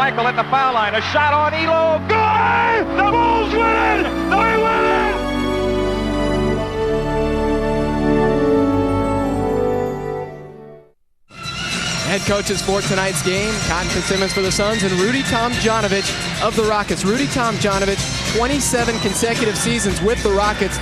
Michael at the foul line. A shot on Elo. Good! The Bulls win it! They win it! Head coaches for tonight's game, Cotton Fitzsimmons for the Suns and Rudy Tomjanovich of the Rockets. Rudy Tomjanovich, 27 consecutive seasons with the Rockets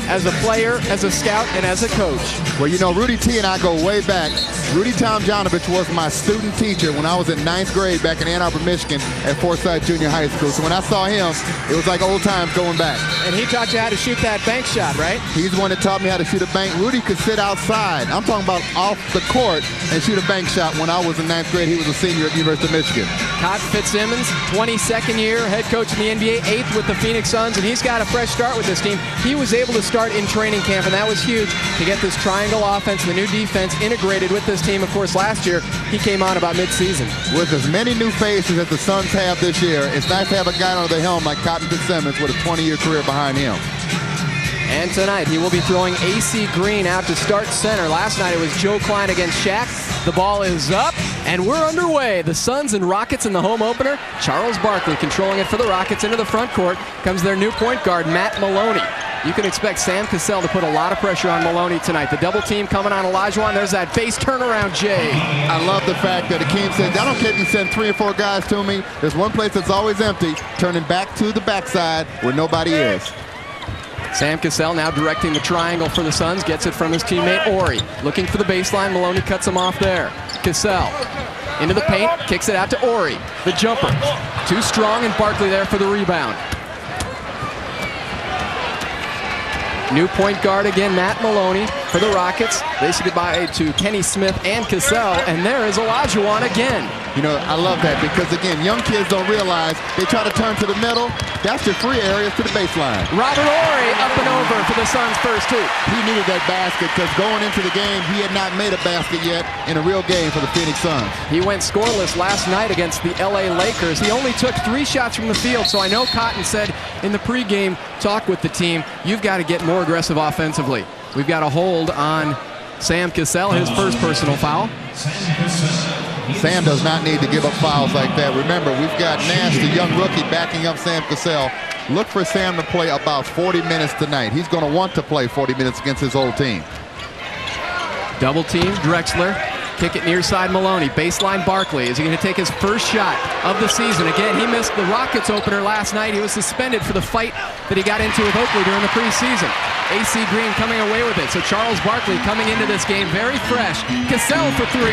as a player, as a scout, and as a coach. Well, you know, Rudy T and I go way back. Rudy Tomjanovich was my student teacher when I was in 9th grade back in Ann Arbor, Michigan at Forsyth Junior High School. So when I saw him, it was like old times going back. And he taught you how to shoot that bank shot, right? He's the one that taught me how to shoot a bank. Rudy could sit outside. I'm talking about off the court and shoot a bank shot. When I was in 9th grade, he was a senior at the University of Michigan. Cotton Fitzsimmons, 22nd year, head coach in the NBA, 8th with the Phoenix Suns, and he's got a fresh start with this team. He was able to start in training camp, and that was huge to get this triangle offense and the new defense integrated with this team. Of course, last year, he came on about mid-season. With as many new faces as the Suns have this year, it's nice to have a guy under the helm like Cotton Fitzsimmons with a 20-year career behind him. And tonight, he will be throwing A.C. Green out to start center. Last night, it was Joe Klein against Shaq. The ball is up, and we're underway. The Suns and Rockets in the home opener. Charles Barkley controlling it for the Rockets into the front court. Comes their new point guard, Matt Maloney. You can expect Sam Cassell to put a lot of pressure on Maloney tonight. The double team coming on Olajuwon. There's that base turnaround, Jay. I love the fact that Akeem said, I don't care if you send 3 or 4 guys to me. There's one place that's always empty, turning back to the backside where nobody is. Sam Cassell now directing the triangle for the Suns. Gets it from his teammate Ori. Looking for the baseline. Maloney cuts him off there. Cassell into the paint. Kicks it out to Ori. The jumper. Too strong, and Barkley there for the rebound. New point guard again, Matt Maloney for the Rockets. They say goodbye to Kenny Smith and Cassell, and there is Olajuwon again. You know, I love that because, again, young kids don't realize they try to turn to the middle. That's your free areas to the baseline. Robert Horry up and over for the Suns' first 2. He needed that basket because going into the game, he had not made a basket yet in a real game for the Phoenix Suns. He went scoreless last night against the LA Lakers. He only took 3 shots from the field, so I know Cotton said in the pregame talk with the team, you've got to get more aggressive offensively. We've got a hold on Sam Cassell, his first personal foul. Sam does not need to give up fouls like that. Remember, we've got Nash, the young rookie, backing up Sam Cassell. Look for Sam to play about 40 minutes tonight. He's going to want to play 40 minutes against his old team. Double team, Drexler. Kick it near side Maloney. Baseline Barkley. Is he going to take his first shot of the season? Again, he missed the Rockets opener last night. He was suspended for the fight that he got into with Oakley during the preseason. A.C. Green coming away with it. So Charles Barkley coming into this game very fresh. Cassell for 3.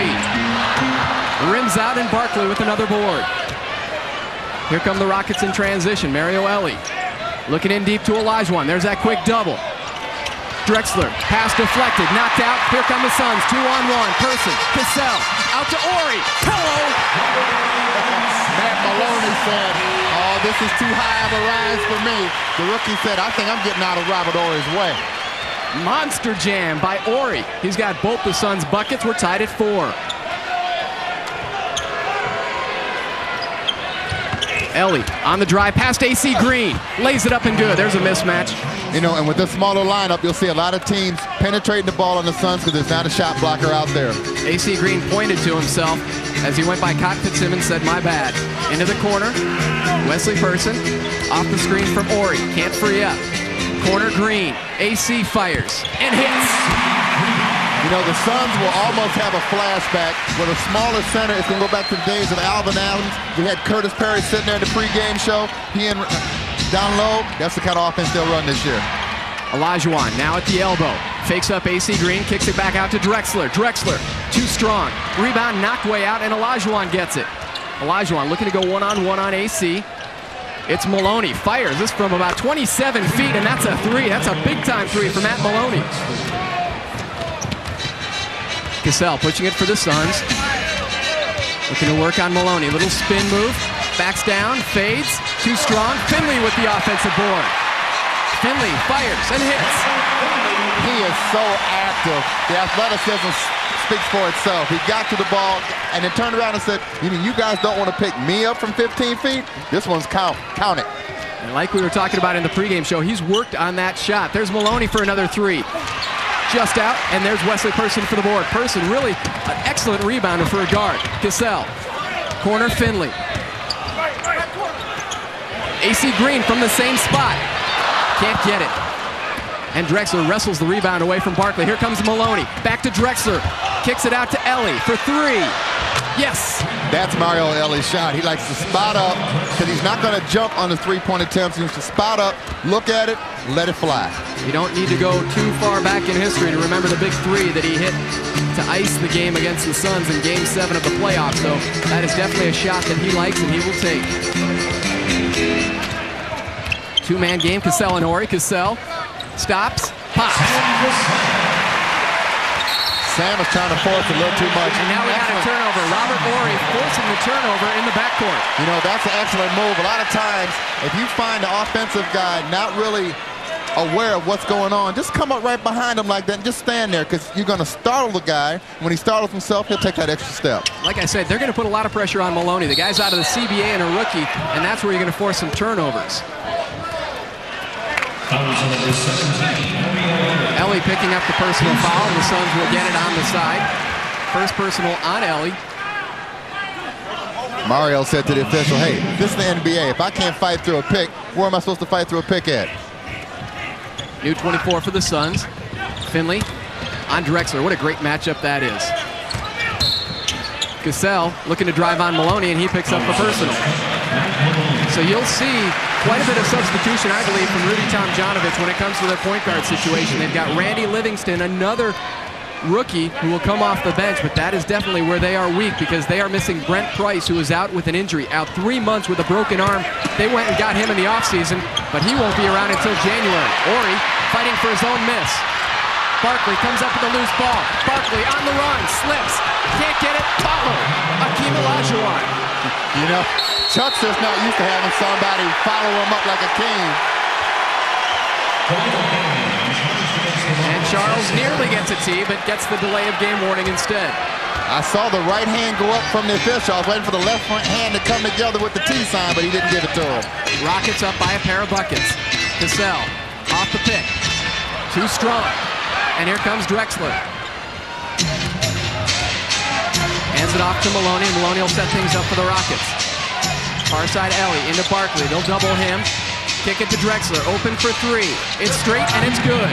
Rims out, and Barkley with another board. Here come the Rockets in transition. Mario Elie looking in deep to Olajuwon. There's that quick double. Drexler, pass deflected, knocked out. Here come the Suns, 2-on-1. Person, Cassell, out to Ori. Pillow! Matt Maloney said, oh, this is too high of a rise for me. The rookie said, I think I'm getting out of Robert Ori's way. Monster jam by Ori. He's got both the Suns' buckets. We're tied at 4. Elie on the drive past A.C. Green. Lays it up and good. There's a mismatch. You know, and with this smaller lineup, you'll see a lot of teams penetrating the ball on the Suns because there's not a shot blocker out there. A.C. Green pointed to himself as he went by Cotton Fitzsimmons, said, my bad. Into the corner. Wesley Person off the screen from Ori. Can't free up. Corner Green. A.C. fires and hits. You know, the Suns will almost have a flashback with a smaller center. It's going to go back to the days of Alvin Adams. We had Curtis Perry sitting there in the pregame show. He and down low. That's the kind of offense they'll run this year. Olajuwon now at the elbow. Fakes up A.C. Green, kicks it back out to Drexler. Drexler, too strong. Rebound knocked way out, and Olajuwon gets it. Olajuwon looking to go one-on-one on A.C. It's Maloney. Fires this from about 27 feet, and that's a 3. That's a big-time 3 for Matt Maloney. Cassell pushing it for the Suns. Looking to work on Maloney. Little spin move. Backs down. Fades. Too strong. Finley with the offensive board. Finley fires and hits. He is so active. The athleticism speaks for itself. He got to the ball and then turned around and said, you mean you guys don't want to pick me up from 15 feet? This one's count it. And like we were talking about in the pregame show, he's worked on that shot. There's Maloney for another 3. Just out, and there's Wesley Person for the board. Person really an excellent rebounder for a guard. Cassell, corner Finley. AC Green from the same spot. Can't get it. And Drexler wrestles the rebound away from Barkley. Here comes Maloney. Back to Drexler. Kicks it out to Ellie for three. Yes. That's Mario Ellie's shot. He likes to spot up because he's not going to jump on the three-point attempts. He wants to spot up, look at it, let it fly. You don't need to go too far back in history to remember the big three that he hit to ice the game against the Suns in Game 7 of the playoffs. So that is definitely a shot that he likes and he will take. Two-man game, Cassell and Horry. Cassell stops, pops. Sam is trying to force a little too much. And now we got a turnover. Robert Horry forcing the turnover in the backcourt. You know, that's an excellent move. A lot of times, if you find the offensive guy not really aware of what's going on, just come up right behind him like that and just stand there, because you're going to startle the guy. When he startles himself, he'll take that extra step. Like I said, they're going to put a lot of pressure on Maloney. The guy's out of the CBA and a rookie, and that's where you're going to force some turnovers. Ellie picking up the personal foul, and the Suns will get it on the side. First personal on Ellie. Mario said to the official, hey, this is the NBA. If I can't fight through a pick, where am I supposed to fight through a pick at? New 24 for the Suns. Finley on Drexler. What a great matchup that is. Cassell looking to drive on Maloney, and he picks up the personal. So you'll see quite a bit of substitution, I believe, from Rudy Tomjanovich when it comes to their point guard situation. They've got Randy Livingston, another rookie who will come off the bench, but that is definitely where they are weak, because they are missing Brent Price, who is out with an injury, out 3 months with a broken arm. They went and got him in the offseason, but he won't be around until January. Horry fighting for his own miss. Barkley comes up with a loose ball. Barkley on the run, slips, can't get it, follow. Akeem Olajuwon. You know, Chuck's just not used to having somebody follow him up like a king. And Charles nearly gets a tee, but gets the delay of game warning instead. I saw the right hand go up from the official. I was waiting for the left hand to come together with the T sign, but he didn't give it to him. Rockets up by a pair of buckets. Cassell off the pick. Too strong. And here comes Drexler. Hands it off to Maloney, and Maloney will set things up for the Rockets. Far side Ellie into Barkley. They'll double him. Kick it to Drexler. Open for three. It's straight and it's good.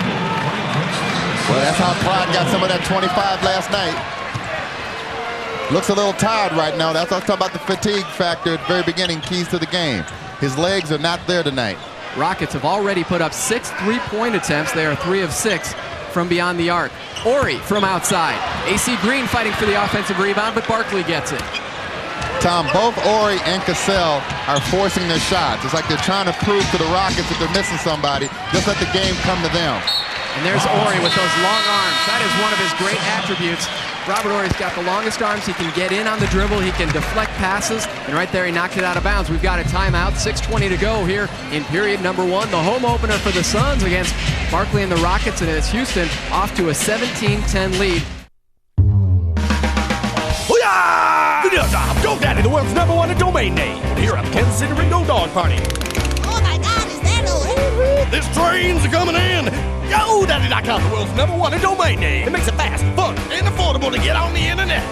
Well, that's how Clyde got some of that 25 last night. Looks a little tired right now. That's what I was talking about, the fatigue factor at the very beginning, keys to the game. His legs are not there tonight. Rockets have already put up 6 3-point attempts. They are 3 of 6 from beyond the arc. Horry from outside. AC Green fighting for the offensive rebound, but Barkley gets it. Tom, both Horry and Cassell are forcing their shots. It's like they're trying to prove to the Rockets that they're missing somebody. Just let the game come to them. And there's Horry with those long arms. That is one of his great attributes. Robert Horry's got the longest arms. He can get in on the dribble. He can deflect passes. And right there, he knocked it out of bounds. We've got a timeout. 6:20 to go here in period number 1. The home opener for the Suns against Barkley and the Rockets. And it's Houston off to a 17-10 lead. GoDaddy, the world's #1 domain name. Here at the Kansas City Ringo Dog Party. Oh my God, is that all? This train's coming in. GoDaddy.com, the world's #1 domain name. It makes it fast, fun, and affordable to get on the internet.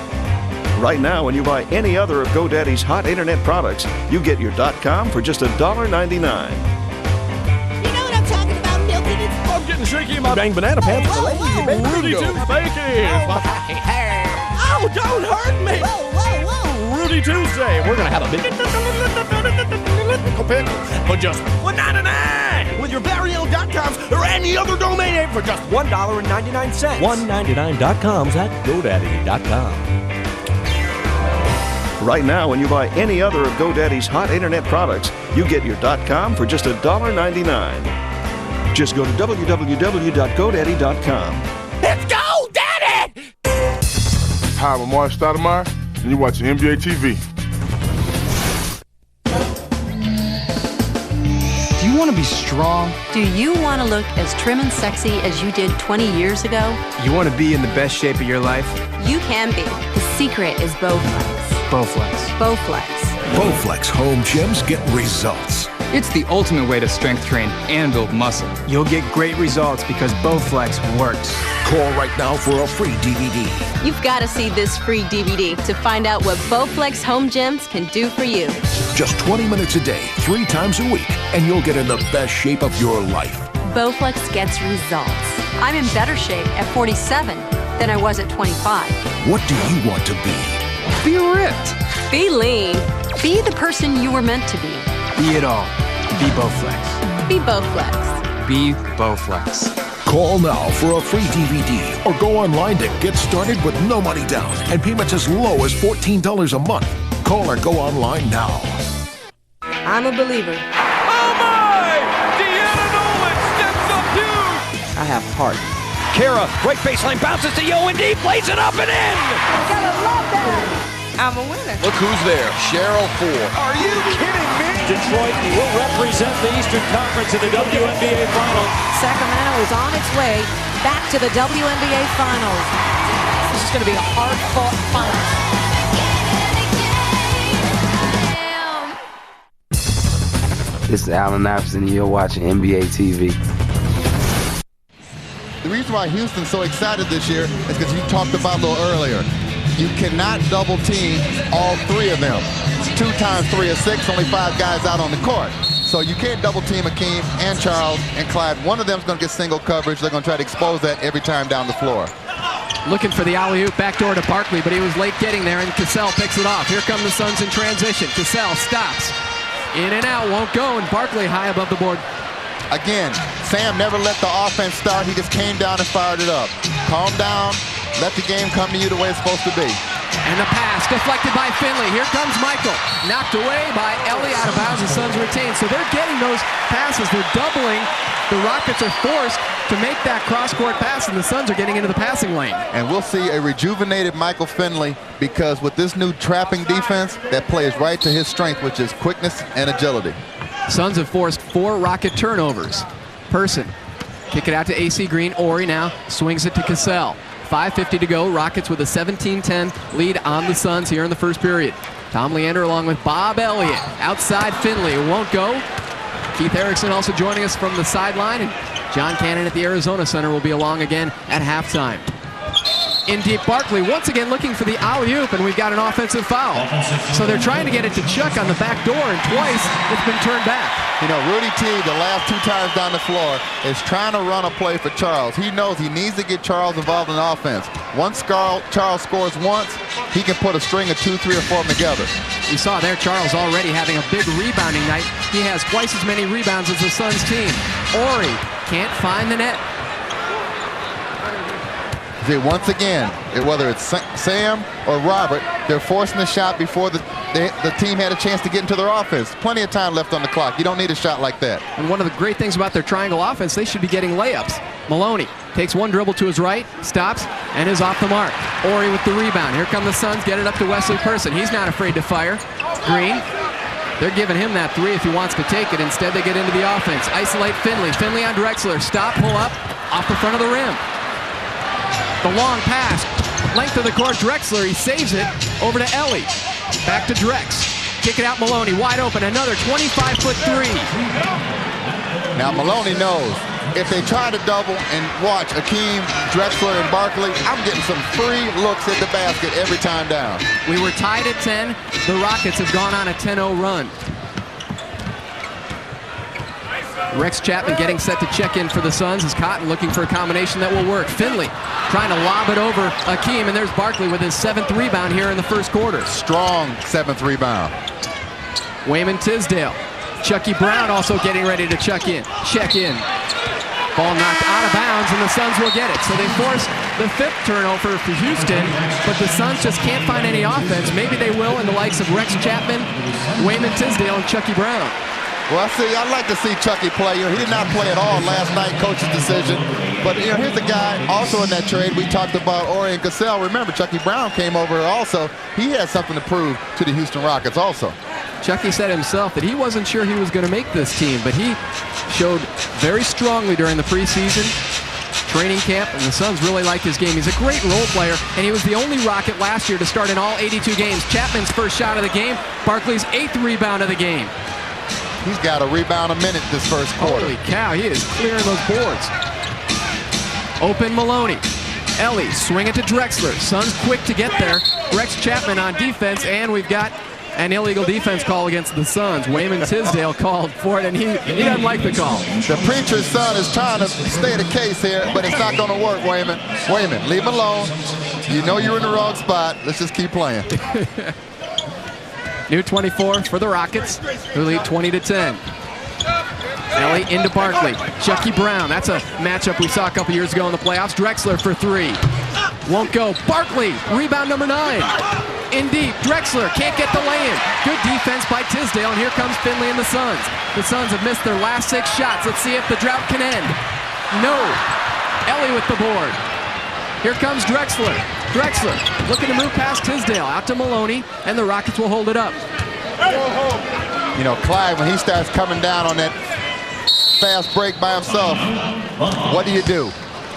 Right now, when you buy any other of GoDaddy's hot internet products, you get your .com for just $1.99. You know what I'm talking about, Milton? It's I'm getting shaky in my dang banana pants. Whoa, whoa, whoa. Rudy Tuesday. Oh, don't hurt me. Whoa, whoa, whoa. Rudy Tuesday. We're going to have a big pickle for just $1.99 with your very own .coms or any other domain name for just $1.99. 199.coms at GoDaddy.com. Right now, when you buy any other of GoDaddy's hot internet products, you get your .com for just $1.99. Just go to www.godaddy.com. Let's go, Daddy! Hi, I'm Mark Stoudemire, and you're watching NBA TV. Do you want to be strong? Do you want to look as trim and sexy as you did 20 years ago? You want to be in the best shape of your life? You can be. The secret is Bowflex. Bowflex. Bowflex. Bowflex home gyms get results. It's the ultimate way to strength train and build muscle. You'll get great results because Bowflex works. Call right now for a free DVD. You've got to see this free DVD to find out what Bowflex Home Gyms can do for you. Just 20 minutes a day, 3 times a week, and you'll get in the best shape of your life. Bowflex gets results. I'm in better shape at 47 than I was at 25. What do you want to be? Be ripped. Be lean. Be the person you were meant to be. Be it all. Be Bowflex. Be Bowflex. Be Bowflex. Call now for a free DVD or go online to get started with no money down and payments as low as $14 a month. Call or go online now. I'm a believer. Oh my! Deanna Nolan steps up huge! I have heart. Kara, right baseline, bounces to Yo and D, plays it up and in! Gotta love that. I'm a winner. Look who's there, Cheryl Ford. Are you kidding me? Detroit will represent the Eastern Conference in the WNBA Finals. Sacramento is on its way back to the WNBA Finals. This is going to be a hard-fought final. This is Allen Iverson, and you're watching NBA TV. The reason why Houston's so excited this year is because you talked about a little earlier. You cannot double team all 3 of them. 2 times 3 is 6, only 5 guys out on the court. So you can't double team Akeem and Charles and Clyde. One of them's going to get single coverage. They're going to try to expose that every time down the floor. Looking for the alley-oop backdoor to Barkley, but he was late getting there, and Cassell picks it off. Here come the Suns in transition. Cassell stops. In and out, won't go, and Barkley high above the board. Again, Sam never let the offense start. He just came down and fired it up. Calm down. Let the game come to you the way it's supposed to be. And the pass deflected by Finley. Here comes Michael. Knocked away by Ellie, out of bounds. The Suns retain. So they're getting those passes. They're doubling. The Rockets are forced to make that cross-court pass, and the Suns are getting into the passing lane. And we'll see a rejuvenated Michael Finley, because with this new trapping defense, that plays right to his strength, which is quickness and agility. Suns have forced 4 Rocket turnovers. Person. Kick it out to AC Green. Ori now swings it to Cassell. 5:50 to go. Rockets with a 17-10 lead on the Suns here in the first period. Tom Leander along with Bob Elliott. Outside Finley. It won't go. Keith Erickson also joining us from the sideline. And John Cannon at the Arizona Center will be along again at halftime. In deep, Barkley once again looking for the alley-oop, and we've got an offensive foul. So they're trying to get it to Chuck on the back door, and twice it's been turned back. You know, Rudy T, the last 2 times down the floor, is trying to run a play for Charles. He knows he needs to get Charles involved in offense. Once Charles scores once, he can put a string of 2, 3, or 4 of them together. You saw there Charles already having a big rebounding night. He has twice as many rebounds as the Suns team. Ori can't find the net. See, once again, whether it's Sam or Robert, they're forcing the shot before the team had a chance to get into their offense. Plenty of time left on the clock. You don't need a shot like that. And one of the great things about their triangle offense, they should be getting layups. Maloney takes one dribble to his right, stops, and is off the mark. Ori with the rebound. Here come the Suns, get it up to Wesley Person. He's not afraid to fire. Green, they're giving him that 3 if he wants to take it. Instead, they get into the offense. Isolate Finley. Finley on Drexler. Stop, pull up, off the front of the rim. The long pass, length of the court, Drexler, he saves it, over to Ellie. Back to Drex, kick it out Maloney, wide open, another 25-foot 3. Now Maloney knows, if they try to double and watch Akeem, Drexler, and Barkley, I'm getting some free looks at the basket every time down. We were tied at 10, the Rockets have gone on a 10-0 run. Rex Chapman getting set to check in for the Suns as Cotton looking for a combination that will work. Finley trying to lob it over Akeem, and there's Barkley with his 7th rebound here in the first quarter. Strong 7th rebound. Wayman Tisdale. Chucky Brown also getting ready to check in. Ball knocked out of bounds, and the Suns will get it. So they force the 5th turnover for Houston, but the Suns just can't find any offense. Maybe they will in the likes of Rex Chapman, Wayman Tisdale, and Chucky Brown. Well, I'd like to see Chucky play. He did not play at all last night, coach's decision. But here's a guy also in that trade. We talked about Ori and Cassell. Remember, Chucky Brown came over also. He had something to prove to the Houston Rockets also. Chucky said himself that he wasn't sure he was going to make this team, but he showed very strongly during the preseason training camp, and the Suns really liked his game. He's a great role player, and he was the only Rocket last year to start in all 82 games. Chapman's first shot of the game, Barkley's 8th rebound of the game. He's got a rebound a minute this first quarter. Holy cow, he is clearing those boards. Open Maloney. Ellie, swing it to Drexler. Suns quick to get there. Rex Chapman on defense, and we've got an illegal defense call against the Suns. Wayman Tisdale called for it, and he doesn't like the call. The preacher's son is trying to stay the case here, but it's not going to work, Wayman. Wayman, leave him alone. You know you're in the wrong spot. Let's just keep playing. New 24 for the Rockets, who lead 20-10. Ellie into Barkley. Chucky Brown. That's a matchup we saw a couple years ago in the playoffs. Drexler for three. Won't go. Barkley, rebound number 9. In deep. Drexler can't get the lay-in. Good defense by Tisdale, and here comes Finley and the Suns. The Suns have missed their last 6 shots. Let's see if the drought can end. No. Ellie with the board. Here comes Drexler. Drexler looking to move past Tisdale. Out to Maloney, and the Rockets will hold it up. You know, Clyde, when he starts coming down on that fast break by himself, what do?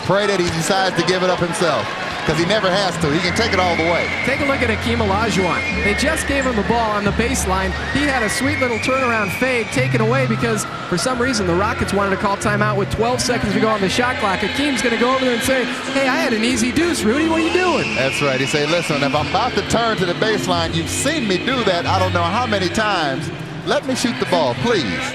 Pray that he decides to give it up himself, because he never has to. He can take it all the way. Take a look at Olajuwon. They just gave him the ball on the baseline. He had a sweet little turnaround fade taken away because, for some reason, the Rockets wanted to call timeout with 12 seconds to go on the shot clock. Hakeem's going to go over there and say, hey, I had an easy deuce, Rudy. What are you doing? That's right. He said, listen, if I'm about to turn to the baseline, you've seen me do that I don't know how many times. Let me shoot the ball, please.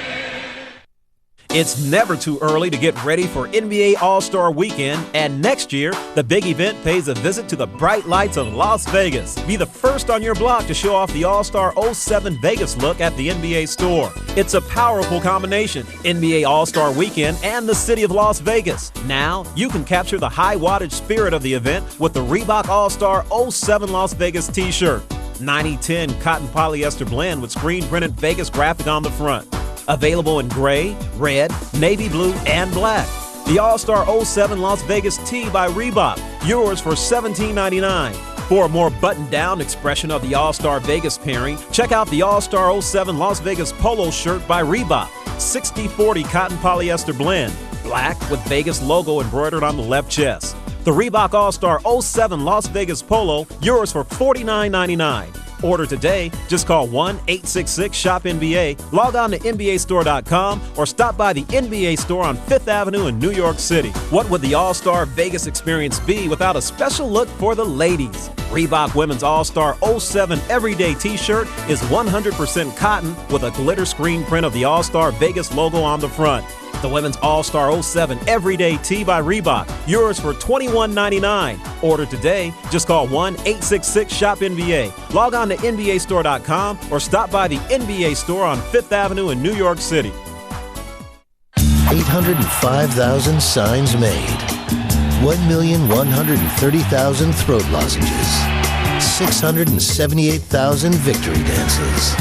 It's never too early to get ready for NBA All-Star Weekend, and next year, the big event pays a visit to the bright lights of Las Vegas. Be the first on your block to show off the All-Star 07 Vegas look at the NBA store. It's a powerful combination, NBA All-Star Weekend and the city of Las Vegas. Now, you can capture the high-wattage spirit of the event with the Reebok All-Star 07 Las Vegas t-shirt. 90-10 cotton polyester blend with screen-printed Vegas graphic on the front. Available in gray, red, navy blue, and black. The All-Star 07 Las Vegas tee by Reebok, yours for $17.99. For a more buttoned-down expression of the All-Star Vegas pairing, check out the All-Star 07 Las Vegas polo shirt by Reebok. 60-40 cotton polyester blend, black with Vegas logo embroidered on the left chest. The Reebok All-Star 07 Las Vegas polo, yours for $49.99. Order today. Just call 1-866-SHOP-NBA, log on to NBAstore.com, or stop by the NBA store on 5th Avenue in New York City. What would the All-Star Vegas experience be without a special look for the ladies? Reebok Women's All-Star 07 Everyday t-shirt is 100% cotton with a glitter screen print of the All-Star Vegas logo on the front. The Women's All-Star 07 Everyday Tee by Reebok, yours for $21.99. Order today. Just call 1-866-SHOP-NBA. Log on to NBAstore.com or stop by the NBA store on 5th Avenue in New York City. 805,000 signs made. 1,130,000 throat lozenges. 678,000 victory dances.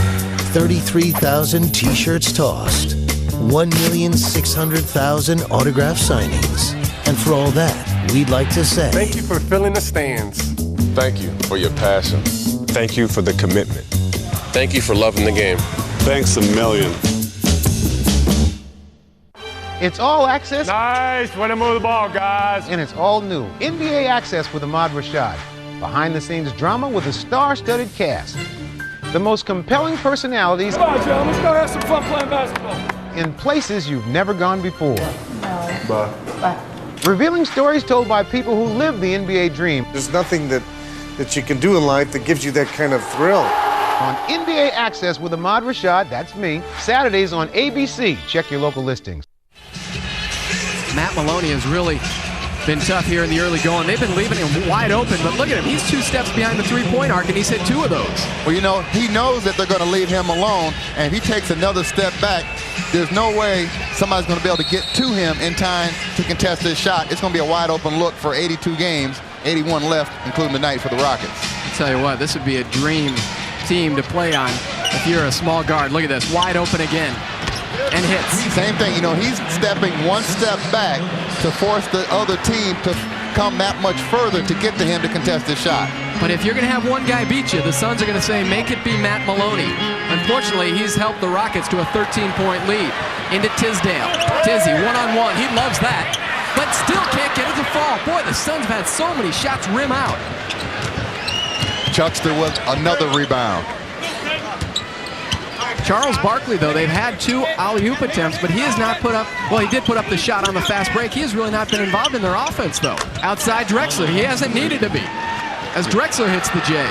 33,000 t-shirts tossed. 1,600,000 autograph signings. And for all that, we'd like to say, thank you for filling the stands. Thank you for your passion. Thank you for the commitment. Thank you for loving the game. Thanks a million. It's all access. Nice way to move the ball, guys. And it's all new. NBA Access with Ahmad Rashad. Behind-the-scenes drama with a star-studded cast. The most compelling personalities. Come on, Joe. Let's go have some fun playing basketball. In places you've never gone before. Bye. Revealing stories told by people who live the NBA dream. There's nothing that you can do in life that gives you that kind of thrill. On NBA Access with Ahmad Rashad, that's me, Saturdays on ABC. Check your local listings. Matt Maloney has really been tough here in the early going. They've been leaving him wide open, but look at him. He's 2 steps behind the three-point arc, and he's hit 2 of those. Well, you know, he knows that they're going to leave him alone, and if he takes another step back, there's no way somebody's going to be able to get to him in time to contest this shot. It's going to be a wide-open look for 82 games, 81 left, including tonight for the Rockets. I'll tell you what, this would be a dream team to play on if you're a small guard. Look at this, wide open again. And hits. Same thing, you know, he's stepping 1 step back to force the other team to come that much further to get to him to contest his shot. But if you're going to have one guy beat you, the Suns are going to say, make it be Matt Maloney. Unfortunately, he's helped the Rockets to a 13-point lead. Into Tisdale. Tizzy, one-on-one. He loves that. But still can't get it to fall. Boy, the Suns have had so many shots rim out. Chuckster with another rebound. Charles Barkley, though, they've had 2 alley-oop attempts, but he has not put up, well, he did put up the shot on the fast break. He has really not been involved in their offense, though. Outside Drexler, he hasn't needed to be, as Drexler hits the J.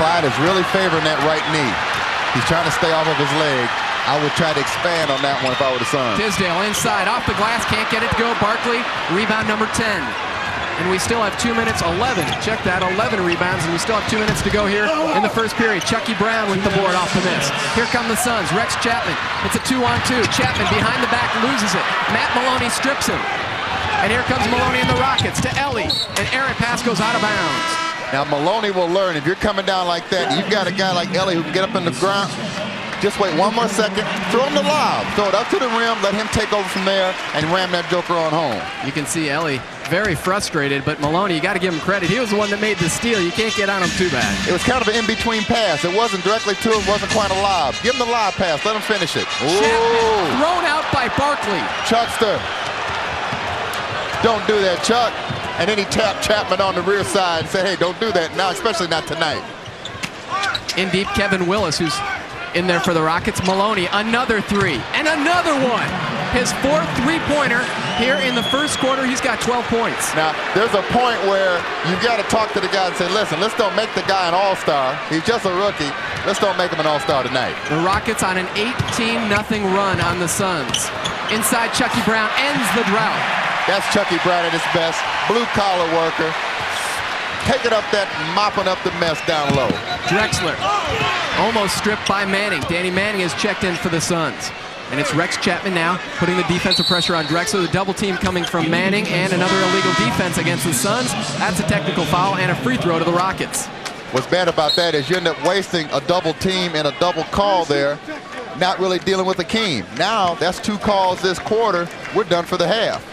Clyde is really favoring that right knee. He's trying to stay off of his leg. I would try to expand on that one if I were the Suns. Tisdale inside, off the glass, can't get it to go. Barkley, rebound number 10. And we still have 2 minutes, 11. Check that, 11 rebounds, and we still have 2 minutes to go here in the first period. Chucky Brown with the board off the miss. Here come the Suns. Rex Chapman, it's a 2-on-2. Chapman behind the back, loses it. Matt Maloney strips him. And here comes Maloney and the Rockets to Ellie. An errant pass goes out of bounds. Now Maloney will learn, if you're coming down like that, you've got a guy like Ellie who can get up in the ground. Just wait 1 more second, throw him the lob, throw it up to the rim, let him take over from there and ram that joker on home. You can see Ellie very frustrated, but Maloney, you got to give him credit. He was the one that made the steal. You can't get on him too bad. It was kind of an in-between pass. It wasn't directly to him, wasn't quite a lob. Give him the lob pass, let him finish it. Chapman thrown out by Barkley. Chuckster. Don't do that, Chuck. And then he tapped Chapman on the rear side and said, hey, don't do that now, especially not tonight. In deep, Kevin Willis, who's in there for the Rockets. Maloney, another 3, and another one. His 4th three-pointer here in the first quarter. He's got 12 points. Now, there's a point where you've got to talk to the guy and say, listen, let's don't make the guy an all-star. He's just a rookie. Let's don't make him an all-star tonight. The Rockets on an 18-0 run on the Suns. Inside, Chucky Brown ends the drought. That's Chucky Brown at his best. Blue-collar worker. Taking up that, mopping up the mess down low. Drexler almost stripped by Manning. Danny Manning has checked in for the Suns. And it's Rex Chapman now putting the defensive pressure on Drexler. The double team coming from Manning and another illegal defense against the Suns. That's a technical foul and a free throw to the Rockets. What's bad about that is you end up wasting a double team and a double call there, not really dealing with Akeem. Now, that's 2 calls this quarter. We're done for the half.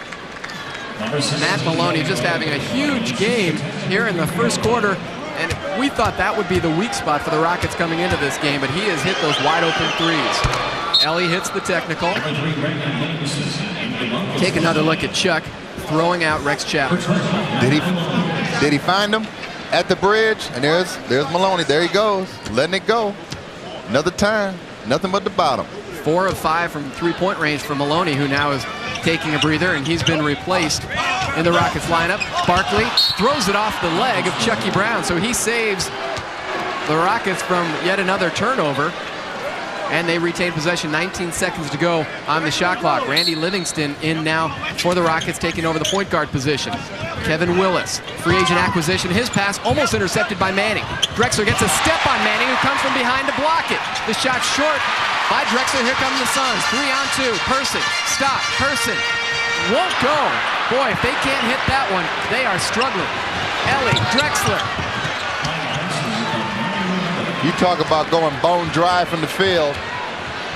Matt Maloney just having a huge game here in the first quarter, and we thought that would be the weak spot for the Rockets coming into this game, but he has hit those wide open threes. Ellie hits the technical. Take another look at Chuck throwing out Rex Chapman. Did he find him at the bridge? And there's Maloney. There he goes, letting it go. Another time, nothing but the bottom. 4 of 5 from three-point range for Maloney, who now is taking a breather, and he's been replaced in the Rockets lineup. Barkley throws it off the leg of Chucky Brown, so he saves the Rockets from yet another turnover, and they retain possession. 19 seconds to go on the shot clock. Randy Livingston in now for the Rockets, taking over the point guard position. Kevin Willis, free agent acquisition. His pass almost intercepted by Manning. Drexler gets a step on Manning, who comes from behind to block it. The shot short by Drexler. Here come the Suns. 3-on-2. Person. Stop. Person. Won't go. Boy, if they can't hit that one, they are struggling. Ellie. Drexler. You talk about going bone dry from the field,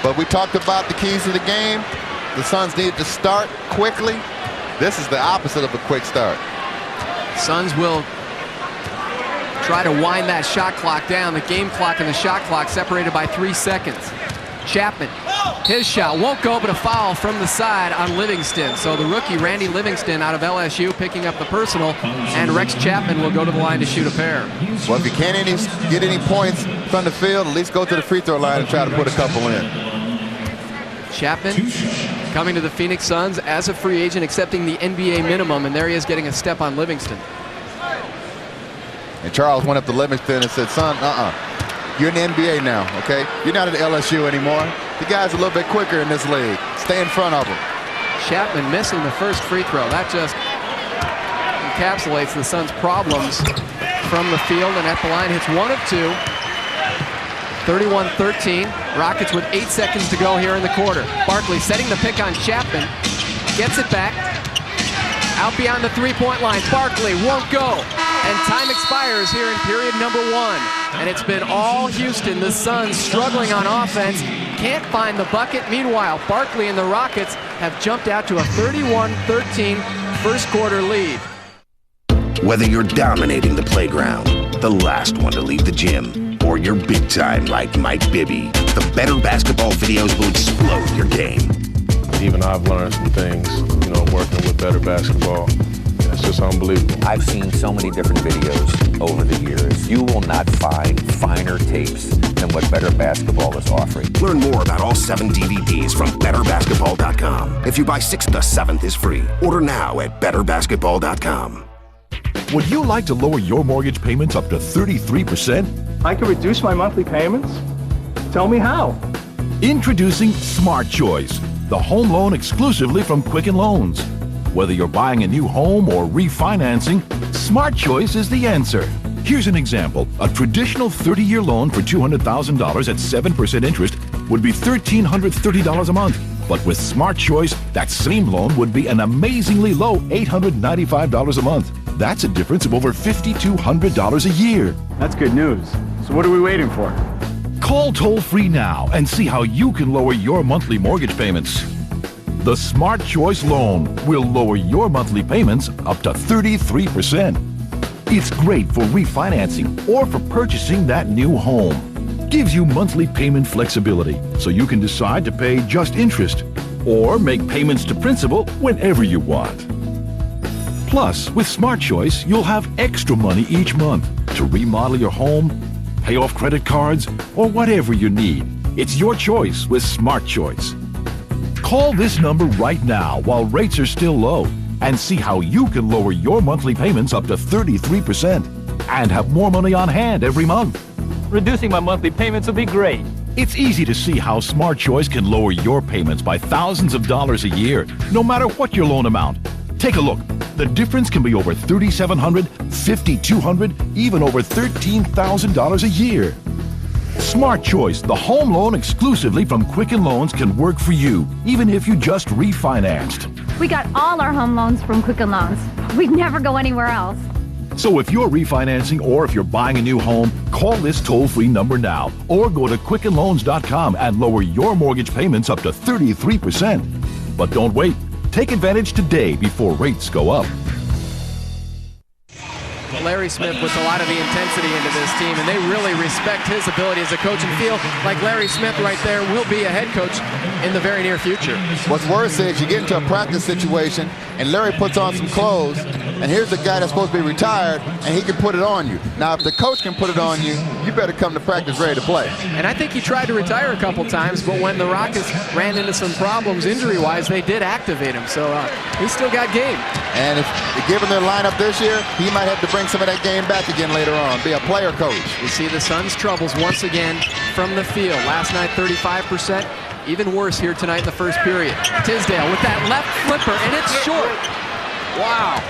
but we talked about the keys to the game. The Suns needed to start quickly. This is the opposite of a quick start. Suns will try to wind that shot clock down. The game clock and the shot clock separated by 3 seconds. Chapman, his shot won't go, but a foul from the side on Livingston. So the rookie, Randy Livingston, out of LSU, picking up the personal, and Rex Chapman will go to the line to shoot a pair. Well, if you can't get any points from the field, at least go to the free throw line and try to put a couple in. Chapman coming to the Phoenix Suns as a free agent, accepting the NBA minimum, and there he is getting a step on Livingston. And Charles went up to Livingston and said, son, you're in the NBA now, okay? You're not at LSU anymore. The guy's a little bit quicker in this league. Stay in front of him. Chapman missing the first free throw. That just encapsulates the Suns' problems from the field, and at the line hits 1 of 2. 31-13. Rockets with 8 seconds to go here in the quarter. Barkley setting the pick on Chapman. Gets it back. Out beyond the three-point line. Barkley won't go. And time expires here in period number 1. And it's been all Houston. The Suns struggling on offense. Can't find the bucket. Meanwhile, Barkley and the Rockets have jumped out to a 31-13 first quarter lead. Whether you're dominating the playground, the last one to leave the gym, or you're big time like Mike Bibby, the better basketball videos will explode your game. Even I've learned some things, working with better basketball. It's just unbelievable. I've seen so many different videos over the years. You will not find finer tapes than what Better Basketball is offering. Learn more about all 7 DVDs from BetterBasketball.com. If you buy 6, the 7th is free. Order now at BetterBasketball.com. Would you like to lower your mortgage payments up to 33%? I can reduce my monthly payments? Tell me how. Introducing Smart Choice, the home loan exclusively from Quicken Loans. Whether you're buying a new home or refinancing, Smart Choice is the answer. Here's an example. A traditional 30-year loan for $200,000 at 7% interest would be $1,330 a month. But with Smart Choice, that same loan would be an amazingly low $895 a month. That's a difference of over $5,200 a year. That's good news. So what are we waiting for? Call toll-free now and see how you can lower your monthly mortgage payments. The Smart Choice loan will lower your monthly payments up to 33%. It's great for refinancing or for purchasing that new home. Gives you monthly payment flexibility so you can decide to pay just interest or make payments to principal whenever you want. Plus, with Smart Choice, you'll have extra money each month to remodel your home, pay off credit cards, or whatever you need. It's your choice with Smart Choice. Call this number right now while rates are still low and see how you can lower your monthly payments up to 33% and have more money on hand every month. Reducing my monthly payments will be great. It's easy to see how Smart Choice can lower your payments by thousands of dollars a year, no matter what your loan amount. Take a look. The difference can be over $3,700, $5,200, even over $13,000 a year. Smart Choice, the home loan exclusively from Quicken Loans, can work for you, even if you just refinanced. We got all our home loans from Quicken Loans. We'd never go anywhere else. So if you're refinancing or if you're buying a new home, call this toll-free number now or go to QuickenLoans.com and lower your mortgage payments up to 33%. But don't wait. Take advantage today before rates go up. Larry Smith puts a lot of the intensity into this team, and they really respect his ability as a coach and feel like Larry Smith right there will be a head coach in the very near future. What's worse is you get into a practice situation and Larry puts on some clothes, and here's the guy that's supposed to be retired, and he can put it on you. Now, if the coach can put it on you, you better come to practice ready to play. And I think he tried to retire a couple times, but when the Rockets ran into some problems injury-wise, they did activate him. So he's still got game. And if given their lineup this year, he might have to bring some of that game back again later on, be a player coach. You see the Suns' troubles once again from the field. Last night, 35%. Even worse here tonight in the first period. Tisdale with that left flipper, and it's short. Wow.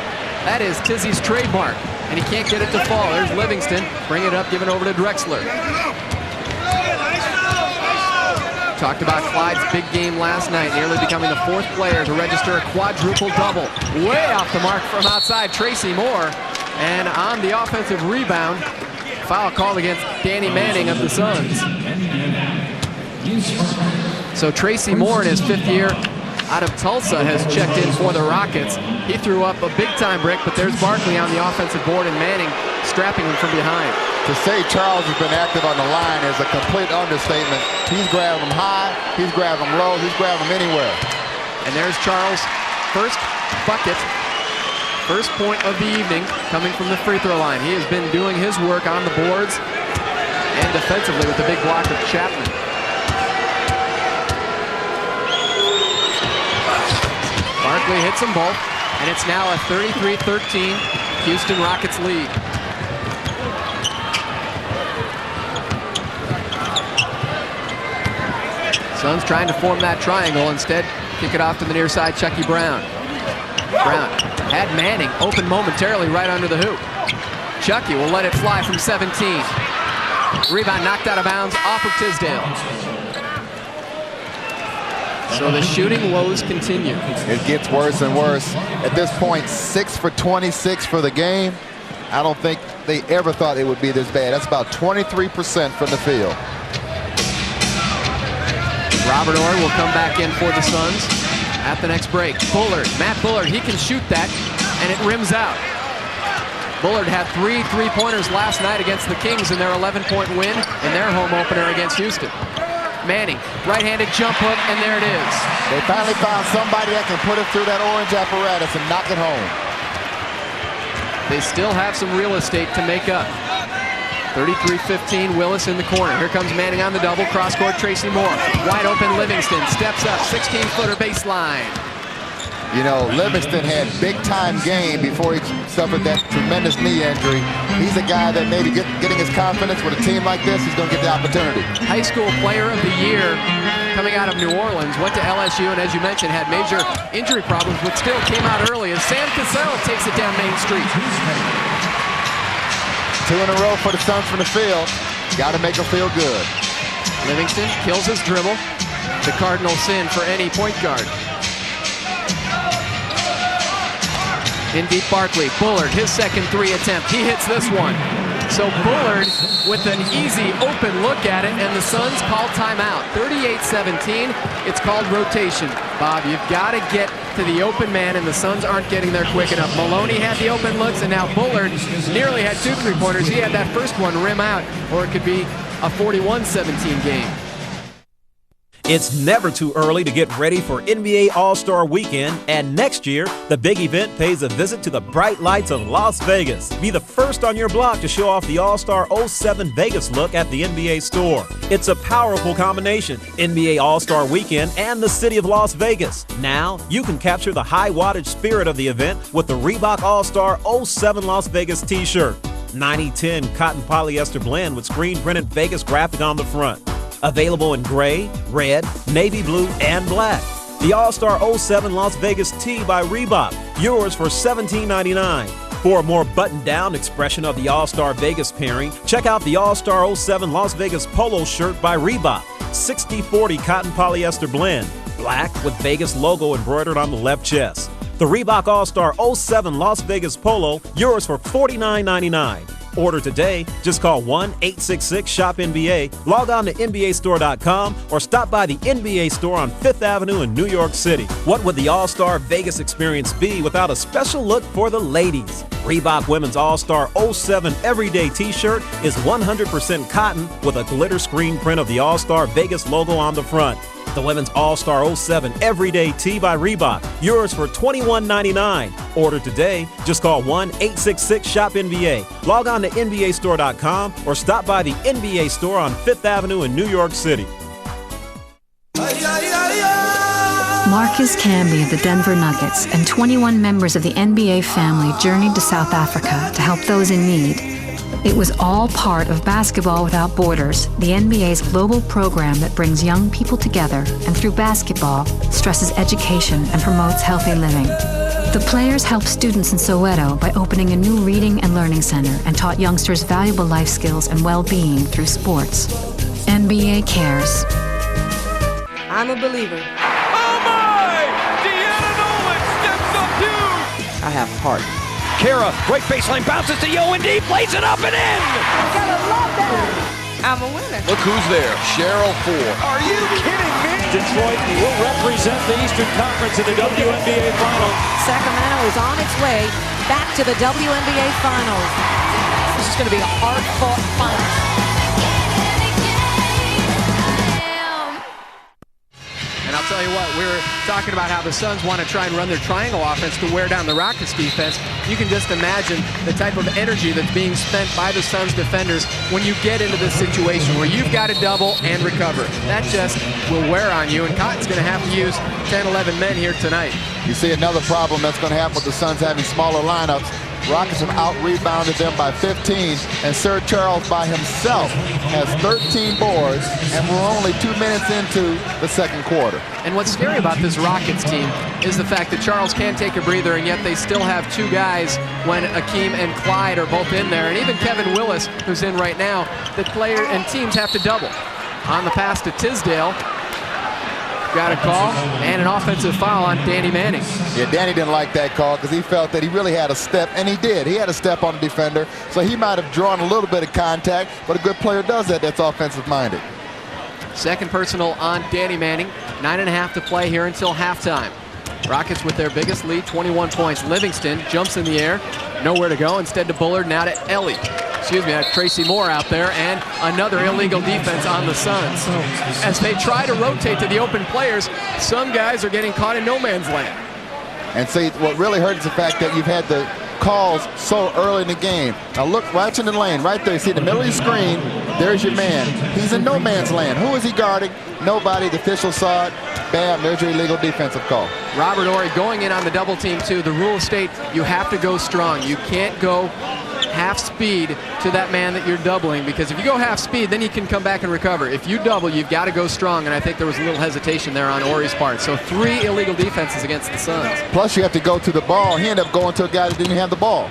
That is Tizzy's trademark, and he can't get it to fall. There's Livingston. Bring it up, give it over to Drexler. Talked about Clyde's big game last night, nearly becoming the 4th player to register a quadruple double. Way off the mark from outside, Tracy Moore. And on the offensive rebound, foul called against Danny Manning of the Suns. So Tracy Moore in his 5th year out of Tulsa has checked in for the Rockets. He threw up a big-time brick, but there's Barkley on the offensive board and Manning strapping him from behind. To say Charles has been active on the line is a complete understatement. He's grabbed him high, he's grabbed him low, he's grabbed him anywhere. And there's Charles' first bucket, first point of the evening coming from the free throw line. He has been doing his work on the boards and defensively with the big block of Chapman. Barkley hits them both, and it's now a 33-13 Houston Rockets lead. Suns trying to form that triangle. Instead, kick it off to the near side, Chucky Brown. Brown had Manning open momentarily right under the hoop. Chucky will let it fly from 17. Rebound knocked out of bounds off of Tisdale. So the shooting woes continue. It gets worse and worse. At this point, 6 for 26 for the game. I don't think they ever thought it would be this bad. That's about 23% from the field. Robert Orr will come back in for the Suns at the next break. Bullard, Matt Bullard, he can shoot that, and it rims out. Bullard had 3 3-pointers last night against the Kings in their 11-point win in their home opener against Houston. Manning, right-handed jump hook, and there it is. They finally found somebody that can put it through that orange apparatus and knock it home. they still have some real estate to make up. 33-15, Willis in the corner. Here comes Manning on the double. Cross-court, Tracy Moore. Wide open, Livingston steps up, 16-footer baseline. You know, Livingston had big-time game before he suffered that tremendous knee injury. He's a guy that maybe getting his confidence with a team like this, he's going to get the opportunity. High school player of the year coming out of New Orleans, went to LSU, and as you mentioned, had major injury problems, but still came out early as Sam Cassell takes it down Main Street. 2 in a row for the Suns from the field. Got to make them feel good. Livingston kills his dribble. The cardinal sin for any point guard. In deep, Barkley. Bullard, his second 3 attempt. He hits this one. So Bullard with an easy open look at it, and the Suns call timeout. 38-17. It's called rotation. Bob, you've got to get to the open man, and the Suns aren't getting there quick enough. Maloney had the open looks, and now Bullard nearly had 2 3-pointers. He had that first one rim out, or it could be a 41-17 game. It's never too early to get ready for NBA All-Star Weekend, and next year, the big event pays a visit to the bright lights of Las Vegas. Be the first on your block to show off the All-Star 07 Vegas look at the NBA store. It's a powerful combination, NBA All-Star Weekend and the city of Las Vegas. Now, you can capture the high-wattage spirit of the event with the Reebok All-Star 07 Las Vegas t-shirt. 90-10 cotton polyester blend with screen-printed Vegas graphic on the front. Available in gray, red, navy blue, and black. The All-Star 07 Las Vegas tee by Reebok, yours for $17.99. For a more buttoned-down expression of the All-Star Vegas pairing, check out the All-Star 07 Las Vegas polo shirt by Reebok. 60-40 cotton polyester blend, black with Vegas logo embroidered on the left chest. The Reebok All-Star 07 Las Vegas polo, yours for $49.99. Order today. Just call 1-866-SHOP-NBA, log on to NBAstore.com, or stop by the NBA store on 5th Avenue in New York City. What would the All-Star Vegas experience be without a special look for the ladies? Reebok Women's All-Star 07 Everyday t-shirt is 100% cotton with a glitter screen print of the All-Star Vegas logo on the front. The Women's All-Star 07 Everyday Tee by Reebok, yours for $21.99. Order today. Just call 1-866-SHOP-NBA. Log on to NBAstore.com or stop by the NBA store on 5th Avenue in New York City. Marcus Camby of the Denver Nuggets and 21 members of the NBA family journeyed to South Africa to help those in need. It was all part of Basketball Without Borders, the NBA's global program that brings young people together and through basketball stresses education and promotes healthy living. The players helped students in Soweto by opening a new reading and learning center and taught youngsters valuable life skills and well-being through sports. NBA cares. I'm a believer. Oh my! Deanna Nolan steps up huge! I have heart. Kara, right baseline, bounces to O&D, plays it up and in! Gotta love that! I'm a winner. Look who's there, Cheryl Ford. Are you kidding me? Detroit will represent the Eastern Conference in the WNBA Finals. Sacramento is on its way back to the WNBA Finals. This is going to be a hard-fought final. And I'll tell you what, we were talking about how the Suns want to try and run their triangle offense to wear down the Rockets defense. You can just imagine the type of energy that's being spent by the Suns defenders when you get into this situation where you've got to double and recover. That just will wear on you, and Cotton's going to have to use 10, 11 men here tonight. You see another problem that's going to happen with the Suns having smaller lineups. Rockets have out-rebounded them by 15, and Sir Charles by himself has 13 boards, and we're only 2 minutes into the second quarter. And what's scary about this Rockets team is the fact that Charles can take a breather, and yet they still have 2 guys when Akeem and Clyde are both in there, and even Kevin Willis, who's in right now, that player and teams have to double. On the pass to Tisdale, got a call and an offensive foul on Danny Manning. Yeah, Danny didn't like that call because he felt that he really had a step, and he did. He had a step on the defender, so he might have drawn a little bit of contact, but a good player does that that's offensive-minded. Second personal on Danny Manning. 9.5 to play here until halftime. Rockets with their biggest lead, 21 points. Livingston jumps in the air, nowhere to go. Instead to Bullard, now to Ellie. Tracy Moore out there, and another illegal defense on the Suns. As they try to rotate to the open players, some guys are getting caught in no man's land. And see, what really hurt is the fact that you've had the calls so early in the game. Now look, right in the lane, right there. You see in the middle of your screen, there's your man. He's in no man's land. Who is he guarding? Nobody. The official saw it. Bam, there's your illegal defensive call. Robert Horry going in on the double team too. The rule states you have to go strong. You can't go half speed to that man that you're doubling, because if you go half speed, then you can come back and recover. If you double, you've got to go strong, and I think there was a little hesitation there on Horry's part. So 3 illegal defenses against the Suns. Plus you have to go to the ball. He ended up going to a guy that didn't have the ball.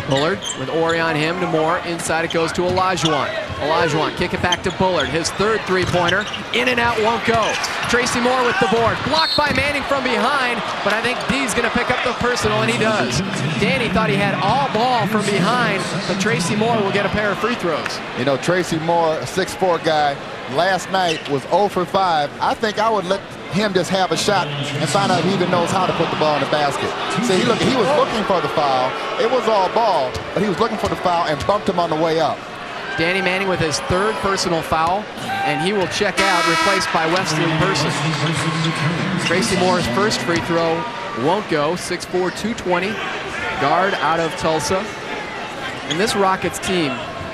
Bullard with Horry on him to Moore. Inside it goes to Olajuwon. Olajuwon kick it back to Bullard. His third three-pointer. In and out won't go. Tracy Moore with the board. Blocked by Manning from behind, but I think D's going to pick up the personal, and he does. Danny thought he had all ball from behind, but Tracy Moore will get a pair of free throws. You know, Tracy Moore, a 6'4" guy, last night was 0 for 5. I think I would let him just have a shot and find out if he even knows how to put the ball in the basket. See, he was looking for the foul. It was all ball, but he was looking for the foul and bumped him on the way up. Danny Manning with his third personal foul, and he will check out, replaced by Wesley Person. Tracy Moore's first free throw won't go. 6'4", 220, guard out of Tulsa. And this Rockets team,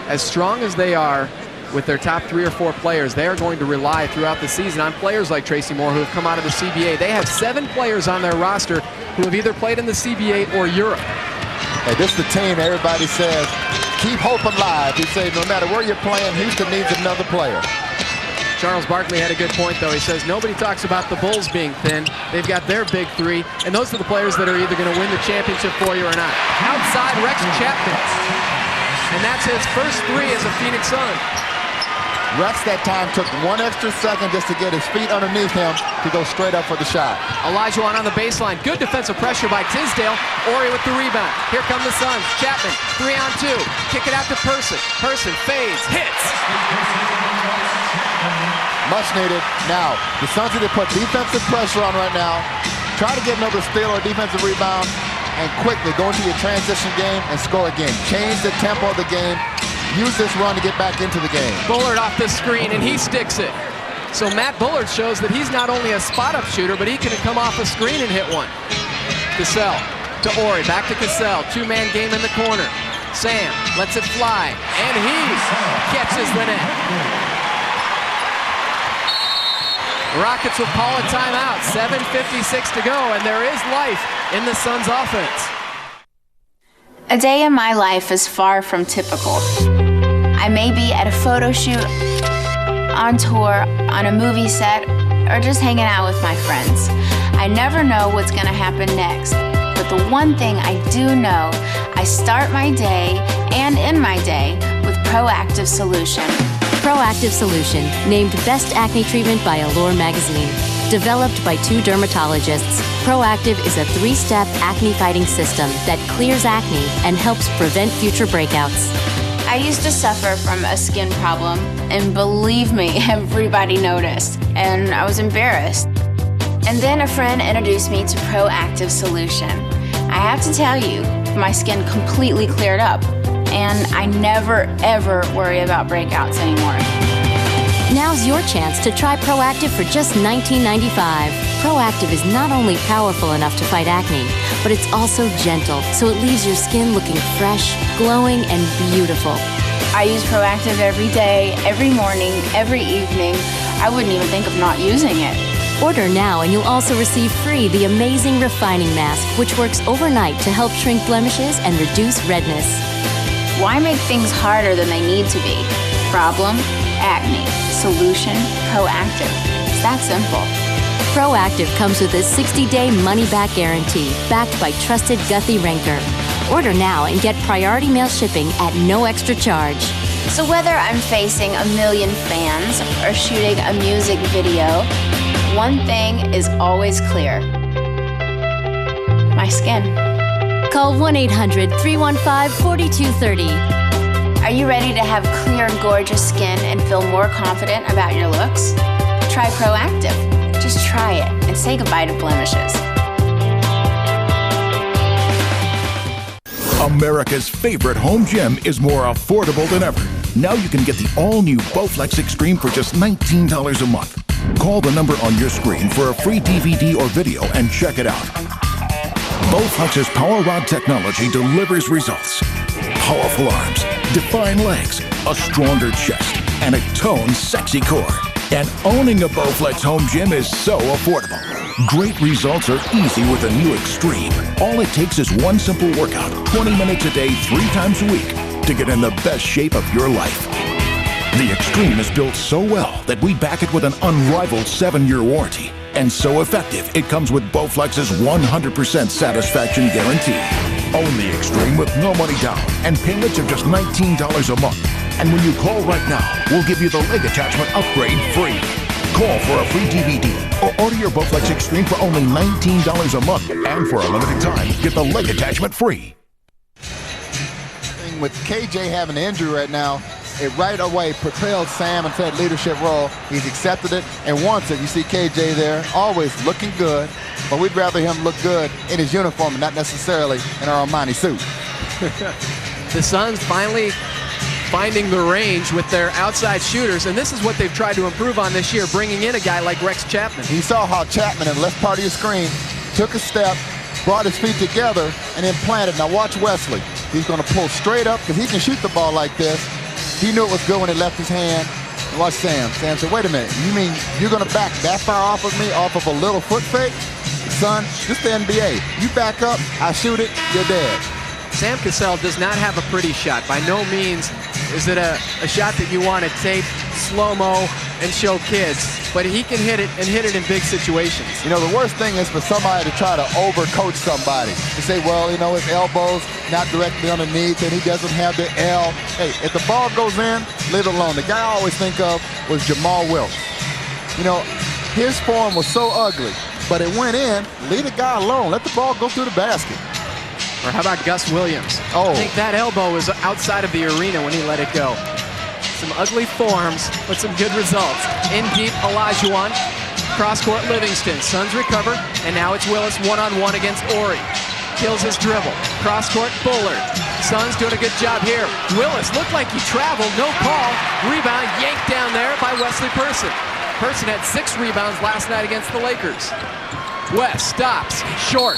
as strong as they are with their top 3 or 4 players, they are going to rely throughout the season on players like Tracy Moore who have come out of the CBA. They have 7 players on their roster who have either played in the CBA or Europe. Hey, this is the team everybody says, keep hope alive. He said no matter where you're playing, Houston needs another player. Charles Barkley had a good point, though. He says nobody talks about the Bulls being thin. They've got their big 3, and those are the players that are either going to win the championship for you or not. Outside, Rex Chapman. And that's his first 3 as a Phoenix Sun. Rex that time took 1 extra second just to get his feet underneath him to go straight up for the shot. Olajuwon on the baseline. Good defensive pressure by Tisdale. Horry with the rebound. Here come the Suns. Chapman, 3-on-2. Kick it out to Person. Person fades, hits. Much needed. Now, the Suns need to put defensive pressure on right now. Try to get another steal or defensive rebound, and quickly go into your transition game and score again. Change the tempo of the game. Use this run to get back into the game. Bullard off the screen, and he sticks it. So Matt Bullard shows that he's not only a spot-up shooter, but he can come off a screen and hit one. Cassell to Horry, back to Cassell. 2-man game in the corner. Sam lets it fly, and he catches the net. Rockets will call a timeout. 7:56 to go, and there is life in the Suns' offense. A day in my life is far from typical. I may be at a photo shoot, on tour, on a movie set, or just hanging out with my friends. I never know what's going to happen next, but the one thing I do know, I start my day and end my day with Proactive Solution. Proactive Solution, named Best Acne Treatment by Allure Magazine. Developed by 2 dermatologists, Proactive is a 3-step acne-fighting system that clears acne and helps prevent future breakouts. I used to suffer from a skin problem, and believe me, everybody noticed, and I was embarrassed. And then a friend introduced me to Proactive Solution. I have to tell you, my skin completely cleared up, and I never, ever worry about breakouts anymore. Now's your chance to try Proactive for just $19.95. Proactive is not only powerful enough to fight acne, but it's also gentle, so it leaves your skin looking fresh, glowing, and beautiful. I use Proactive every day, every morning, every evening. I wouldn't even think of not using it. Order now and you'll also receive free the amazing Refining Mask, which works overnight to help shrink blemishes and reduce redness. Why make things harder than they need to be? Problem, acne. Solution, Proactive. It's that simple. Proactive comes with a 60-day money-back guarantee, backed by trusted Guthrie Renker. Order now and get priority mail shipping at no extra charge. So whether I'm facing a million fans or shooting a music video, one thing is always clear. My skin. Call 1-800-315-4230. Are you ready to have clear, gorgeous skin and feel more confident about your looks? Try Proactive. Just try it and say goodbye to blemishes. America's favorite home gym is more affordable than ever. Now you can get the all-new Bowflex Extreme for just $19 a month. Call the number on your screen for a free DVD or video and check it out. Bowflex's Power Rod technology delivers results. Powerful arms, defined legs, a stronger chest, and a toned, sexy core. And owning a Bowflex home gym is so affordable. Great results are easy with a new Extreme. All it takes is one simple workout, 20 minutes a day, 3 times a week, to get in the best shape of your life. The Extreme is built so well that we back it with an unrivaled 7-year warranty. And so effective, it comes with Bowflex's 100% satisfaction guarantee. Own the Extreme with no money down and payments of just $19 a month. And when you call right now, we'll give you the leg attachment upgrade free. Call for a free DVD or order your Bowflex Extreme for only $19 a month. And for a limited time, get the leg attachment free. With KJ having an injury right now, it right away propelled Sam into that leadership role. He's accepted it and wants it. You see KJ there, always looking good, but we'd rather him look good in his uniform and not necessarily in our Armani suit. The Suns finally finding the range with their outside shooters, and this is what they've tried to improve on this year, bringing in a guy like Rex Chapman. He saw how Chapman in the left part of your screen took a step, brought his feet together, and then planted. Now watch Wesley. He's going to pull straight up because he can shoot the ball like this. He knew it was good when it left his hand. And watch Sam. Sam said, wait a minute, you mean you're going to back that far off of me, off of a little foot fake? Son, this is the NBA. You back up, I shoot it, you're dead. Sam Cassell does not have a pretty shot. By no means is it a shot that you want to tape, slow-mo, and show kids. But he can hit it, and hit it in big situations. You know, the worst thing is for somebody to try to overcoach somebody. To say, well, you know, his elbow's not directly underneath, and he doesn't have the L. Hey, if the ball goes in, leave it alone. The guy I always think of was Jamal Wilkes. You know, his form was so ugly, but it went in. Leave the guy alone. Let the ball go through the basket. Or how about Gus Williams? Oh. I think that elbow was outside of the arena when he let it go. Some ugly forms, but some good results. In deep, Olajuwon. Cross-court, Livingston. Suns recover, and now it's Willis one-on-one against Ori. Kills his dribble. Cross-court, Bullard. Suns doing a good job here. Willis looked like he traveled, no call. Rebound yanked down there by Wesley Person. Person had 6 rebounds last night against the Lakers. West stops, short.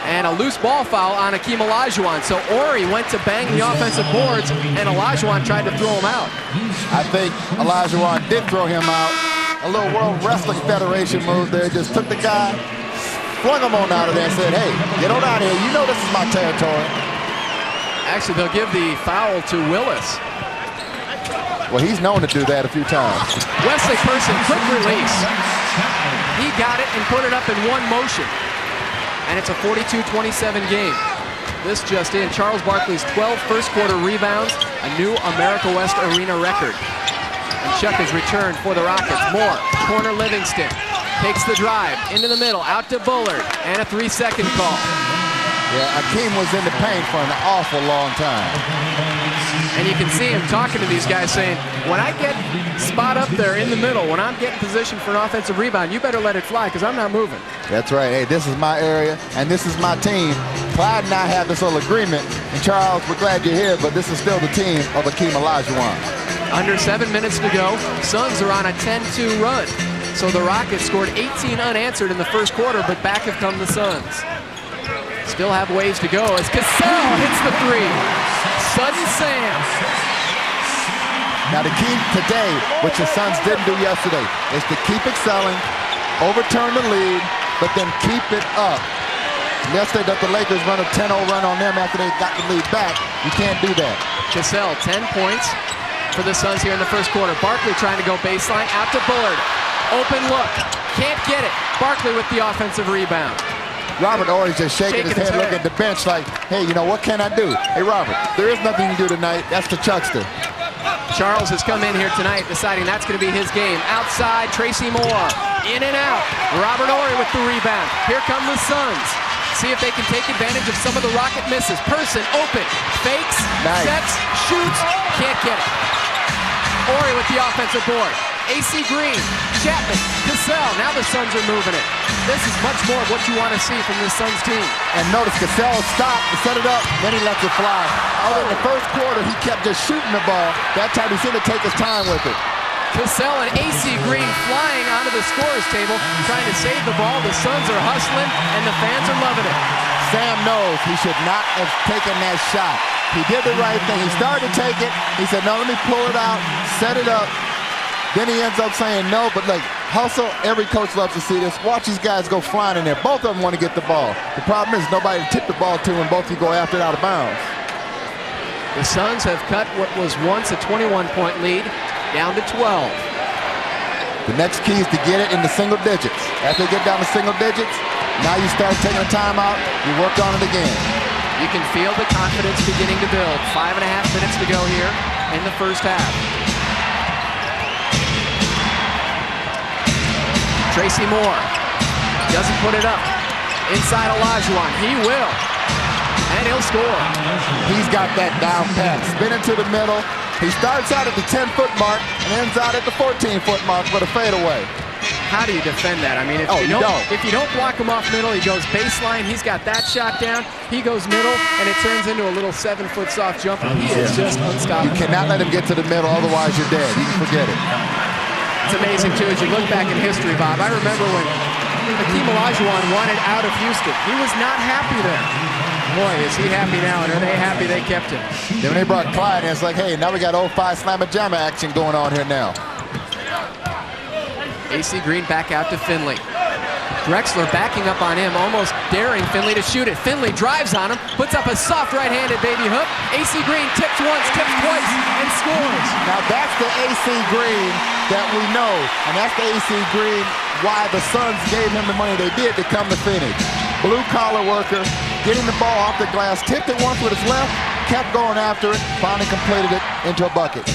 And a loose ball foul on Hakeem Olajuwon. So Ori went to bang the offensive boards, and Olajuwon tried to throw him out. I think Olajuwon did throw him out. A little World Wrestling Federation move there. Just took the guy, flung him on out of there and said, hey, get on out of here. You know this is my territory. Actually, they'll give the foul to Willis. Well, he's known to do that a few times. Wesley Person, quick release. He got it and put it up in one motion. And it's a 42-27 game. This just in, Charles Barkley's 12 first-quarter rebounds, a new America West Arena record. And Chuck has returned for the Rockets. Moore, corner Livingston, takes the drive, into the middle, out to Bullard, and a 3-second call. Yeah, Hakeem was in the paint for an awful long time. And you can see him talking to these guys saying, when I get spot up there in the middle, when I'm getting positioned for an offensive rebound, you better let it fly because I'm not moving. That's right. Hey, this is my area, and this is my team. Clyde and I have this little agreement. And Charles, we're glad you're here, but this is still the team of Hakeem Olajuwon. Under 7 minutes to go, Suns are on a 10-2 run. So the Rockets scored 18 unanswered in the first quarter, but back have come the Suns. Still have ways to go as Cassell hits the 3. Sudden Sam. Now the key today, which the Suns didn't do yesterday, is to keep excelling, overturn the lead, but then keep it up. Yesterday, the Lakers run a 10-0 run on them after they got the lead back. You can't do that. Cassell, 10 points for the Suns here in the first quarter. Barkley trying to go baseline, out to Bullard. Open look, can't get it. Barkley with the offensive rebound. Robert Ory's just shaking his head, looking at the bench like, hey, you know, what can I do? Hey, Robert, there is nothing you can do tonight. That's the Chuckster. Charles has come in here tonight deciding that's going to be his game. Outside, Tracy Moore, in and out. Robert Ory with the rebound. Here come the Suns. See if they can take advantage of some of the Rocket misses. Person, open, fakes, sets, shoots, can't get it. Ory with the offensive board. AC Green, Chapman, Cassell. Now the Suns are moving it. This is much more of what you want to see from this Suns team. And notice Cassell stopped to set it up, then he lets it fly. Although in the first quarter, he kept just shooting the ball. That time he seemed to take his time with it. Cassell and AC Green flying onto the scorer's table, trying to save the ball. The Suns are hustling, and the fans are loving it. Sam knows he should not have taken that shot. He did the right thing. He started to take it. He said, no, let me pull it out, set it up. Then he ends up saying no, but like, hustle. Every coach loves to see this. Watch these guys go flying in there. Both of them want to get the ball. The problem is nobody to tip the ball to when both of you go after it out of bounds. The Suns have cut what was once a 21-point lead down to 12. The next key is to get it into single digits. After they get down to single digits, now you start taking a timeout, you work on it again. You can feel the confidence beginning to build. 5.5 minutes to go here in the first half. Tracy Moore doesn't put it up. Inside Olajuwon, he will. And he'll score. He's got that down pat. Spinning to the middle. He starts out at the 10-foot mark and ends out at the 14-foot mark for the fadeaway. How do you defend that? I mean, if you don't block him off middle, he goes baseline. He's got that shot down. He goes middle, and it turns into a little 7-foot soft jumper. He is just unstoppable. You cannot let him get to the middle, otherwise you're dead. You can forget it. It's amazing, too, as you look back in history, Bob. I remember when Hakeem Olajuwon wanted out of Houston. He was not happy there. Boy, is he happy now, and are they happy they kept him. Then when they brought Clyde in, it's like, hey, now we got 05 slammer-jammer action going on here now. AC Green back out to Finley. Drexler backing up on him, almost daring Finley to shoot it. Finley drives on him, puts up a soft right-handed baby hook. AC Green tips once, tips twice, and scores. Now that's the AC Green that we know, and that's the AC Green why the Suns gave him the money they did to come to Phoenix. Blue-collar worker, getting the ball off the glass, tipped it once with his left, kept going after it, finally completed it into a bucket.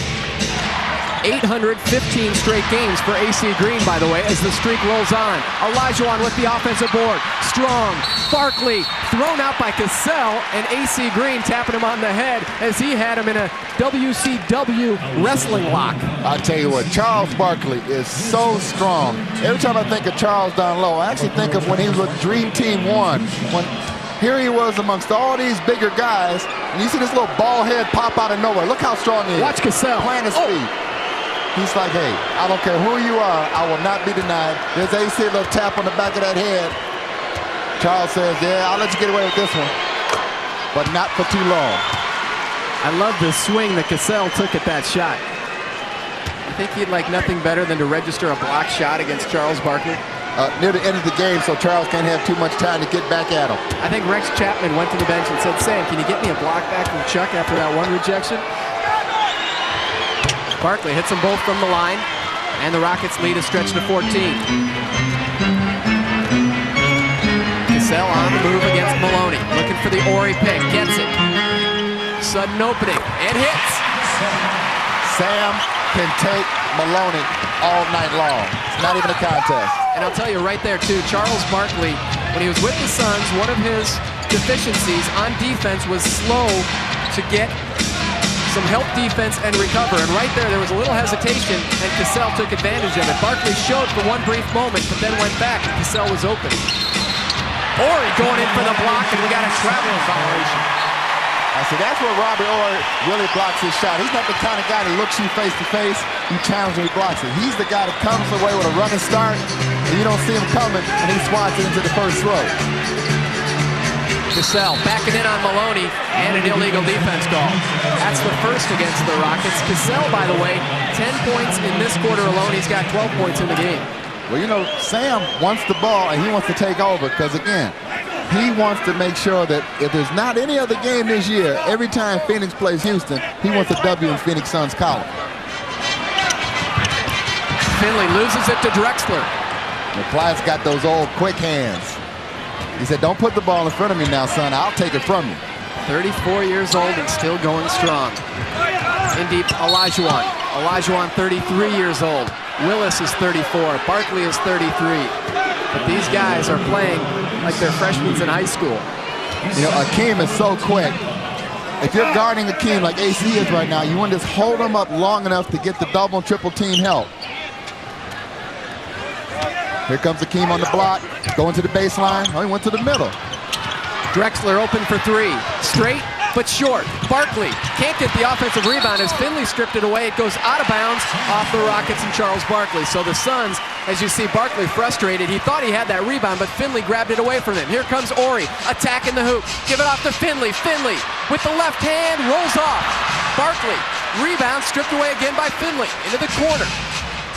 815 straight games for AC Green, by the way, as the streak rolls on. Olajuwon with the offensive board. Strong. Barkley thrown out by Cassell, and AC Green tapping him on the head as he had him in a WCW wrestling lock. I tell you what, Charles Barkley is so strong. Every time I think of Charles down low, I actually think of when he was with Dream Team 1. When here he was amongst all these bigger guys, and you see this little ball head pop out of nowhere. Look how strong he is. Watch Cassell. Playing his feet. He's like, hey, I don't care who you are, I will not be denied. There's AC, a little tap on the back of that head. Charles says, yeah, I'll let you get away with this one, but not for too long. I love the swing that Cassell took at that shot. I think he'd like nothing better than to register a block shot against Charles Barkley. Near the end of the game, so Charles can't have too much time to get back at him. I think Rex Chapman went to the bench and said, Sam, can you get me a block back from Chuck after that one rejection? Barkley hits them both from the line, and the Rockets lead a stretch to 14. Cassell on the move against Maloney, looking for the Ori pick, gets it. Sudden opening, and hits. Sam can take Maloney all night long. It's not even a contest. And I'll tell you right there, too, Charles Barkley, when he was with the Suns, one of his deficiencies on defense was slow to get some help defense and recover, and right there was a little hesitation, and Cassell took advantage of it. Barkley showed for one brief moment, but then went back, and Cassell was open. Horry going in for the block, and we got a traveling violation. I said that's where Robbie Horry really blocks his shot. He's not the kind of guy that looks you face to face, you challenge him, he blocks it. He's the guy that comes away with a running start, and you don't see him coming, and he swats it into the first row. Cassell backing in on Maloney, and an illegal defense call. That's the first against the Rockets. Cassell, by the way, 10 points in this quarter alone. He's got 12 points in the game. Well, you know, Sam wants the ball, and he wants to take over, because, again, he wants to make sure that if there's not any other game this year, every time Phoenix plays Houston, he wants a W in Phoenix Suns column. Finley loses it to Drexler. McFly's got those old quick hands. He said, don't put the ball in front of me now, son. I'll take it from you. 34 years old and still going strong. In deep, Olajuwon. Olajuwon, 33 years old. Willis is 34. Barkley is 33. But these guys are playing like they're freshmen in high school. You know, Hakeem is so quick. If you're guarding Hakeem like AC is right now, you want to just hold him up long enough to get the double and triple team help. Here comes Hakeem on the block, going to the baseline. Oh, he went to the middle. Drexler open for three. Straight, but short. Barkley can't get the offensive rebound as Finley stripped it away. It goes out of bounds off the Rockets and Charles Barkley. So the Suns, as you see Barkley frustrated, he thought he had that rebound, but Finley grabbed it away from him. Here comes Ori, attacking the hoop. Give it off to Finley. Finley with the left hand, rolls off. Barkley, rebound, stripped away again by Finley, into the corner.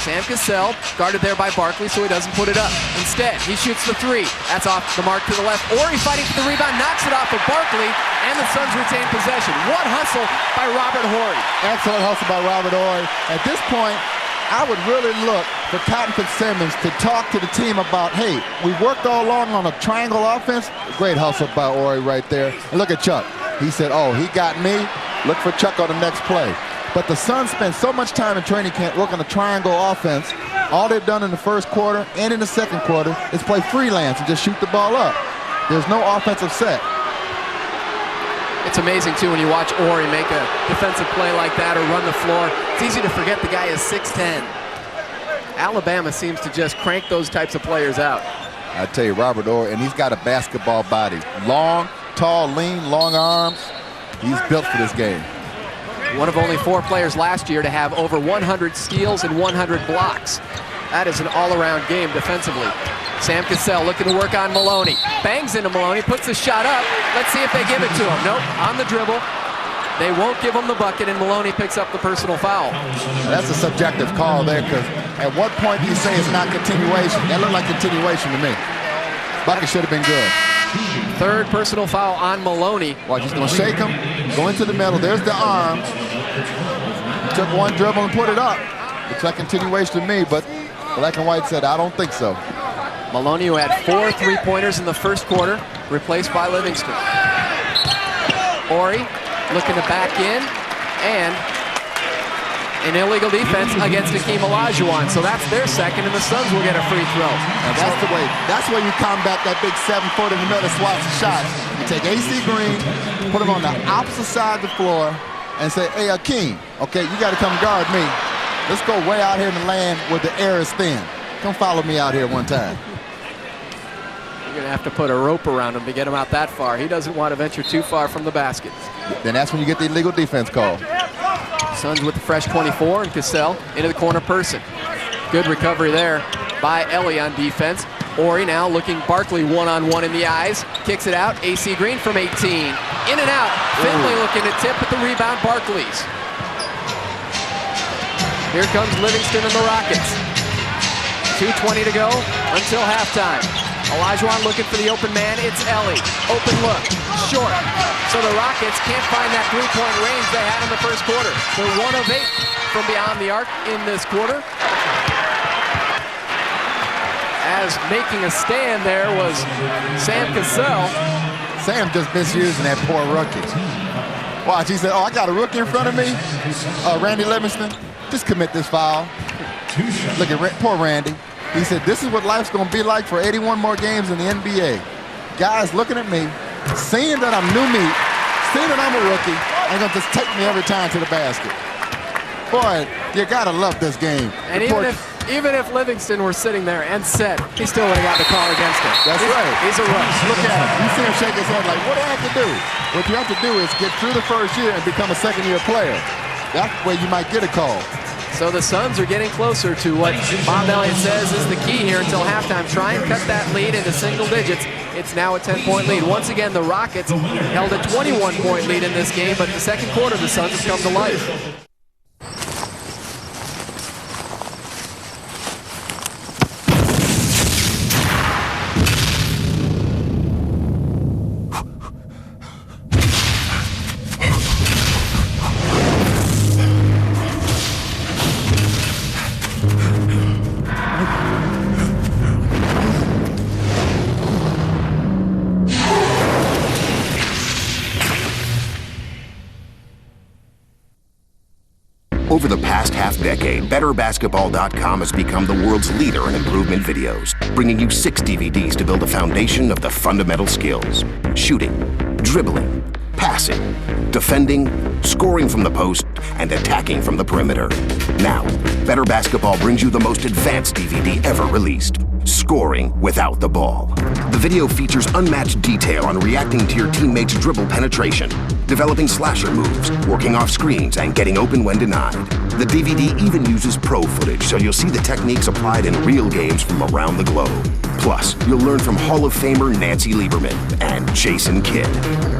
Sam Cassell guarded there by Barkley so he doesn't put it up. Instead, he shoots the three. That's off the mark to the left. Ori fighting for the rebound, knocks it off of Barkley, and the Suns retain possession. What hustle by Robert Horry. Excellent hustle by Robert Horry. At this point, I would really look for Cotton Fitzsimmons to talk to the team about, hey, we worked all along on a triangle offense. Great hustle by Horry right there. And look at Chuck. He said, oh, he got me. Look for Chuck on the next play. But the Suns spent so much time in training camp working a triangle offense. All they've done in the first quarter and in the second quarter is play freelance and just shoot the ball up. There's no offensive set. It's amazing, too, when you watch Ori make a defensive play like that or run the floor. It's easy to forget the guy is 6'10". Alabama seems to just crank those types of players out. I tell you, Robert Ori, and he's got a basketball body. Long, tall, lean, long arms. He's built for this game. One of only 4 players last year to have over 100 steals and 100 blocks. That is an all-around game defensively. Sam Cassell looking to work on Maloney. Bangs into Maloney, puts the shot up. Let's see if they give it to him. Nope, on the dribble. They won't give him the bucket, and Maloney picks up the personal foul. That's a subjective call there, because at what point do you say it's not continuation? That looked like continuation to me. Bucket should have been good. Third personal foul on Maloney. Watch, he's going to shake him, go into the middle. There's the arm. Took one dribble and put it up. Looks like continuation to me, but Black and White said, I don't think so. Maloney, who had 4 3-pointers in the first quarter, replaced by Livingston. Ori looking to back in, and an illegal defense against Hakeem Olajuwon. So that's their second, and the Suns will get a free throw. That's the way. That's where you combat that big 7-foot in the middle that swats the shots. You take AC Green, put him on the opposite side of the floor, and say, hey, Hakeem, okay, you got to come guard me. Let's go way out here in the land where the air is thin. Come follow me out here one time. You're going to have to put a rope around him to get him out that far. He doesn't want to venture too far from the basket. Then that's when you get the illegal defense call. Suns with the fresh 24, and Cassell into the corner person. Good recovery there by Ellie on defense. Ori now looking Barkley one-on-one in the eyes. Kicks it out. AC Green from 18. In and out. Finley looking to tip at the rebound. Barkley's. Here comes Livingston and the Rockets. 2:20 to go until halftime. Olajuwon looking for the open man. It's Ellie. Open look. Short. So the Rockets can't find that three-point range they had in the first quarter. They're 1 of 8 from beyond the arc in this quarter. As making a stand there was Sam Cassell. Sam just misusing that poor rookie. Watch, he said, oh, I got a rookie in front of me. Randy Livingston, just commit this foul. Look at poor Randy. He said, this is what life's going to be like for 81 more games in the NBA. Guys looking at me, seeing that I'm new meat, seeing that I'm a rookie, and going to just take me every time to the basket. Boy, you got to love this game. And even if Livingston were sitting there and set, he still would have got the call against him. That's right. He's a rush. Look at him. You see him shake his head like, what do I have to do? What you have to do is get through the first year and become a second-year player. That's where you might get a call. So the Suns are getting closer to what Bob Elliott says is the key here until halftime. Try and cut that lead into single digits. It's now a 10-point lead. Once again, the Rockets held a 21-point lead in this game, but the second quarter, the Suns have come to life. Over the past half-decade, BetterBasketball.com has become the world's leader in improvement videos, bringing you 6 DVDs to build a foundation of the fundamental skills: shooting, dribbling, passing, defending, scoring from the post, and attacking from the perimeter. Now, Better Basketball brings you the most advanced DVD ever released. scoring without the ball. The video features unmatched detail on reacting to your teammates' dribble penetration, developing slasher moves, working off screens, and getting open when denied. The DVD even uses pro footage, so you'll see the techniques applied in real games from around the globe. Plus, you'll learn from Hall of Famer Nancy Lieberman and Jason Kidd.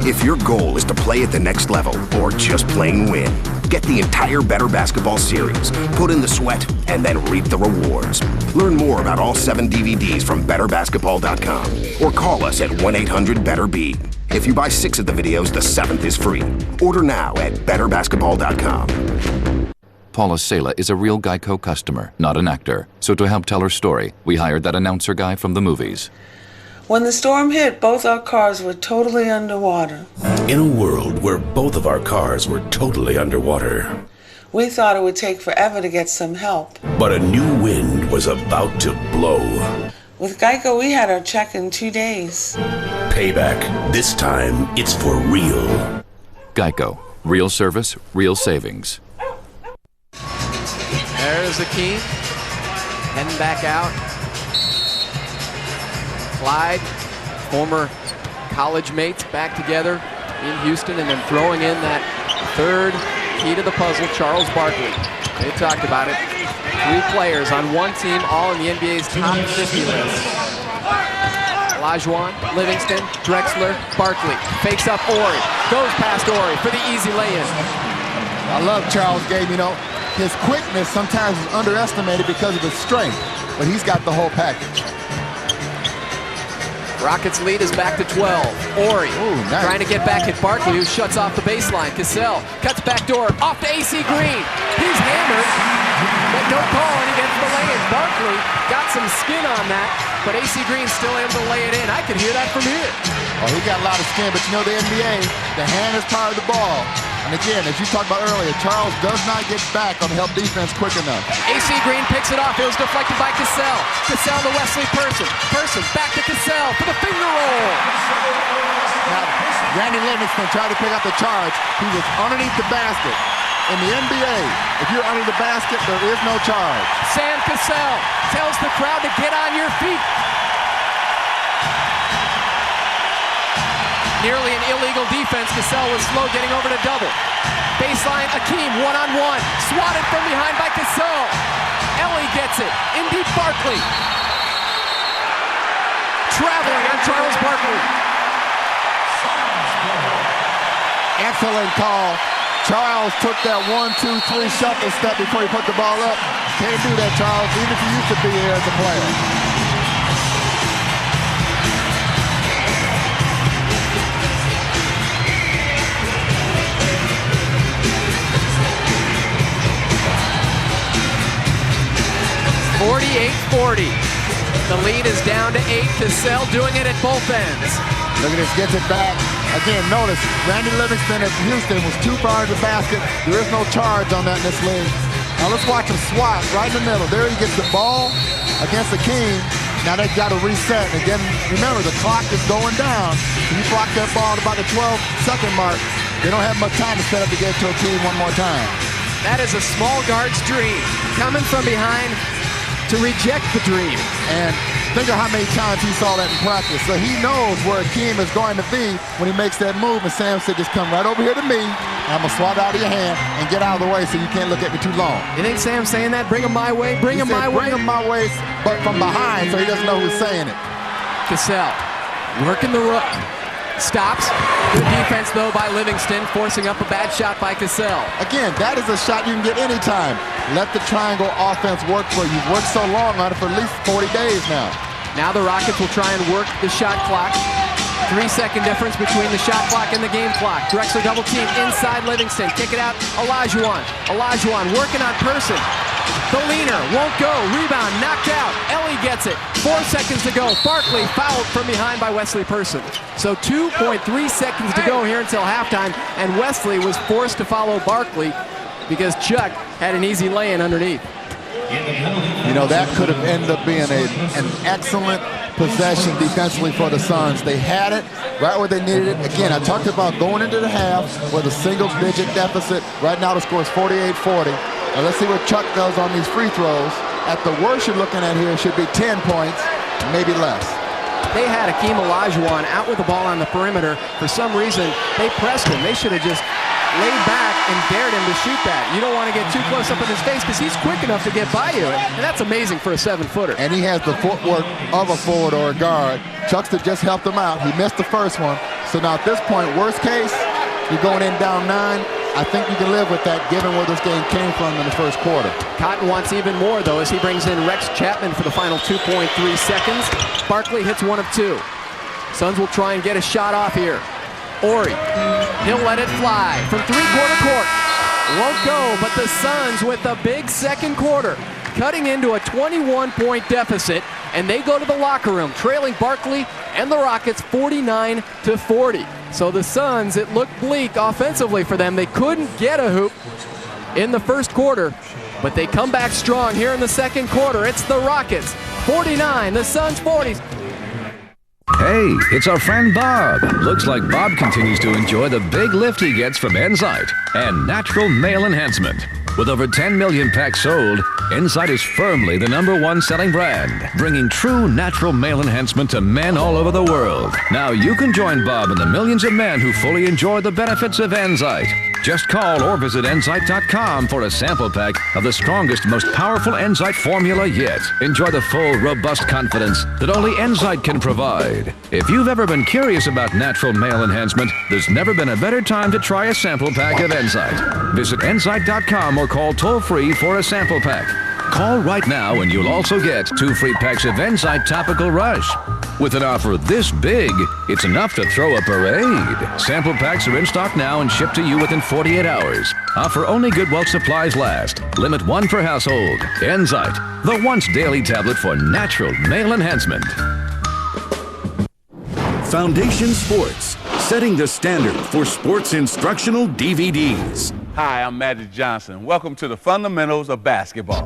If your goal is to play at the next level or just plain win, get the entire Better Basketball series, put in the sweat, and then reap the rewards. Learn more about all 7 DVDs from BetterBasketball.com or call us at 1-800-BETTER-B. If you buy 6 of the videos, the 7th is free. Order now at BetterBasketball.com. Paula Sela is a real Geico customer, not an actor. So to help tell her story, we hired that announcer guy from the movies. When the storm hit, both our cars were totally underwater. In a world where both of our cars were totally underwater, We thought it would take forever to get some help. but a new wind was about to blow. With Geico, we had our check in 2 days. Payback. This time, it's for real. Geico. Real service, real savings. There's Akeem. Heading back out. Clyde, former college mates, back together in Houston, and then throwing in that third key to the puzzle, Charles Barkley. They talked about it. 3 players on one team, all in the NBA's top 50 list. Olajuwon, Livingston, Drexler, Barkley. Fakes up Ori. Goes past Ori for the easy lay-in. I love Charles Gabe. You know, his quickness sometimes is underestimated because of his strength, but he's got the whole package. Rockets lead is back to 12. Ori nice. trying to get back at Barkley, who shuts off the baseline. Cassell cuts back door off to AC Green. He's hammered, but don't call it against the lay-in. Barkley got some skin on that, but AC Green's still able to lay it in. I could hear that from here. Oh, he got a lot of skin, but you know the NBA, the hand is part of the ball. And again, as you talked about earlier, Charles does not get back on the help defense quick enough. AC Green picks it off. It was deflected by Cassell. Cassell to Wesley Person. Person back to Cassell for the finger roll. Now, Randy Livingston tried to pick up the charge. He was underneath the basket. In the NBA, if you're under the basket, there is no charge. Sam Cassell tells the crowd to get on your feet. Nearly an illegal defense. Cassell was slow getting over to double. Baseline, Akeem, one-on-one. Swatted from behind by Cassell. Ellie gets it. In deep, Barkley. Traveling on Charles Barkley. Excellent call. Charles took that 1-2-3 shuffle step before he put the ball up. Can't do that, Charles, even if you used to be here as a player. .40. The lead is down to 8. Cassell doing it at both ends. Look at this, gets it back. Again, notice, Randy Livingston at Houston was too far in the basket. There is no charge on that in this league. Now let's watch him swat right in the middle. There he gets the ball against Akeem. Now they've got to reset. And again, remember, the clock is going down. If you block that ball at about the 12-second mark, they don't have much time to set up to get to Akeem one more time. That is a small guard's dream. Coming from behind to reject the dream. And think of how many times he saw that in practice. So he knows where Akeem is going to be when he makes that move. And Sam said, just come right over here to me. I'm going to swat out of your hand and get out of the way so you can't look at me too long. You think Sam's saying that? Bring him my way? Bring him my way? Bring him my way, but from behind so he doesn't know who's saying it. Cassell working the rook. Stops. Good defense, though, by Livingston, forcing up a bad shot by Cassell. Again, that is a shot you can get anytime. Let the triangle offense work for you. You've worked so long on it for at least 40 days now. Now the Rockets will try and work the shot clock. 3-second difference between the shot clock and the game clock. Drexler double team inside Livingston. Kick it out, Olajuwon. Olajuwon working on Person. The leaner won't go. Rebound knocked out. Ellie gets it. 4 seconds to go. Barkley fouled from behind by Wesley Person. So 2.3 seconds to go here until halftime, and Wesley was forced to follow Barkley because Chuck had an easy lay-in underneath. You know, that could have ended up being an excellent possession defensively for the Suns. They had it right where they needed it. Again, I talked about going into the half with a single-digit deficit. Right now the score is 48-40. Now let's see what Chuck does on these free throws. At the worst you're looking at here should be 10 points, maybe less. They had Olajuwon out with the ball on the perimeter. For some reason, they pressed him. They should have just laid back and dared him to shoot that. You don't want to get too close up in his face because he's quick enough to get by you. And that's amazing for a 7-footer. And he has the footwork of a forward or a guard. Chuckster just helped him out. He missed the first one. So now at this point, worst case, you're going in down 9. I think you can live with that given where this game came from in the first quarter. Cotton wants even more, though, as he brings in Rex Chapman for the final 2.3 seconds. Barkley hits 1 of 2. Suns will try and get a shot off here. Ori, he'll let it fly from 3-quarter court. Won't go, but the Suns with a big second quarter, cutting into a 21-point deficit, and they go to the locker room, trailing Barkley and the Rockets 49-40. So the Suns, it looked bleak offensively for them. They couldn't get a hoop in the first quarter, but they come back strong here in the second quarter. It's the Rockets 49, the Suns 40. Hey, it's our friend Bob. Looks like Bob continues to enjoy the big lift he gets from Enzyte and natural male enhancement. With over 10 million packs sold, Enzyte is firmly the #1 selling brand, bringing true natural male enhancement to men all over the world. Now you can join Bob and the millions of men who fully enjoy the benefits of Enzyte. Just call or visit Enzyte.com for a sample pack of the strongest, most powerful Enzyte formula yet. Enjoy the full, robust confidence that only Enzyte can provide. If you've ever been curious about natural male enhancement, there's never been a better time to try a sample pack of Enzyte. Visit Enzyte.com or call toll-free for a sample pack. Call right now and you'll also get 2 free packs of Enzyte Topical Rush. With an offer this big, it's enough to throw a parade. Sample packs are in stock now and shipped to you within 48 hours. Offer only good while supplies last. Limit 1 per household. Enzyte, the once daily tablet for natural male enhancement. Foundation Sports, setting the standard for sports instructional DVDs. Hi, I'm Magic Johnson. Welcome to the fundamentals of basketball.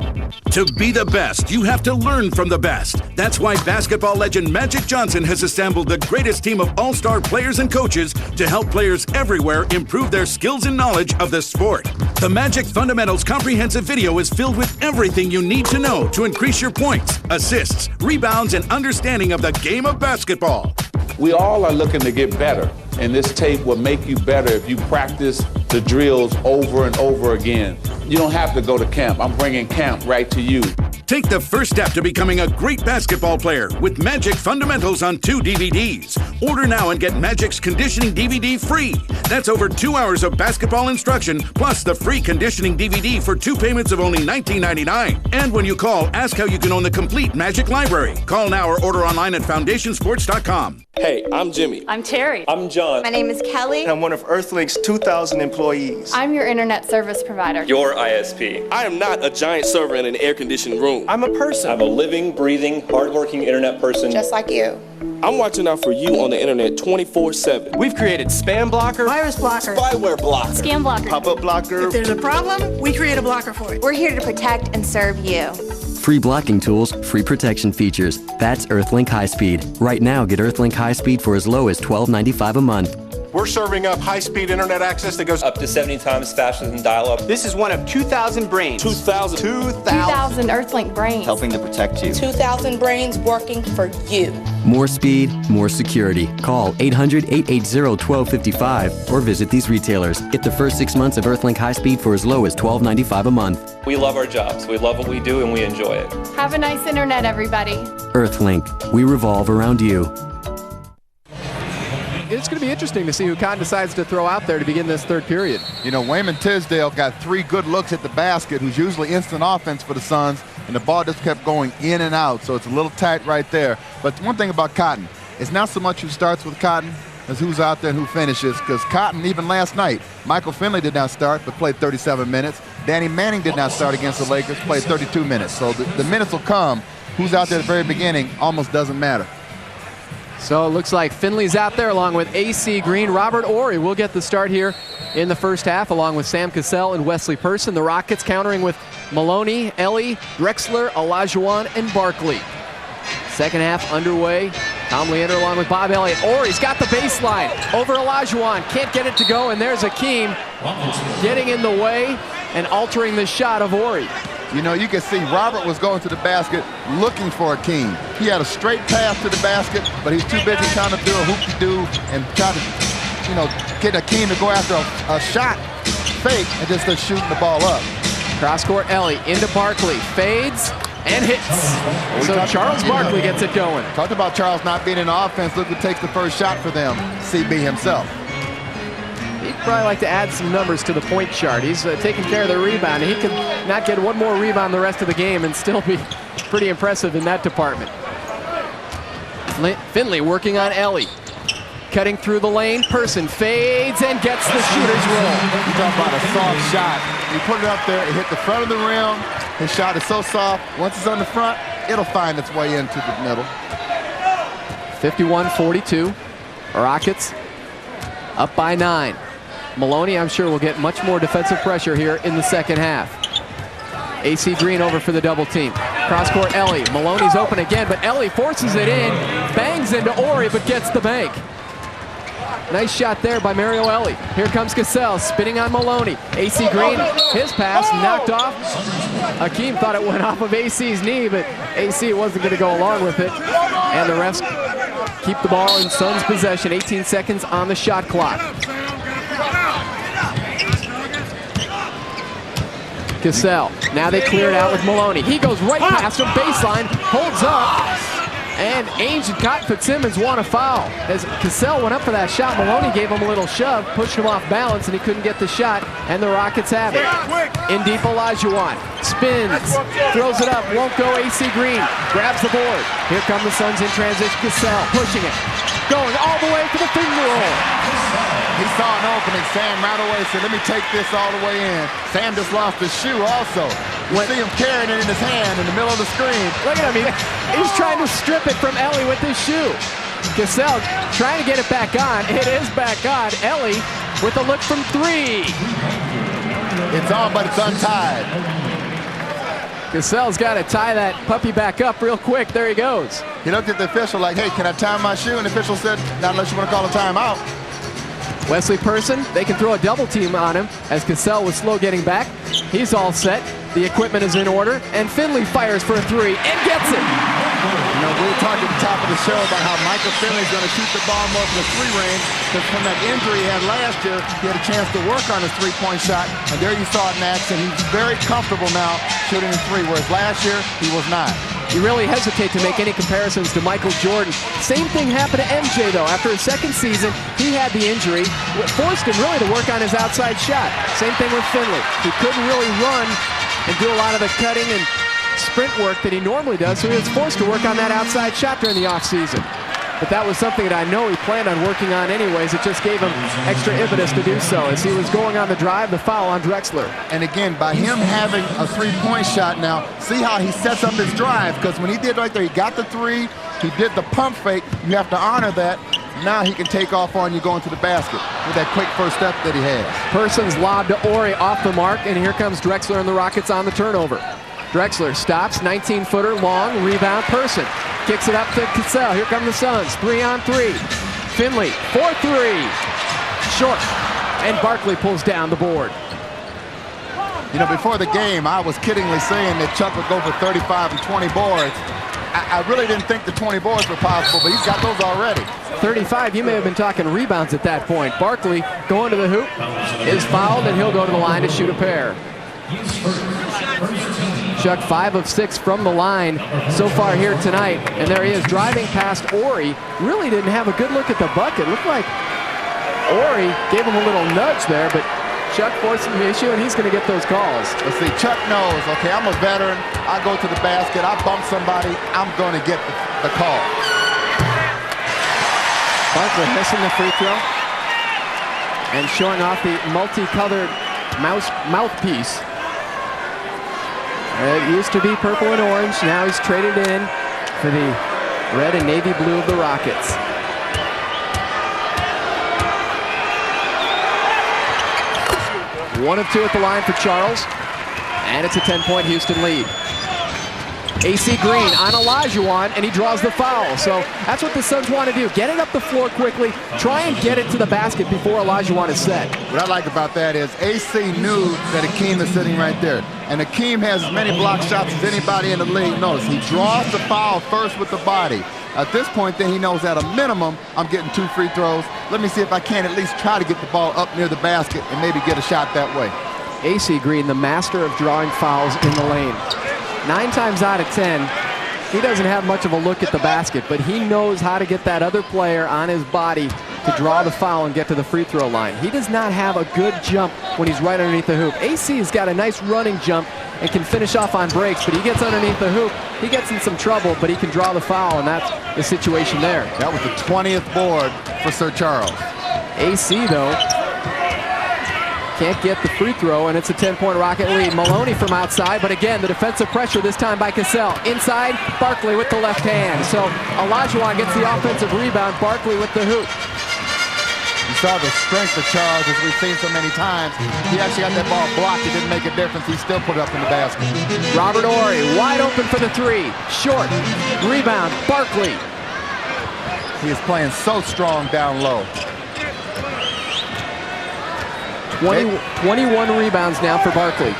To be the best, you have to learn from the best. That's why basketball legend Magic Johnson has assembled the greatest team of all-star players and coaches to help players everywhere improve their skills and knowledge of the sport. The Magic Fundamentals comprehensive video is filled with everything you need to know to increase your points, assists, rebounds, and understanding of the game of basketball. We all are looking to get better, and this tape will make you better if you practice the drills over and over again. You don't have to go to camp. I'm bringing camp right to you. Take the first step to becoming a great basketball player with Magic Fundamentals on 2 DVDs. Order now and get Magic's conditioning DVD free. That's over 2 hours of basketball instruction, plus the free conditioning DVD for 2 payments of only $19.99. And when you call, ask how you can own the complete Magic library. Call now or order online at foundationsports.com. Hey, I'm Jimmy. I'm Terry. I'm John. My name is Kelly. And I'm one of Earthlink's 2,000 employees. I'm your internet service provider. Your ISP. I am not a giant server in an air-conditioned room. I'm a person. I'm a living, breathing, hardworking internet person. Just like you. I'm watching out for you on the internet 24/7. We've created spam blocker, virus blocker, spyware blocker, scam blocker, pop-up blocker. If there's a problem, we create a blocker for it. We're here to protect and serve you. Free blocking tools, free protection features. That's Earthlink High Speed. Right now, get Earthlink High Speed for as low as $12.95 a month. We're serving up high-speed internet access that goes up to 70 times faster than dial-up. This is one of 2,000 brains. 2,000 Earthlink brains. Helping to protect you. 2,000 brains working for you. More speed, more security. Call 800-880-1255 or visit these retailers. Get the first 6 months of Earthlink High Speed for as low as $12.95 a month. We love our jobs. We love what we do, and we enjoy it. Have a nice internet, everybody. Earthlink. We revolve around you. It's going to be interesting to see who Cotton decides to throw out there to begin this third period. You know, Wayman Tisdale got 3 good looks at the basket, who's usually instant offense for the Suns, and the ball just kept going in and out, so it's a little tight right there. But one thing about Cotton, it's not so much who starts with Cotton as who's out there and who finishes, because Cotton, even last night, Michael Finley did not start, but played 37 minutes. Danny Manning did not start against the Lakers, played 32 minutes. So the minutes will come. Who's out there at the very beginning almost doesn't matter. So it looks like Finley's out there along with AC Green. Robert Horry will get the start here in the first half along with Sam Cassell and Wesley Person. The Rockets countering with Maloney, Ellie, Drexler, Olajuwon, and Barkley. Second half underway. Tom Leander along with Bob Elliott. Horry's got the baseline over Olajuwon. Can't get it to go, and there's Akeem getting in the way and altering the shot of Horry. You know, you can see Robert was going to the basket looking for Akeem. He had a straight pass to the basket, but he's too busy trying to do a hoop-de-doo and try to, you know, get Akeem to go after a shot fake and just start shooting the ball up. Cross-court Ellie into Barkley, fades and hits. So Charles Barkley gets it going. Talked about Charles not being in the offense. Look who takes the first shot for them, CB himself. He'd probably like to add some numbers to the point chart. He's taking care of the rebound. He can not get one more rebound the rest of the game and still be pretty impressive in that department. Finley working on Ellie. Cutting through the lane, Person fades and gets the shooter's roll. You talk about a soft shot. You put it up there, it hit the front of the rim. His shot is so soft. Once it's on the front, it'll find its way into the middle. 51-42. Rockets up by 9. Maloney, I'm sure, will get much more defensive pressure here in the second half. AC Green over for the double team. Cross-court Ellie. Maloney's open again, but Ellie forces it in, bangs into Ori, but gets the bank. Nice shot there by Mario Ellie. Here comes Cassell, spinning on Maloney. AC Green, his pass knocked off. Akeem thought it went off of AC's knee, but AC wasn't going to go along with it. And the refs keep the ball in Suns' possession. 18 seconds on the shot clock. Cassell, now they clear it out with Maloney. He goes right past him, baseline, holds up. And Ainge and Cotton Fitzsimmons want a foul. As Cassell went up for that shot, Maloney gave him a little shove, pushed him off balance, and he couldn't get the shot, and the Rockets have it. In deep, Olajuwon spins, throws it up, won't go. AC Green grabs the board. Here come the Suns in transition. Cassell pushing it, going all the way for the finger roll. He saw an opening. Sam right away said, let me take this all the way in. Sam just lost his shoe also. You see him carrying it in his hand in the middle of the screen. Look at him. He's trying to strip it from Ellie with his shoe. Cassell trying to get it back on. It is back on. Ellie with a look from 3. It's on, but it's untied. Cassell's got to tie that puppy back up real quick. There he goes. He looked at the official like, hey, can I tie my shoe? And the official said, not unless you want to call a timeout. Wesley Person, they can throw a double team on him as Cassell was slow getting back. He's all set. The equipment is in order, and Finley fires for a 3 and gets it. You know, we were talking at the top of the show about how Michael Finley's going to shoot the ball more from the 3 range, because from that injury he had last year, he had a chance to work on his 3-point shot, and there you saw it in action. He's very comfortable now shooting the 3, whereas last year he was not. You really hesitate to make any comparisons to Michael Jordan. Same thing happened to MJ, though. After his second season, he had the injury. It forced him really to work on his outside shot. Same thing with Finley. He couldn't really run and do a lot of the cutting and sprint work that he normally does, so he was forced to work on that outside shot during the offseason. But that was something that I know he planned on working on anyways. It just gave him extra impetus to do so. As he was going on the drive, the foul on Drexler. And again, by him having a 3-point shot now, see how he sets up his drive, because when he did right there, he got the 3, he did the pump fake. You have to honor that. Now he can take off on you going to the basket with that quick first step that he has. Person's lob to Ori off the mark, and here comes Drexler and the Rockets on the turnover. Drexler stops, 19-footer, long, rebound, Person. Kicks it up to Cassell. Here come the Suns, 3-on-3. Finley, 4-3. Short, and Barkley pulls down the board. You know, before the game, I was kiddingly saying that Chuck would go for 35 and 20 boards. I really didn't think the 20 boards were possible, but he's got those already. 35, you may have been talking rebounds at that point. Barkley going to the hoop, is fouled, and he'll go to the line to shoot a pair. Chuck 5 of 6 from the line so far here tonight, and there he is driving past Ori. Really didn't have a good look at the bucket. Looked like Ori gave him a little nudge there, but Chuck forcing the issue, and he's going to get those calls. Let's see, Chuck knows, okay, I'm a veteran. I go to the basket, I bump somebody, I'm going to get the call. Barkley missing the free throw and showing off the multicolored mouthpiece. It used to be purple and orange. Now he's traded in for the red and navy blue of the Rockets. One of 2 at the line for Charles, and it's a 10-point Houston lead. AC Green on Olajuwon, and he draws the foul. So that's what the Suns want to do. Get it up the floor quickly. Try and get it to the basket before Olajuwon is set. What I like about that is AC knew that Hakeem is sitting right there. And Hakeem has as many block shots as anybody in the league. Notice he draws the foul first with the body. At this point, then he knows at a minimum, I'm getting 2 free throws. Let me see if I can at least try to get the ball up near the basket and maybe get a shot that way. AC Green, the master of drawing fouls in the lane. 9 times out of 10, he doesn't have much of a look at the basket, but he knows how to get that other player on his body to draw the foul and get to the free throw line. He does not have a good jump when he's right underneath the hoop. AC's got a nice running jump and can finish off on breaks, but he gets underneath the hoop. He gets in some trouble, but he can draw the foul, and that's the situation there. That was the 20th board for Sir Charles. AC, though, can't get the free throw, and it's a 10-point Rocket lead. Maloney from outside, but again, the defensive pressure this time by Cassell. Inside, Barkley with the left hand. So Olajuwon gets the offensive rebound, Barkley with the hoop. You saw the strength of Charles, as we've seen so many times. He actually got that ball blocked. It didn't make a difference. He still put it up in the basket. Robert Horry wide open for the 3. Short. Rebound, Barkley. He is playing so strong down low. 21 rebounds now for Barkley.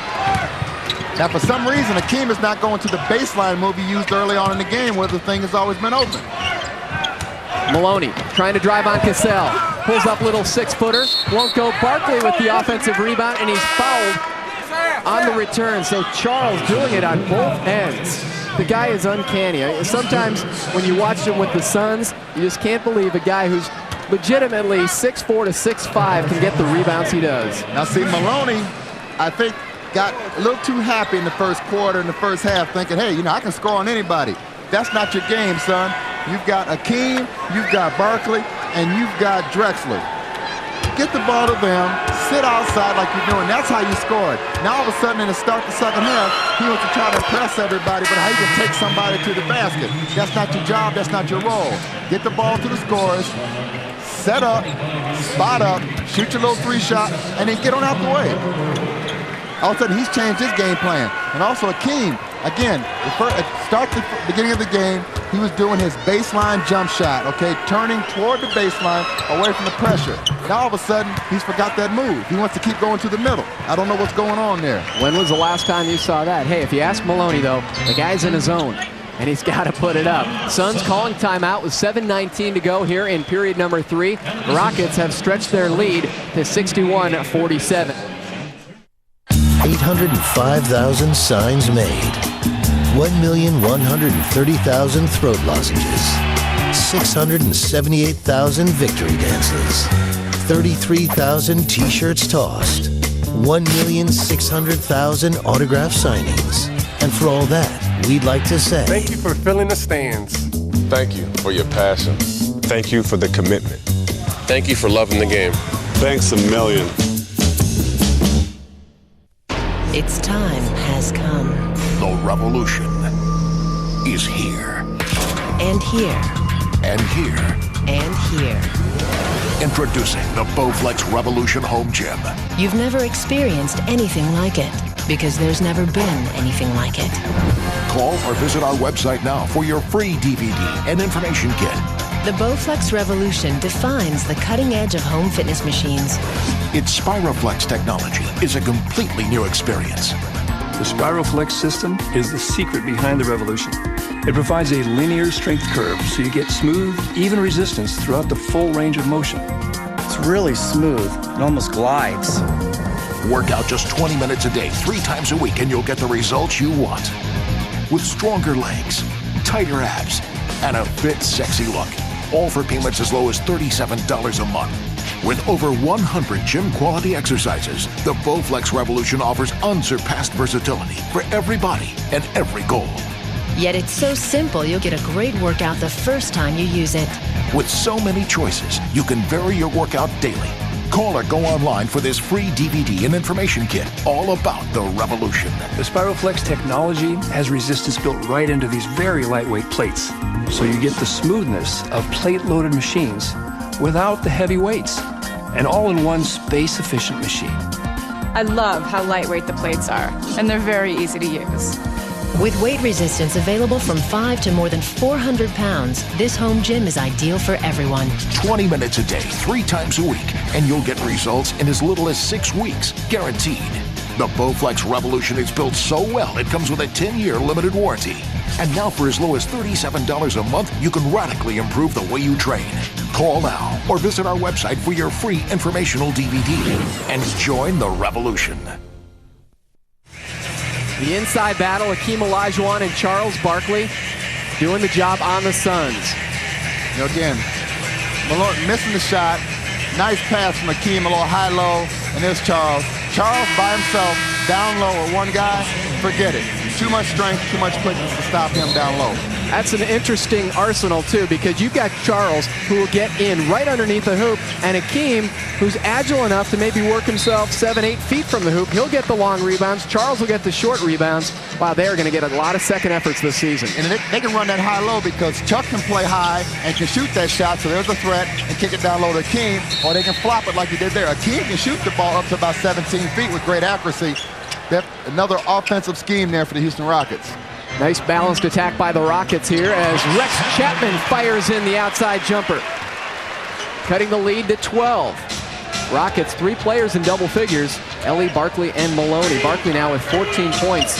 Now, for some reason, Hakeem is not going to the baseline move he used early on in the game where the thing has always been open. Maloney trying to drive on Cassell. Pulls up little 6-footer. Won't go. Barkley with the offensive rebound, and he's fouled on the return. So Charles doing it on both ends. The guy is uncanny. Sometimes when you watch him with the Suns, you just can't believe a guy who's legitimately 6'4" to 6'5" can get the rebounds he does. Now see, Maloney, I think, got a little too happy in the first quarter, in the first half, thinking, hey, you know, I can score on anybody. That's not your game, son. You've got Hakeem, you've got Barkley, and you've got Drexler. Get the ball to them, sit outside like you're doing. That's how you score it. Now all of a sudden, in the start the second half, he wants to try to impress everybody, but how you can take somebody to the basket. That's not your job, that's not your role. Get the ball to the scorers, set up, spot up, shoot your little 3-shot, and then get on out the way. All of a sudden, he's changed his game plan. And also Hakeem, again, start the beginning of the game, he was doing his baseline jump shot, okay, turning toward the baseline, away from the pressure. Now all of a sudden, he's forgot that move. He wants to keep going to the middle. I don't know what's going on there. When was the last time you saw that? Hey, if you ask Maloney, though, the guy's in his zone, and he's got to put it up. Suns calling timeout with 7:19 to go here in period number 3. The Rockets have stretched their lead to 61-47. 805,000 signs made. 1,130,000 throat lozenges. 678,000 victory dances. 33,000 t-shirts tossed. 1,600,000 autograph signings. And for all that, we'd like to say, thank you for filling the stands. Thank you for your passion. Thank you for the commitment. Thank you for loving the game. Thanks a million. Its time has come. The revolution is here. And here. And here. And here. Introducing the Bowflex Revolution Home Gym. You've never experienced anything like it, because there's never been anything like it. Call or visit our website now for your free DVD and information kit. The Bowflex Revolution defines the cutting edge of home fitness machines. Its Spiroflex technology is a completely new experience. The Spiroflex system is the secret behind the revolution. It provides a linear strength curve so you get smooth, even resistance throughout the full range of motion. It's really smooth. It almost glides. Work out just 20 minutes a day, 3 times a week, and you'll get the results you want. With stronger legs, tighter abs, and a fit, sexy look. All for payments as low as $37 a month. With over 100 gym-quality exercises, the Bowflex Revolution offers unsurpassed versatility for every body and every goal. Yet it's so simple, you'll get a great workout the first time you use it. With so many choices, you can vary your workout daily. Call or go online for this free DVD and information kit all about the revolution. The Spiroflex technology has resistance built right into these very lightweight plates, so you get the smoothness of plate-loaded machines without the heavy weights, and all in one space-efficient machine. I love how lightweight the plates are, and they're very easy to use. With weight resistance available from 5 to more than 400 pounds, this home gym is ideal for everyone. 20 minutes a day, 3 times a week, and you'll get results in as little as 6 weeks, guaranteed. The Bowflex Revolution is built so well, it comes with a 10-year limited warranty. And now for as low as $37 a month, you can radically improve the way you train. Call now or visit our website for your free informational DVD and join the revolution. The inside battle, Hakeem Olajuwon and Charles Barkley doing the job on the Suns. You know, again, Malone missing the shot. Nice pass from Hakeem, a little high-low, and there's Charles. Charles by himself, down low with one guy, forget it. Too much strength, too much quickness to stop him down low. That's an interesting arsenal, too, because you've got Charles, who will get in right underneath the hoop, and Hakeem, who's agile enough to maybe work himself 7, 8 feet from the hoop. He'll get the long rebounds. Charles will get the short rebounds. Wow, they're going to get a lot of second efforts this season. And they can run that high-low because Chuck can play high and can shoot that shot, so there's a threat, and kick it down low to Hakeem, or they can flop it like he did there. Hakeem can shoot the ball up to about 17 feet with great accuracy. Another offensive scheme there for the Houston Rockets. Nice balanced attack by the Rockets here as Rex Chapman fires in the outside jumper. Cutting the lead to 12. Rockets, 3 players in double figures, Ellie, Barkley, and Maloney. Barkley now with 14 points.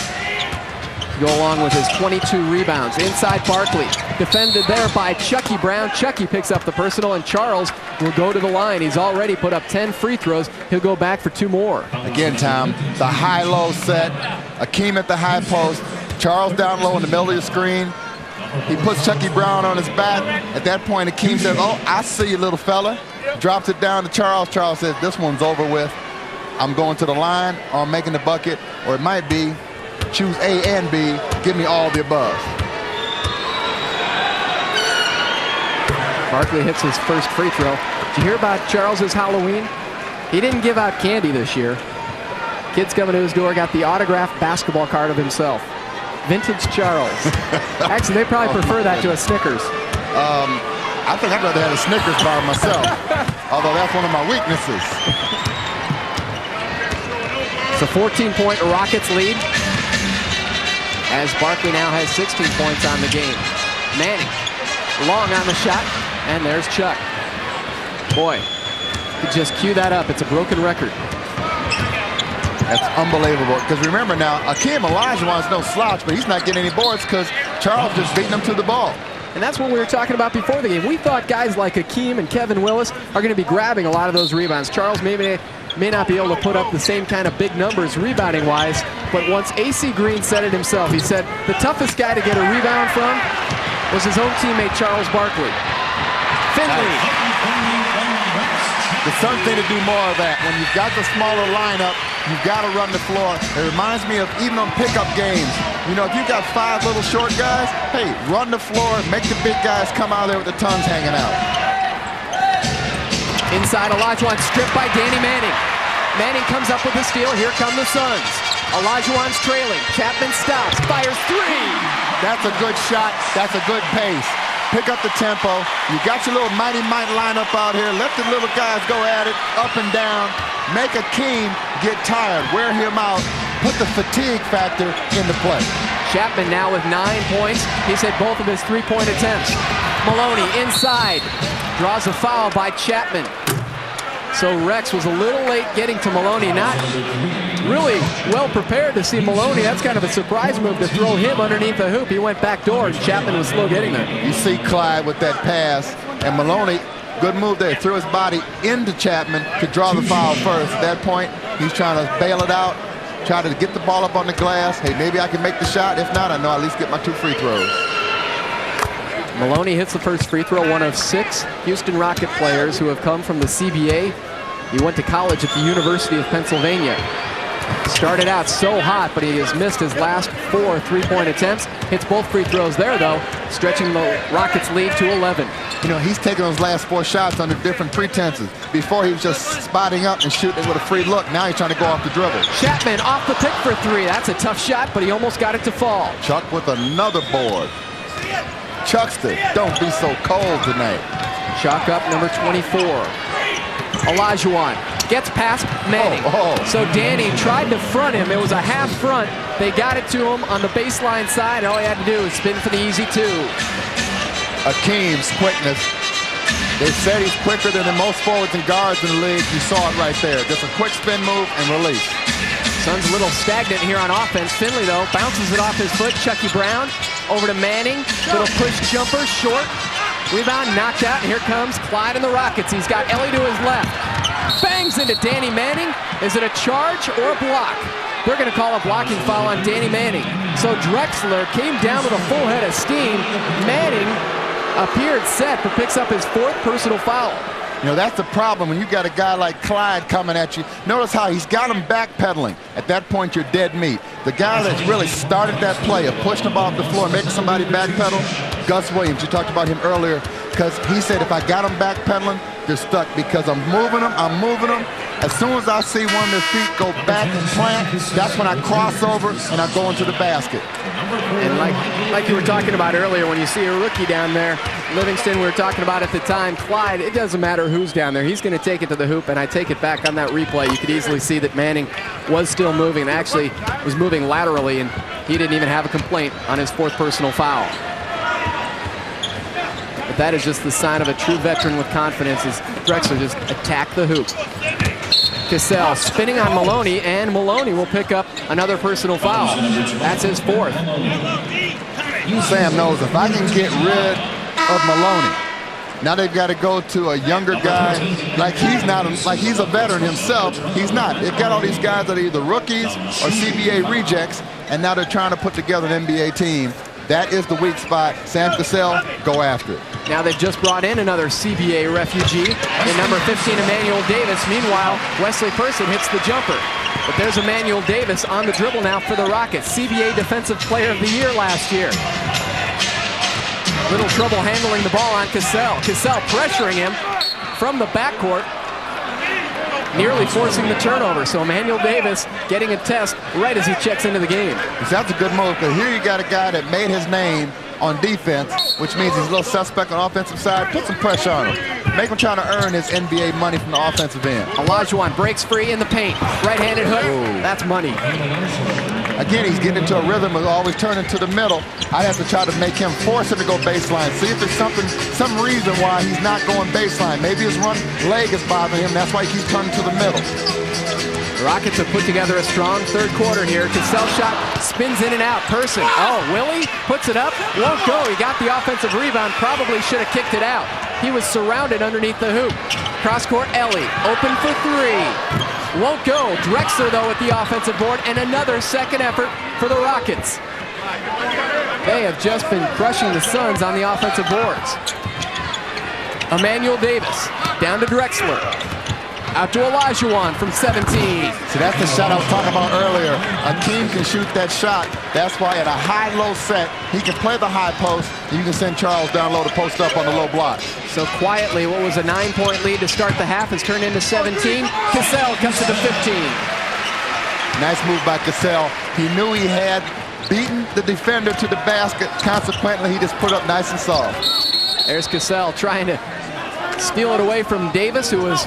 Go along with his 22 rebounds. Inside Barkley, defended there by Chucky Brown. Chucky picks up the personal, and Charles will go to the line. He's already put up 10 free throws. He'll go back for 2 more. Again, Tom, the high-low set. Hakeem at the high post. Charles down low in the middle of the screen. He puts Chucky Brown on his back. At that point, Hakeem says, "Oh, I see you, little fella." Drops it down to Charles. Charles says, "This one's over with. I'm going to the line, or I'm making the bucket, or it might be choose A and B. Give me all the above." Barkley hits his first free throw. Did you hear about Charles's Halloween? He didn't give out candy this year. Kids coming to his door got the autographed basketball card of himself. Vintage Charles. Actually, they probably prefer that to a Snickers. I think I'd rather have a Snickers bar myself, although that's one of my weaknesses. It's a 14-point Rockets lead as Barkley now has 16 points on the game. Manning, long on the shot, and there's Chuck. Boy, you could just cue that up. It's a broken record. That's unbelievable. Because remember now, Hakeem Olajuwon's no slouch, but he's not getting any boards because Charles just beating him to the ball. And that's what we were talking about before the game. We thought guys like Hakeem and Kevin Willis are going to be grabbing a lot of those rebounds. Charles may not be able to put up the same kind of big numbers rebounding-wise, but once A.C. Green said it himself, he said the toughest guy to get a rebound from was his own teammate, Charles Barkley. Finley. The Suns need to do more of that. When you've got the smaller lineup, you've got to run the floor. It reminds me of even on pickup games. You know, if you've got 5 little short guys, hey, run the floor, make the big guys come out there with the tongues hanging out. Inside Olajuwon, stripped by Danny Manning. Manning comes up with the steal. Here come the Suns. Olajuwon's trailing. Chapman stops, fires 3. That's a good shot. That's a good pace. Pick up the tempo. You got your little mighty might lineup out here. Let the little guys go at it, up and down. Make Hakeem get tired. Wear him out. Put the fatigue factor into play. Chapman now with 9 points. He's hit both of his 3-point attempts. Maloney inside. Draws a foul by Chapman. So Rex was a little late getting to Maloney. Not really well prepared to see Maloney. That's kind of a surprise move to throw him underneath the hoop. He went back door, and Chapman was slow getting there. You see Clyde with that pass, and Maloney, good move there. Threw his body into Chapman to draw the foul first. At that point, he's trying to bail it out, try to get the ball up on the glass. Hey, maybe I can make the shot. If not, I know I'll at least get my 2 free throws. Maloney hits the first free throw, one of 6 Houston Rocket players who have come from the CBA. He went to college at the University of Pennsylvania. Started out so hot, but he has missed his last 4 3-point attempts. Hits both free throws there, though, stretching the Rockets' lead to 11. You know, he's taking those last 4 shots under different pretenses. Before, he was just spotting up and shooting with a free look. Now he's trying to go off the dribble. Chapman off the pick for 3. That's a tough shot, but he almost got it to fall. Chuck with another board. Chuckster, don't be so cold tonight. Chuck up, number 24. Olajuwon gets past Manning. So Danny tried to front him. It was a half front. They got it to him on the baseline side. All he had to do was spin for the easy 2. Akeem's quickness. They said he's quicker than most forwards and guards in the league. You saw it right there. Just a quick spin move and release. Suns a little stagnant here on offense. Finley, though, bounces it off his foot. Chucky Brown over to Manning. Little push jumper, short. Rebound knocked out, and here comes Clyde and the Rockets. He's got Ellie to his left. Bangs into Danny Manning. Is it a charge or a block? They're going to call a blocking foul on Danny Manning. So Drexler came down with a full head of steam. Manning appeared set, but picks up his 4th personal foul. You know, that's the problem when you got a guy like Clyde coming at you. Notice how he's got him backpedaling. At that point, you're dead meat. The guy that's really started that play of pushing the ball off the floor, making somebody backpedal, Gus Williams. You talked about him earlier because he said if I got him backpedaling, they're stuck because I'm moving them. As soon as I see one of their feet go back and plant, that's when I cross over and I go into the basket. And like you were talking about earlier, when you see a rookie down there, Livingston, we were talking about at the time, Clyde, it doesn't matter who's down there. He's going to take it to the hoop, and I take it back on that replay. You could easily see that Manning was still moving, and actually was moving laterally, and he didn't even have a complaint on his 4th personal foul. But that is just the sign of a true veteran with confidence, as Drexler just attacked the hoop. Cassell spinning on Maloney, and Maloney will pick up another personal foul. That's his 4th. Sam knows if I can get rid of Maloney, now they've got to go to a younger guy. He's a veteran himself. He's not. They've got all these guys that are either rookies or CBA rejects, and now they're trying to put together an NBA team. That is the weak spot. Sam Cassell, go after it. Now they've just brought in another CBA refugee in number 15, Emmanuel Davis. Meanwhile, Wesley Person hits the jumper. But there's Emmanuel Davis on the dribble now for the Rockets. CBA Defensive Player of the Year last year. Little trouble handling the ball on Cassell. Cassell pressuring him from the backcourt, nearly forcing the turnover. So Emmanuel Davis getting a test right as he checks into the game. That's a good move, because here you got a guy that made his name on defense, which means he's a little suspect on the offensive side. Put some pressure on him. Make him try to earn his NBA money from the offensive end. Olajuwon breaks free in the paint. Right-handed hook. Ooh. That's money. Again, he's getting into a rhythm of always turning to the middle. I have to try to make him, force him to go baseline. See if there's some reason why he's not going baseline. Maybe his run leg is bothering him. That's why he keeps turning to the middle. The Rockets have put together a strong 3rd quarter here. Cassell shot spins in and out. Person. Oh, Willie puts it up. Won't go. He got the offensive rebound. Probably should have kicked it out. He was surrounded underneath the hoop. Cross court, Ellie. Open for 3. Won't go. Drexler, though, with the offensive board, and another second effort for the Rockets. They have just been crushing the Suns on the offensive boards. Emmanuel Davis down to Drexler. Out to Olajuwon from 17. See, that's the shot I was talking about earlier. Akeem can shoot that shot. That's why at a high-low set, he can play the high post, and you can send Charles down low to post up on the low block. So quietly, what was a 9-point lead to start the half has turned into 17. Cassell cuts it to 15. Nice move by Cassell. He knew he had beaten the defender to the basket. Consequently, he just put up nice and soft. There's Cassell trying to steal it away from Davis, who was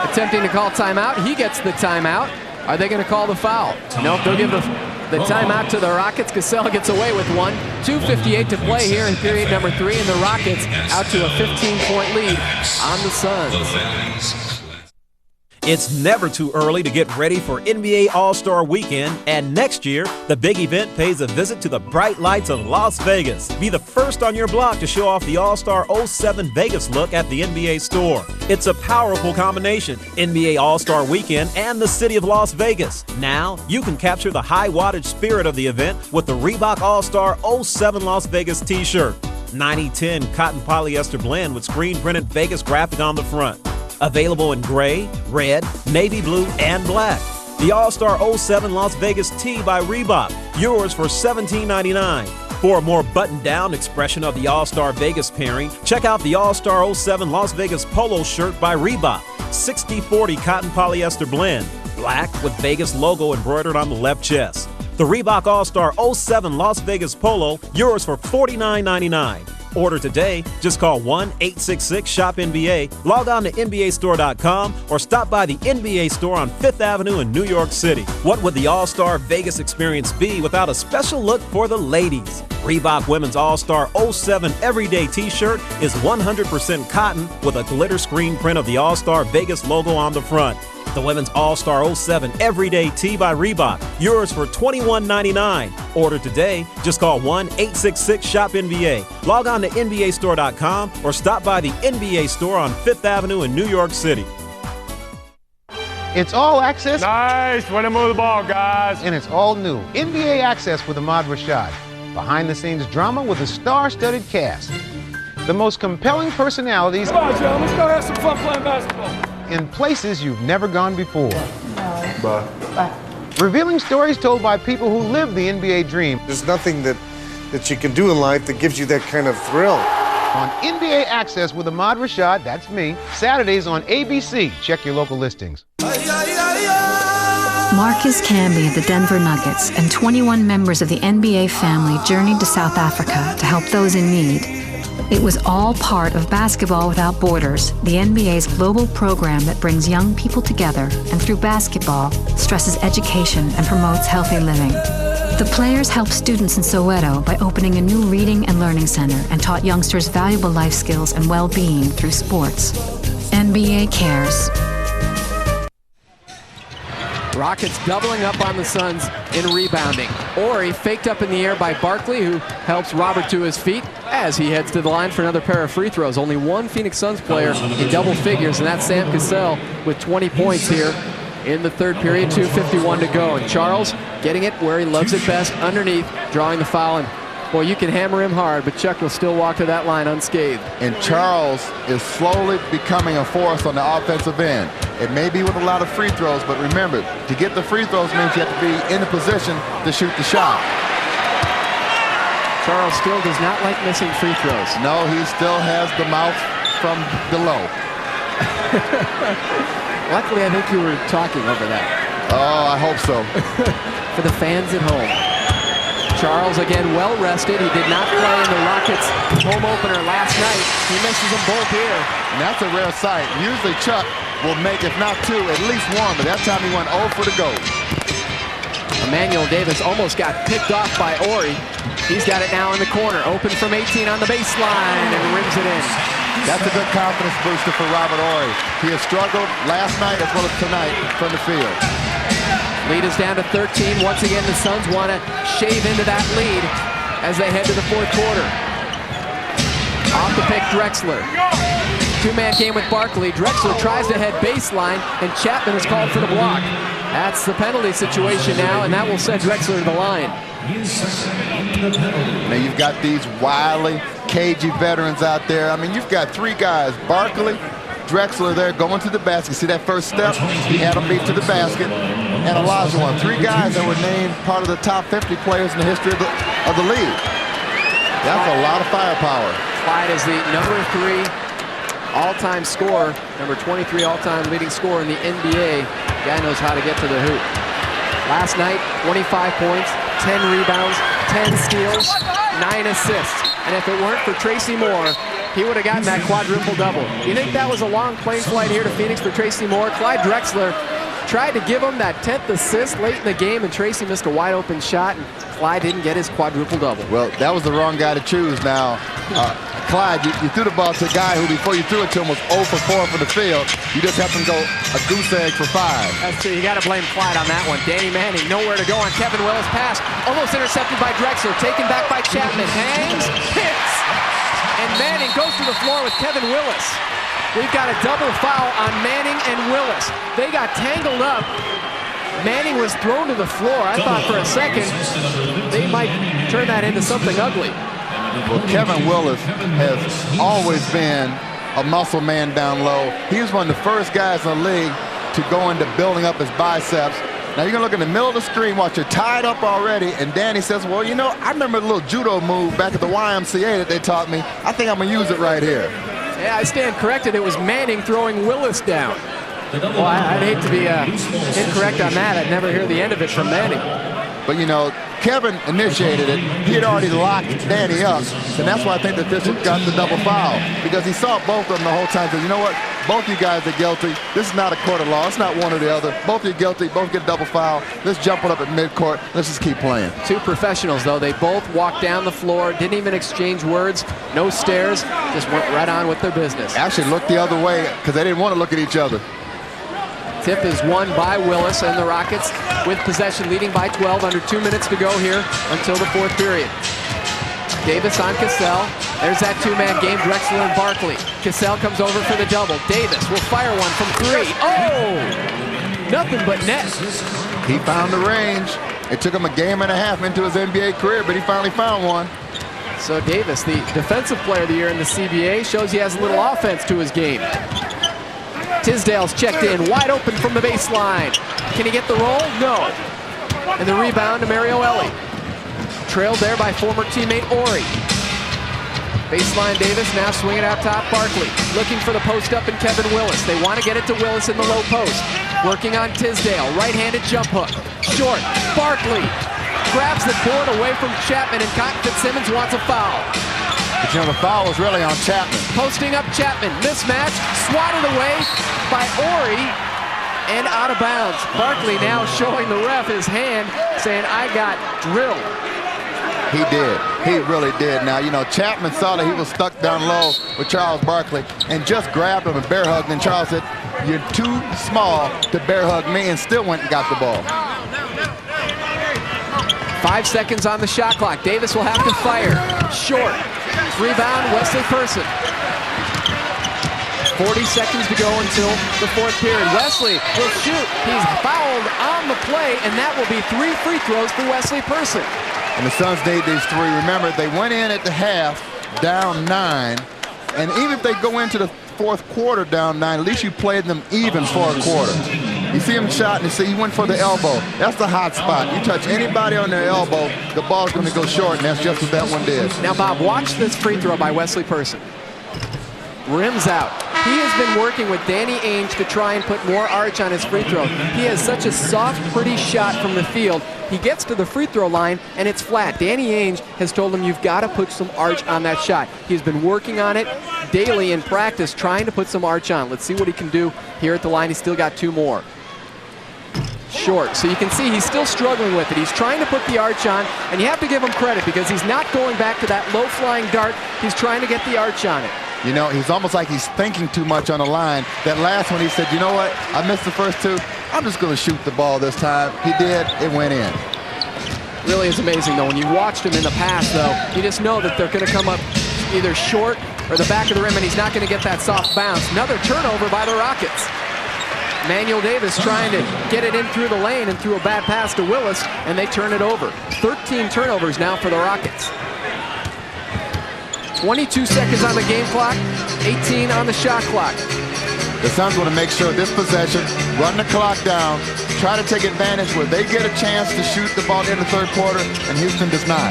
attempting to call timeout. He gets the timeout. Are they going to call the foul? Nope, they'll give the timeout to the Rockets. Cassell gets away with one. 2:58 to play here in period number 3, and the Rockets out to a 15-point lead on the Suns. It's never too early to get ready for NBA All-Star Weekend, and next year, the big event pays a visit to the bright lights of Las Vegas. Be the first on your block to show off the All-Star 07 Vegas look at the NBA store. It's a powerful combination, NBA All-Star Weekend and the city of Las Vegas. Now, you can capture the high-wattage spirit of the event with the Reebok All-Star 07 Las Vegas t-shirt. 90-10 cotton polyester blend with screen-printed Vegas graphic on the front. Available in gray, red, navy blue, and black. The All-Star 07 Las Vegas tee by Reebok, yours for $17.99. For a more buttoned-down expression of the All-Star Vegas pairing, check out the All-Star 07 Las Vegas polo shirt by Reebok. 60-40 cotton polyester blend, black with Vegas logo embroidered on the left chest. The Reebok All-Star 07 Las Vegas polo, yours for $49.99. Order today. Just call 1-866-SHOP-NBA, log on to NBAstore.com, or stop by the NBA store on 5th Avenue in New York City. What would the All-Star Vegas experience be without a special look for the ladies? Reebok Women's All-Star 07 Everyday T-shirt is 100% cotton with a glitter screen print of the All-Star Vegas logo on the front. The Women's All-Star 07 Everyday Tee by Reebok. Yours for $21.99. Order today. Just call 1-866-SHOP-NBA. Log on to NBAstore.com or stop by the NBA store on 5th Avenue in New York City. It's all access. Nice. Way to move the ball, guys. And it's all new. NBA Access with Ahmad Rashad. Behind-the-scenes drama with a star-studded cast. The most compelling personalities. Come on, Joe. Let's go have some fun playing basketball. In places you've never gone before. Bye. Revealing stories told by people who live the NBA dream. There's nothing that you can do in life that gives you that kind of thrill. On NBA Access with Ahmad Rashad, that's me, Saturdays on ABC. Check your local listings. Marcus Camby of the Denver Nuggets and 21 members of the NBA family journeyed to South Africa to help those in need. It was all part of Basketball Without Borders, the NBA's global program that brings young people together and through basketball stresses education and promotes healthy living. The players helped students in Soweto by opening a new reading and learning center and taught youngsters valuable life skills and well-being through sports. NBA cares. Rockets doubling up on the Suns in rebounding. Ori faked up in the air by Barkley, who helps Robert to his feet as he heads to the line for another pair of free throws. Only one Phoenix Suns player in double figures, and that's Sam Cassell with 20 points here in the third period, 2:51 to go. And Charles getting it where he loves it best, underneath, drawing the foul. And boy, you can hammer him hard, but Chuck will still walk to that line unscathed. And Charles is slowly becoming a force on the offensive end. It may be with a lot of free throws, but remember, to get the free throws means you have to be in a position to shoot the shot. Charles still does not like missing free throws. No, he still has the mouth from below. Luckily, I think you were talking over that. Oh, I hope so. For the fans at home. Charles, again, well rested. He did not play in the Rockets' home opener last night. He misses them both here. And that's a rare sight. Usually Chuck will make, if not two, at least one, but that time he went 0 for the goal. Emmanuel Davis almost got picked off by Ori. He's got it now in the corner. Open from 18 on the baseline and rims it in. That's a good confidence booster for Robert Ori. He has struggled last night as well as tonight from the field. Lead is down to 13. Once again, the Suns want to shave into that lead as they head to the fourth quarter. Off the pick, Drexler. Two-man game with Barkley. Drexler tries to head baseline, and Chapman is called for the block. That's the penalty situation now, and that will send Drexler to the line. Now you've got these wily, cagey veterans out there. I mean, you've got three guys, Barkley, Drexler there going to the basket. See that first step? He had him beat to the basket. And Olajuwon, three guys that were named part of the top 50 players in the history of the league. That's a lot of firepower. Clyde is the number 3 all-time scorer, number 23 all-time leading scorer in the NBA. Guy knows how to get to the hoop. Last night, 25 points, 10 rebounds, 10 steals, 9 assists. And if it weren't for Tracy Moore, he would have gotten that quadruple-double. You think that was a long plane flight here to Phoenix for Tracy Moore? Clyde Drexler tried to give him that 10th assist late in the game, and Tracy missed a wide-open shot, and Clyde didn't get his quadruple-double. Well, that was the wrong guy to choose. Now, Clyde, you threw the ball to a guy who, before you threw it to him, was 0 for 4 from the field. You just have to go a goose egg for 5. That's true. You got to blame Clyde on that one. Danny Manning, nowhere to go on Kevin Willis' pass. Almost intercepted by Drexler. Taken back by Chapman. Hangs, hits, and Manning goes to the floor with Kevin Willis. We've got a double foul on Manning and Willis. They got tangled up. Manning was thrown to the floor. I thought for a second they might turn that into something ugly. Well, Kevin Willis has always been a muscle man down low. He was one of the first guys in the league to go into building up his biceps. Now you're gonna look in the middle of the screen, watch you're tied up already, and Danny says, well, you know, I remember the little judo move back at the YMCA that they taught me. I think I'm gonna use it right here. Yeah, I stand corrected. It was Manning throwing Willis down. Well, I'd hate to be incorrect on that. I'd never hear the end of it from Manning. But, you know, Kevin initiated it. He had already locked Danny up. And that's why I think the official got the double foul. Because he saw both of them the whole time. Said, you know what? Both you guys are guilty. This is not a court of law. It's not one or the other. Both of you guilty. Both get a double foul. Let's jump it up at midcourt. Let's just keep playing. Two professionals, though. They both walked down the floor, didn't even exchange words, no stares, just went right on with their business. Actually looked the other way because they didn't want to look at each other. Tip is won by Willis, and the Rockets with possession leading by 12, under 2 minutes to go here until the fourth period. Davis on Cassell. There's that two-man game, Drexler and Barkley. Cassell comes over for the double. Davis will fire one from three. Oh! Nothing but net. He found the range. It took him a game and a half into his NBA career, but he finally found one. So Davis, the defensive player of the year in the CBA, shows he has a little offense to his game. Tisdale's checked in, wide open from the baseline. Can he get the roll? No. And the rebound to Mario Ellie. Trailed there by former teammate Ori. Baseline Davis now swinging out top Barkley. Looking for the post up and Kevin Willis. They want to get it to Willis in the low post. Working on Tisdale, right-handed jump hook. Short, Barkley grabs the board away from Chapman, and Cotton Fitzsimmons wants a foul. But you know, the foul was really on Chapman. Posting up Chapman, mismatch, swatted away by Ori, and out of bounds. Barkley now showing the ref his hand, saying, I got drilled. He did. He really did. Now, you know, Chapman saw that he was stuck down low with Charles Barkley and just grabbed him and bear hugged, and Charles said, you're too small to bear hug me, and still went and got the ball. 5 seconds on the shot clock. Davis will have to fire. Short. Rebound, Wesley Person. 40 seconds to go until the fourth period. Wesley will shoot. He's fouled on the play, and that will be 3 free throws for Wesley Person. And the Suns need these 3. Remember, they went in at the half down 9. And even if they go into the fourth quarter down 9, at least you played them even for a quarter. You see him shot and you see he went for the elbow. That's the hot spot. You touch anybody on their elbow, the ball's going to go short, and that's just what that one did. Now, Bob, watch this free throw by Wesley Person. Rims out. He has been working with Danny Ainge to try and put more arch on his free throw. He has such a soft, pretty shot from the field. He gets to the free throw line, and it's flat. Danny Ainge has told him, you've got to put some arch on that shot. He's been working on it daily in practice, trying to put some arch on. Let's see what he can do here at the line. He's still got 2 more. Short, so you can see he's still struggling with it. He's trying to put the arch on, and you have to give him credit because he's not going back to that low-flying dart. He's trying to get the arch on it. You know, he's almost like he's thinking too much on the line. That last one, he said, you know what? I missed the first 2. I'm just going to shoot the ball this time. He did. It went in. Really is amazing, though. When you watched him in the past, though, you just know that they're going to come up either short or the back of the rim, and he's not going to get that soft bounce. Another turnover by the Rockets. Manuel Davis trying to get it in through the lane and threw a bad pass to Willis, and they turn it over. 13 turnovers now for the Rockets. 22 seconds on the game clock, 18 on the shot clock. The Suns want to make sure this possession, run the clock down, try to take advantage where they get a chance to shoot the ball in the third quarter, and Houston does not.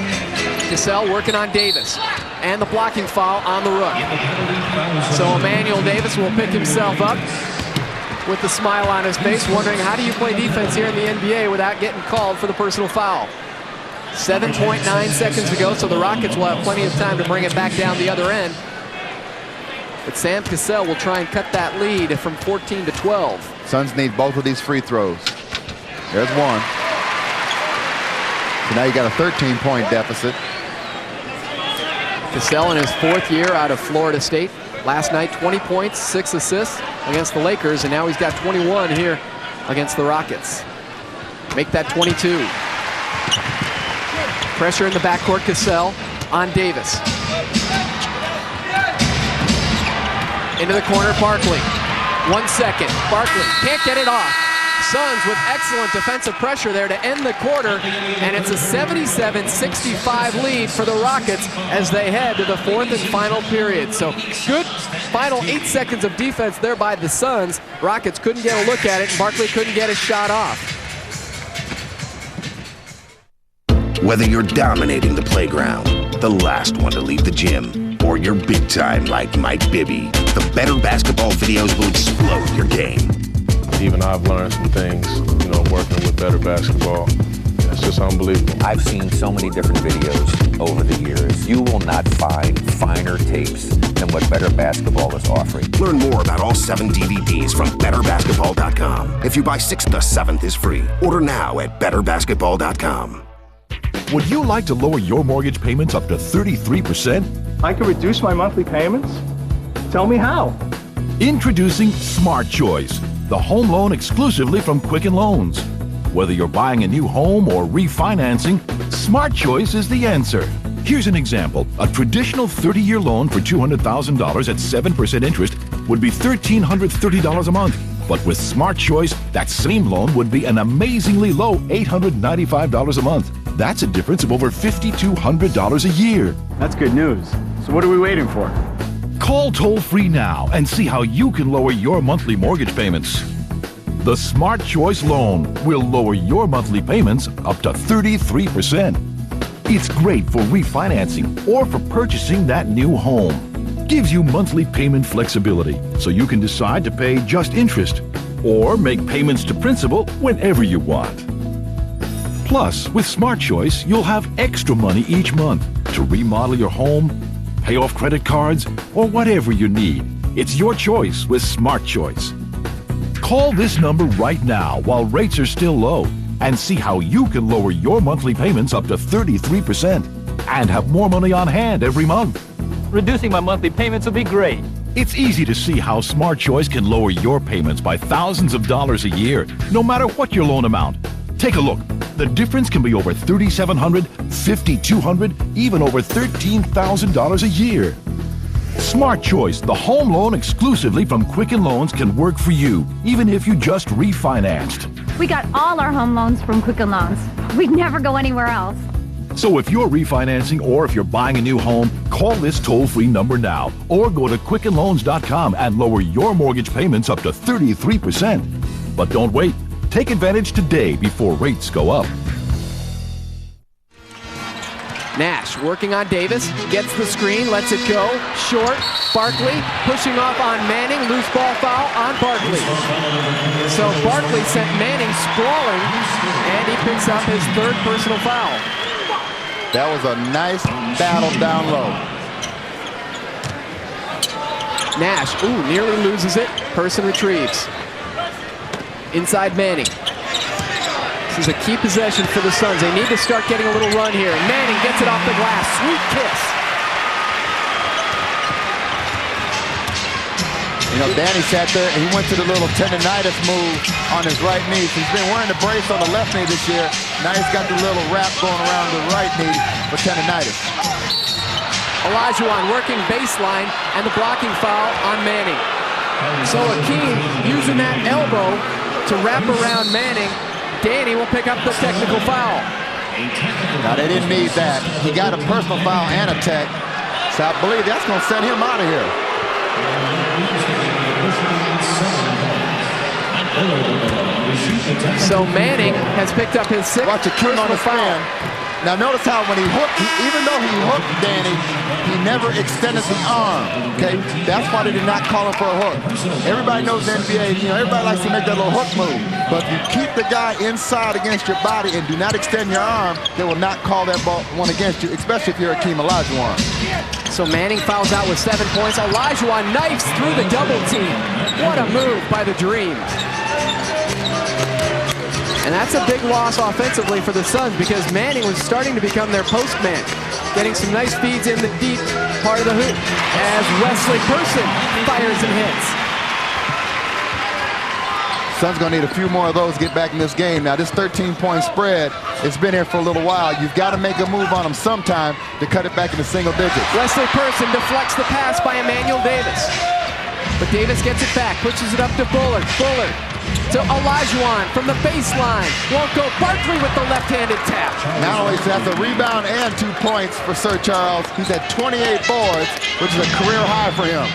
Cassell working on Davis, and the blocking foul on the rook. So Emmanuel Davis will pick himself up with the smile on his face, wondering how do you play defense here in the NBA without getting called for the personal foul. 7.9 seconds to go, so the Rockets will have plenty of time to bring it back down the other end. But Sam Cassell will try and cut that lead from 14 to 12. Suns need both of these free throws. There's one. So now you got a 13-point deficit. Cassell in his 4th year out of Florida State. Last night, 20 points, 6 assists against the Lakers, and now he's got 21 here against the Rockets. Make that 22. Pressure in the backcourt, Cassell on Davis. Into the corner, Barkley. 1 second, Barkley can't get it off. Suns with excellent defensive pressure there to end the quarter, and it's a 77-65 lead for the Rockets as they head to the 4th and final period. So good final 8 seconds of defense there by the Suns. Rockets couldn't get a look at it, and Barkley couldn't get a shot off. Whether you're dominating the playground, the last one to leave the gym, or you're big time like Mike Bibby, the better basketball videos will explode your game. Even I've learned some things, working with better basketball. It's just unbelievable. I've seen so many different videos over the years. You will not find finer tapes than what Better Basketball is offering. Learn more about all 7 DVDs from BetterBasketball.com. If you buy 6, the 7th is free. Order now at BetterBasketball.com. Would you like to lower your mortgage payments up to 33%? I can reduce my monthly payments? Tell me how. Introducing Smart Choice, the home loan exclusively from Quicken Loans. Whether you're buying a new home or refinancing, Smart Choice is the answer. Here's an example. A traditional 30-year loan for $200,000 at 7% interest would be $1,330 a month. But with Smart Choice, that same loan would be an amazingly low $895 a month. That's a difference of over $5,200 a year. That's good news. So what are we waiting for? Call toll-free now and see how you can lower your monthly mortgage payments. The Smart Choice loan will lower your monthly payments up to 33%. It's great for refinancing or for purchasing that new home. Gives you monthly payment flexibility so you can decide to pay just interest or make payments to principal whenever you want. Plus, with Smart Choice, you'll have extra money each month to remodel your home, pay off credit cards, or whatever you need. It's your choice with Smart Choice. Call this number right now while rates are still low and see how you can lower your monthly payments up to 33% and have more money on hand every month. Reducing my monthly payments will be great. It's easy to see how Smart Choice can lower your payments by thousands of dollars a year, no matter what your loan amount. Take a look. The difference can be over $3,700, $5,200, even over $13,000 a year. Smart Choice, the home loan exclusively from Quicken Loans, can work for you, even if you just refinanced. We got all our home loans from Quicken Loans. We'd never go anywhere else. So if you're refinancing or if you're buying a new home, call this toll-free number now or go to QuickenLoans.com and lower your mortgage payments up to 33%. But don't wait. Take advantage today before rates go up. Nash working on Davis, gets the screen, lets it go, short, Barkley pushing off on Manning, loose ball foul on Barkley. So Barkley sent Manning sprawling, and he picks up his 3rd personal foul. That was a nice battle down low. Nash, nearly loses it, person retrieves. Inside Manning. This is a key possession for the Suns. They need to start getting a little run here. Manning gets it off the glass. Sweet kiss. You know, Danny sat there and he went to the little tendonitis move on his right knee. He's been wearing the brace on the left knee this year. Now he's got the little wrap going around the right knee for tendonitis. Olajuwon working baseline and the blocking foul on Manning. So Akeem using that elbow to wrap around Manning. Danny will pick up the technical foul. Now they didn't need that. He got a personal foul and a tech. So I believe that's going to send him out of here. So Manning has picked up his 6th. Watch Akeem on the foul. Now notice how when he hooked, even though he hooked Danny, he never extended the arm, okay? That's why they did not call him for a hook. Everybody knows the NBA, you know, everybody likes to make that little hook move. But if you keep the guy inside against your body and do not extend your arm, they will not call that one against you, especially if you're Akeem Olajuwon. So Manning fouls out with 7 points. Olajuwon knifes through the double team. What a move by the Dreams. And that's a big loss offensively for the Suns because Manning was starting to become their postman, getting some nice feeds in the deep part of the hoop as Wesley Person fires and hits. Suns going to need a few more of those to get back in this game. Now, this 13-point spread, it's been here for a little while. You've got to make a move on them sometime to cut it back into single digits. Wesley Person deflects the pass by Emmanuel Davis. But Davis gets it back, pushes it up to Bullard. Bullard to Olajuwon from the baseline. Won't go. Barkley with the left-handed tap. Not only that's a rebound and 2 points for Sir Charles. He's at 28 boards, which is a career high for him.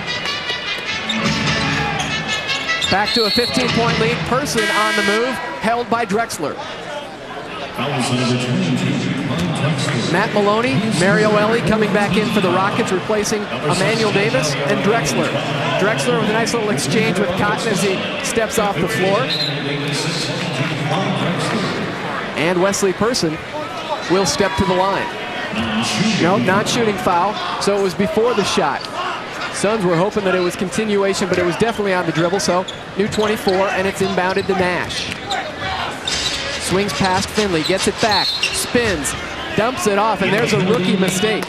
Back to a 15-point lead. Person on the move, held by Drexler. Matt Maloney, Mario Elie coming back in for the Rockets, replacing Emmanuel Davis and Drexler. Drexler with a nice little exchange with Cotton as he steps off the floor. And Wesley Person will step to the line. No, not shooting foul, so it was before the shot. Suns were hoping that it was continuation, but it was definitely on the dribble, so new 24, and it's inbounded to Nash. Swings past Finley, gets it back, spins, dumps it off, and there's a rookie mistake.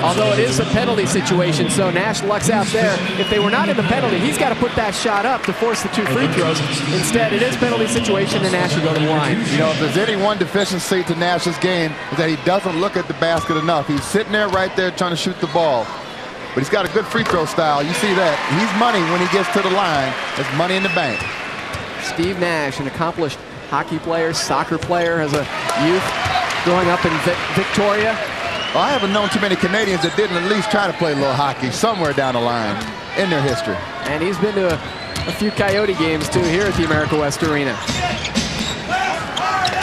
Although it is a penalty situation, so Nash lucks out there. If they were not in the penalty, he's got to put that shot up to force the 2 free throws. Instead, it is penalty situation, and Nash will go to the line. You know, if there's any one deficiency to Nash's game, is that he doesn't look at the basket enough. He's sitting there right there trying to shoot the ball. But he's got a good free throw style. You see that. He's money when he gets to the line. It's money in the bank. Steve Nash, an accomplished hockey player, soccer player, has a youth growing up in Victoria. Well, I haven't known too many Canadians that didn't at least try to play a little hockey somewhere down the line in their history. And he's been to a few Coyote games, too, here at the America West Arena.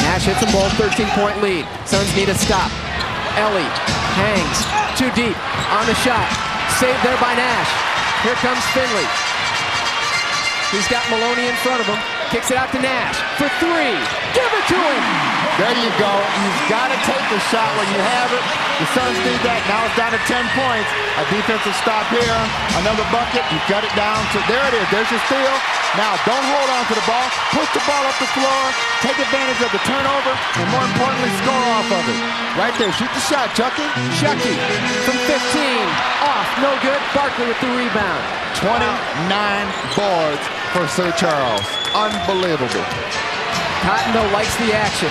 Nash hits a ball, 13-point lead. Suns need a stop. Ellie hangs too deep on the shot. Saved there by Nash. Here comes Finley. He's got Maloney in front of him. Kicks it out to Nash for 3. Give it to him. There you go. You've got to take the shot when you have it. The Suns need that. Now it's down to 10 points. A defensive stop here. Another bucket. You cut it down to, there it is. There's your steal. Now don't hold on to the ball. Push the ball up the floor. Take advantage of the turnover. And more importantly, score off of it. Right there. Shoot the shot, Chucky. Chucky from 15. Off. No good. Barkley with the rebound. 29 boards for Sir Charles. Unbelievable. Cotton, though, likes the action.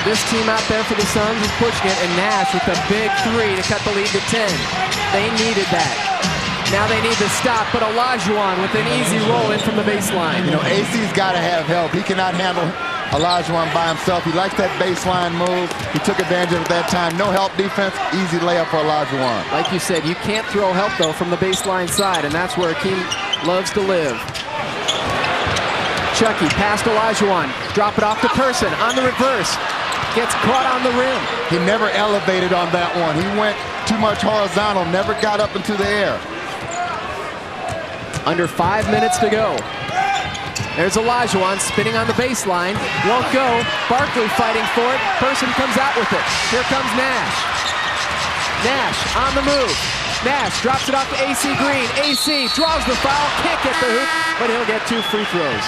This team out there for the Suns is pushing it, and Nash with a big 3 to cut the lead to 10. They needed that. Now they need to stop, but Olajuwon with an easy roll in from the baseline. You know, AC's got to have help. He cannot handle Olajuwon by himself. He likes that baseline move. He took advantage of it that time. No help defense, easy layup for Olajuwon. Like you said, you can't throw help, though, from the baseline side, and that's where Akeem loves to live. Chucky past Olajuwon. Drop it off to Person on the reverse. Gets caught on the rim. He never elevated on that one. He went too much horizontal, never got up into the air. Under 5 minutes to go. There's Olajuwon spinning on the baseline. Won't go. Barkley fighting for it. Person comes out with it. Here comes Nash. Nash on the move. Nash drops it off to AC Green. AC draws the foul. Can't get the hoop, but he'll get 2 free throws.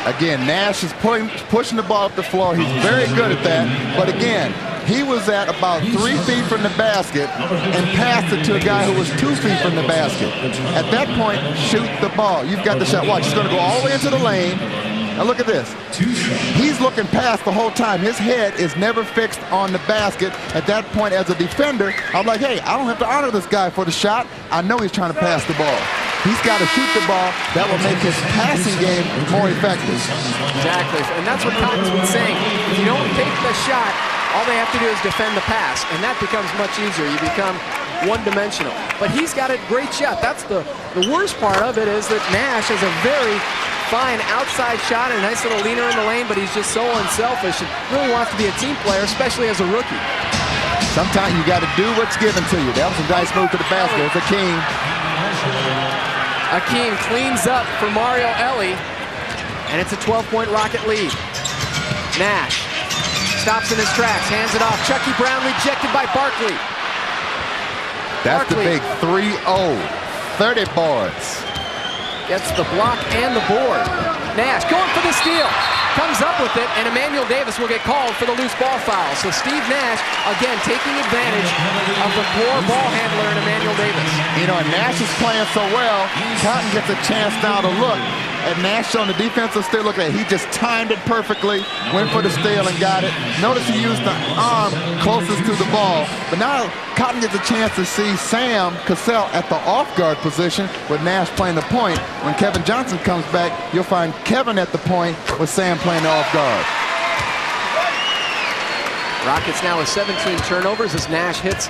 Again, Nash is pushing the ball up the floor. He's very good at that. But again, he was at about 3 feet from the basket and passed it to a guy who was 2 feet from the basket. At that point, shoot the ball. You've got the shot. Watch, he's going to go all the way into the lane. Now look at this. He's looking past the whole time. His head is never fixed on the basket. At that point, as a defender, I'm like, hey, I don't have to honor this guy for the shot. I know he's trying to pass the ball. He's got to shoot the ball. That will make his passing game more effective. Exactly, and that's what Cotton's been saying. If you don't take the shot, all they have to do is defend the pass, and that becomes much easier. You become one-dimensional. But he's got a great shot. That's the worst part of it, is that Nash has a very fine outside shot and a nice little leaner in the lane, but he's just so unselfish and really wants to be a team player, especially as a rookie. Sometimes you got to do what's given to you. That was a nice move to the basket. It's Akeem. Akeem cleans up for Mario Ellie, and it's a 12-point Rocket lead. Nash stops in his tracks, hands it off. Chucky Brown rejected by Barkley. That's Barkley. The big 3-0, 30 boards. Gets the block and the board. Nash going for the steal. Comes up with it, and Emmanuel Davis will get called for the loose ball foul. So Steve Nash, again, taking advantage of the poor ball handler in Emmanuel Davis. You know, and Nash is playing so well, Cotton gets a chance now to look at Nash on the defensive steal. Look at it. He just timed it perfectly, went for the steal and got it. Notice he used the arm closest to the ball. But now Cotton gets a chance to see Sam Cassell at the off-guard position with Nash playing the point. When Kevin Johnson comes back, you'll find Kevin at the point with Sam playing the off-guard. Rockets now with 17 turnovers as Nash hits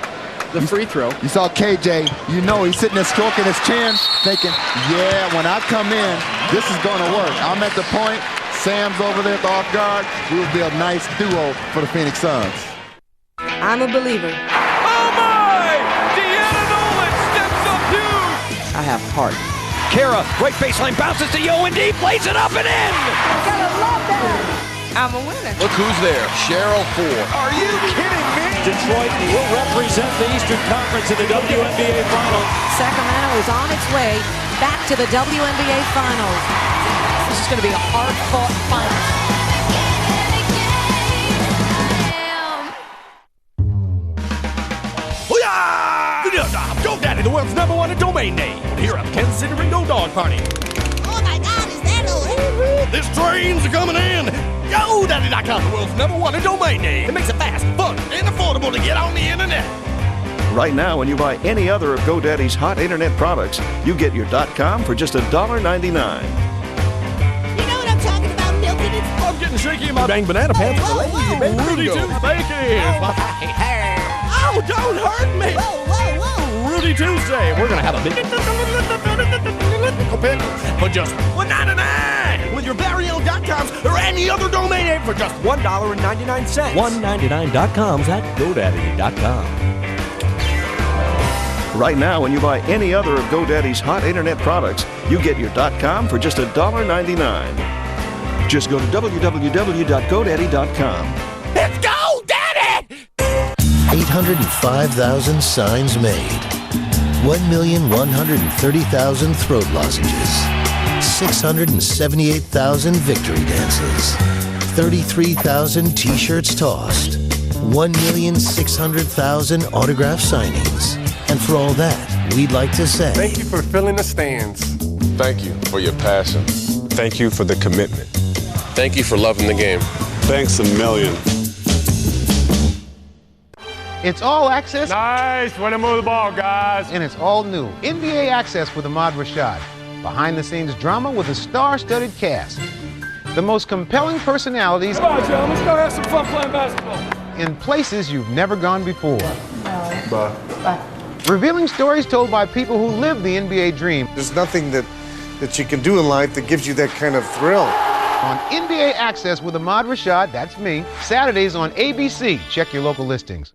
the free throw. You saw KJ, you know he's sitting there stroking his chin, thinking, yeah, when I come in, this is going to work. I'm at the point, Sam's over there at the off guard. We will be a nice duo for the Phoenix Suns. I'm a believer. Oh my! Deanna Nolan steps up huge! I have heart. Kara, right baseline, bounces to Yo and D, plays it up and in! Gotta love that! I'm a winner. Look who's there, Cheryl Ford. Are you kidding me? Detroit will represent the Eastern Conference in the WNBA Finals. Sacramento is on its way back to the WNBA Finals. This is going to be a hard-fought final. GoDaddy, the world's #1 domain name. Here at Kansas City Ringo Dog Party. Oh my God, is that a... This train's coming in. GoDaddy.com, the world's #1 domain name. It makes it fast, fun, and affordable to get on the internet. Right now, when you buy any other of GoDaddy's hot internet products, you get your .com for just $1.99. You know what I'm talking about, Milton? I'm getting shaky in my dang banana pants. Rudy Tuesday. Oh, don't hurt me. Rudy Tuesday. We're going to have a big pickle for just $1.99 with your very own .coms or any other domain name for just $1.99. $1.99.coms at GoDaddy.com. Right now, when you buy any other of GoDaddy's hot internet products, you get your .com for just $1.99. Just go to www.godaddy.com. It's GoDaddy! 805,000 signs made. 1,130,000 throat lozenges. 678,000 victory dances. 33,000 t-shirts tossed. 1,600,000 autograph signings. And for all that, we'd like to say... Thank you for filling the stands. Thank you for your passion. Thank you for the commitment. Thank you for loving the game. Thanks a million. It's all access. Nice. Way to move the ball, guys. And it's all new. NBA Access with Ahmad Rashad. Behind-the-scenes drama with a star-studded cast. The most compelling personalities. Come on, Joe. Let's go have some fun playing basketball. In places you've never gone before. Bye. Revealing stories told by people who live the NBA dream. There's nothing that you can do in life that gives you that kind of thrill. On NBA Access with Ahmad Rashad, that's me, Saturdays on ABC. Check your local listings.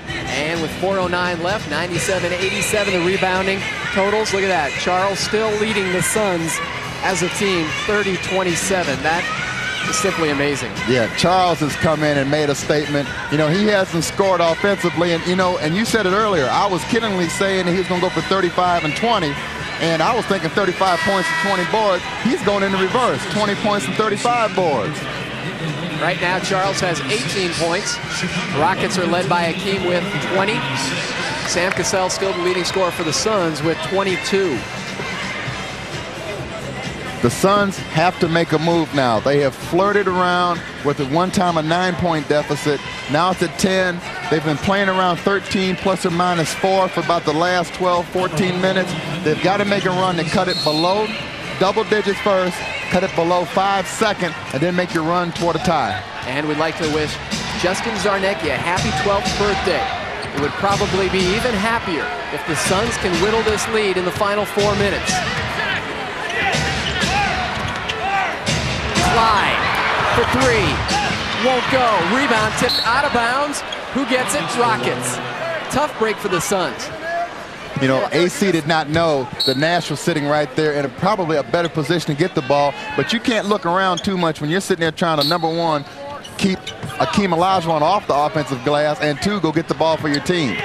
And with 4:09 left, 97-87 the rebounding totals. Look at that. Charles still leading the Suns as a team, 30-27. That is simply amazing. Yeah, Charles has come in and made a statement. You know, he hasn't scored offensively, and and you said it earlier. I was kiddingly saying that he was going to go for 35 and 20, and I was thinking 35 points and 20 boards. He's going in the reverse, 20 points and 35 boards. Right now, Charles has 18 points. The Rockets are led by Akeem with 20. Sam Cassell still the leading scorer for the Suns with 22. The Suns have to make a move now. They have flirted around with at one time a 9-point deficit. Now it's at 10. They've been playing around 13 plus or minus 4 for about the last 12, 14 minutes. They've got to make a run to cut it below double digits first, cut it below 5 second, and then make your run toward a tie. And we'd like to wish Justin Zarnecki a happy 12th birthday. It would probably be even happier if the Suns can whittle this lead in the final 4 minutes. Slide for 3. Won't go. Rebound tipped out of bounds. Who gets it? Rockets. Tough break for the Suns. You know, AC did not know that Nash was sitting right there in probably a better position to get the ball, but you can't look around too much when you're sitting there trying to, number one, keep Akeem Olajuwon off the offensive glass, and 2, go get the ball for your team.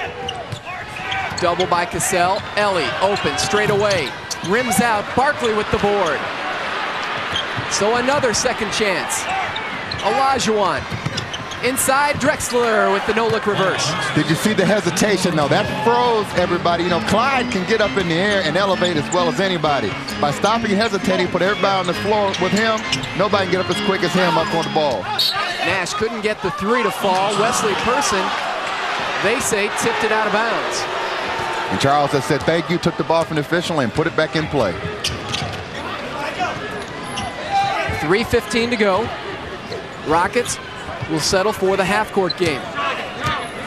Double by Cassell. Ellie open straight away. Rims out. Barkley with the board. So another second chance. Olajuwon. Inside, Drexler with the no-look reverse. Did you see the hesitation, though? That froze everybody. You know, Clyde can get up in the air and elevate as well as anybody. By stopping and hesitating, put everybody on the floor with him, nobody can get up as quick as him up on the ball. Nash couldn't get the 3 to fall. Wesley Person, they say, tipped it out of bounds. And Charles has said, thank you, took the ball from the official and put it back in play. 3:15 to go. Rockets will settle for the half-court game.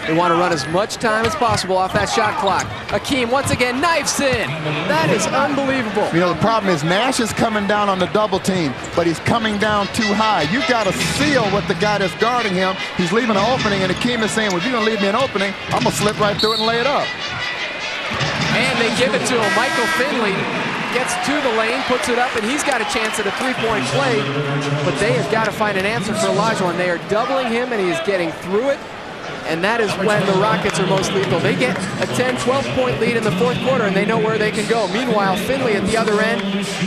They want to run as much time as possible off that shot clock. Akeem once again knifes in. That is unbelievable. You know, the problem is Nash is coming down on the double team, but he's coming down too high. You've got to seal with the guy that's guarding him. He's leaving an opening, and Akeem is saying, well, if you're going to leave me an opening, I'm going to slip right through it and lay it up. And they give it to him. Michael Finley gets to the lane, puts it up, and he's got a chance at a three-point play. But they have got to find an answer for Olajuwon. They are doubling him, and he is getting through it. And that is when the Rockets are most lethal. They get a 10, 12-point lead in the fourth quarter, and they know where they can go. Meanwhile, Finley at the other end,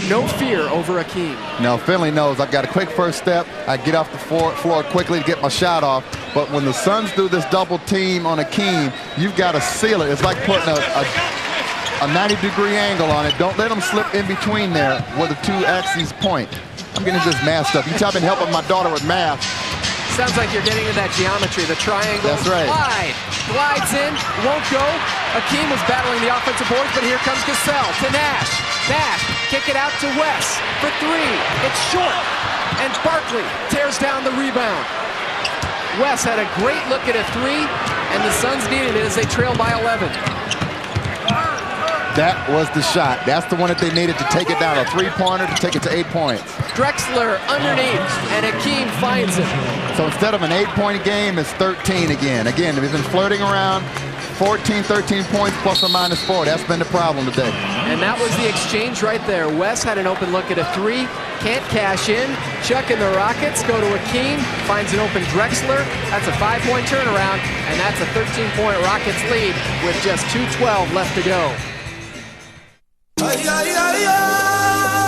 no fear over Akeem. No, Finley knows I've got a quick first step. I get off the floor quickly to get my shot off. But when the Suns do this double team on Akeem, you've got to seal it. It's like putting a 90-degree angle on it. Don't let them slip in between there where the two axes point. I'm getting this math stuff. I've been helping my daughter with math. Sounds like you're getting into that geometry, the triangle. That's right. Glides in, won't go. Akeem was battling the offensive boards, but here comes Cassell to Nash. Nash, kick it out to Wes for three. It's short, and Barkley tears down the rebound. Wes had a great look at a three, and the Suns needed it as they trail by 11. That was the shot. That's the one that they needed to take it down. A three-pointer to take it to 8 points. Drexler underneath, and Akeem finds it. So instead of an 8-point game, it's 13 again. Again, they've been flirting around 14, 13 points plus or minus 4. That's been the problem today. And that was the exchange right there. Wes had an open look at a three, can't cash in. Chuck and the Rockets go to Akeem, finds an open Drexler. That's a 5-point turnaround, and that's a 13-point Rockets lead with just 2:12 left to go.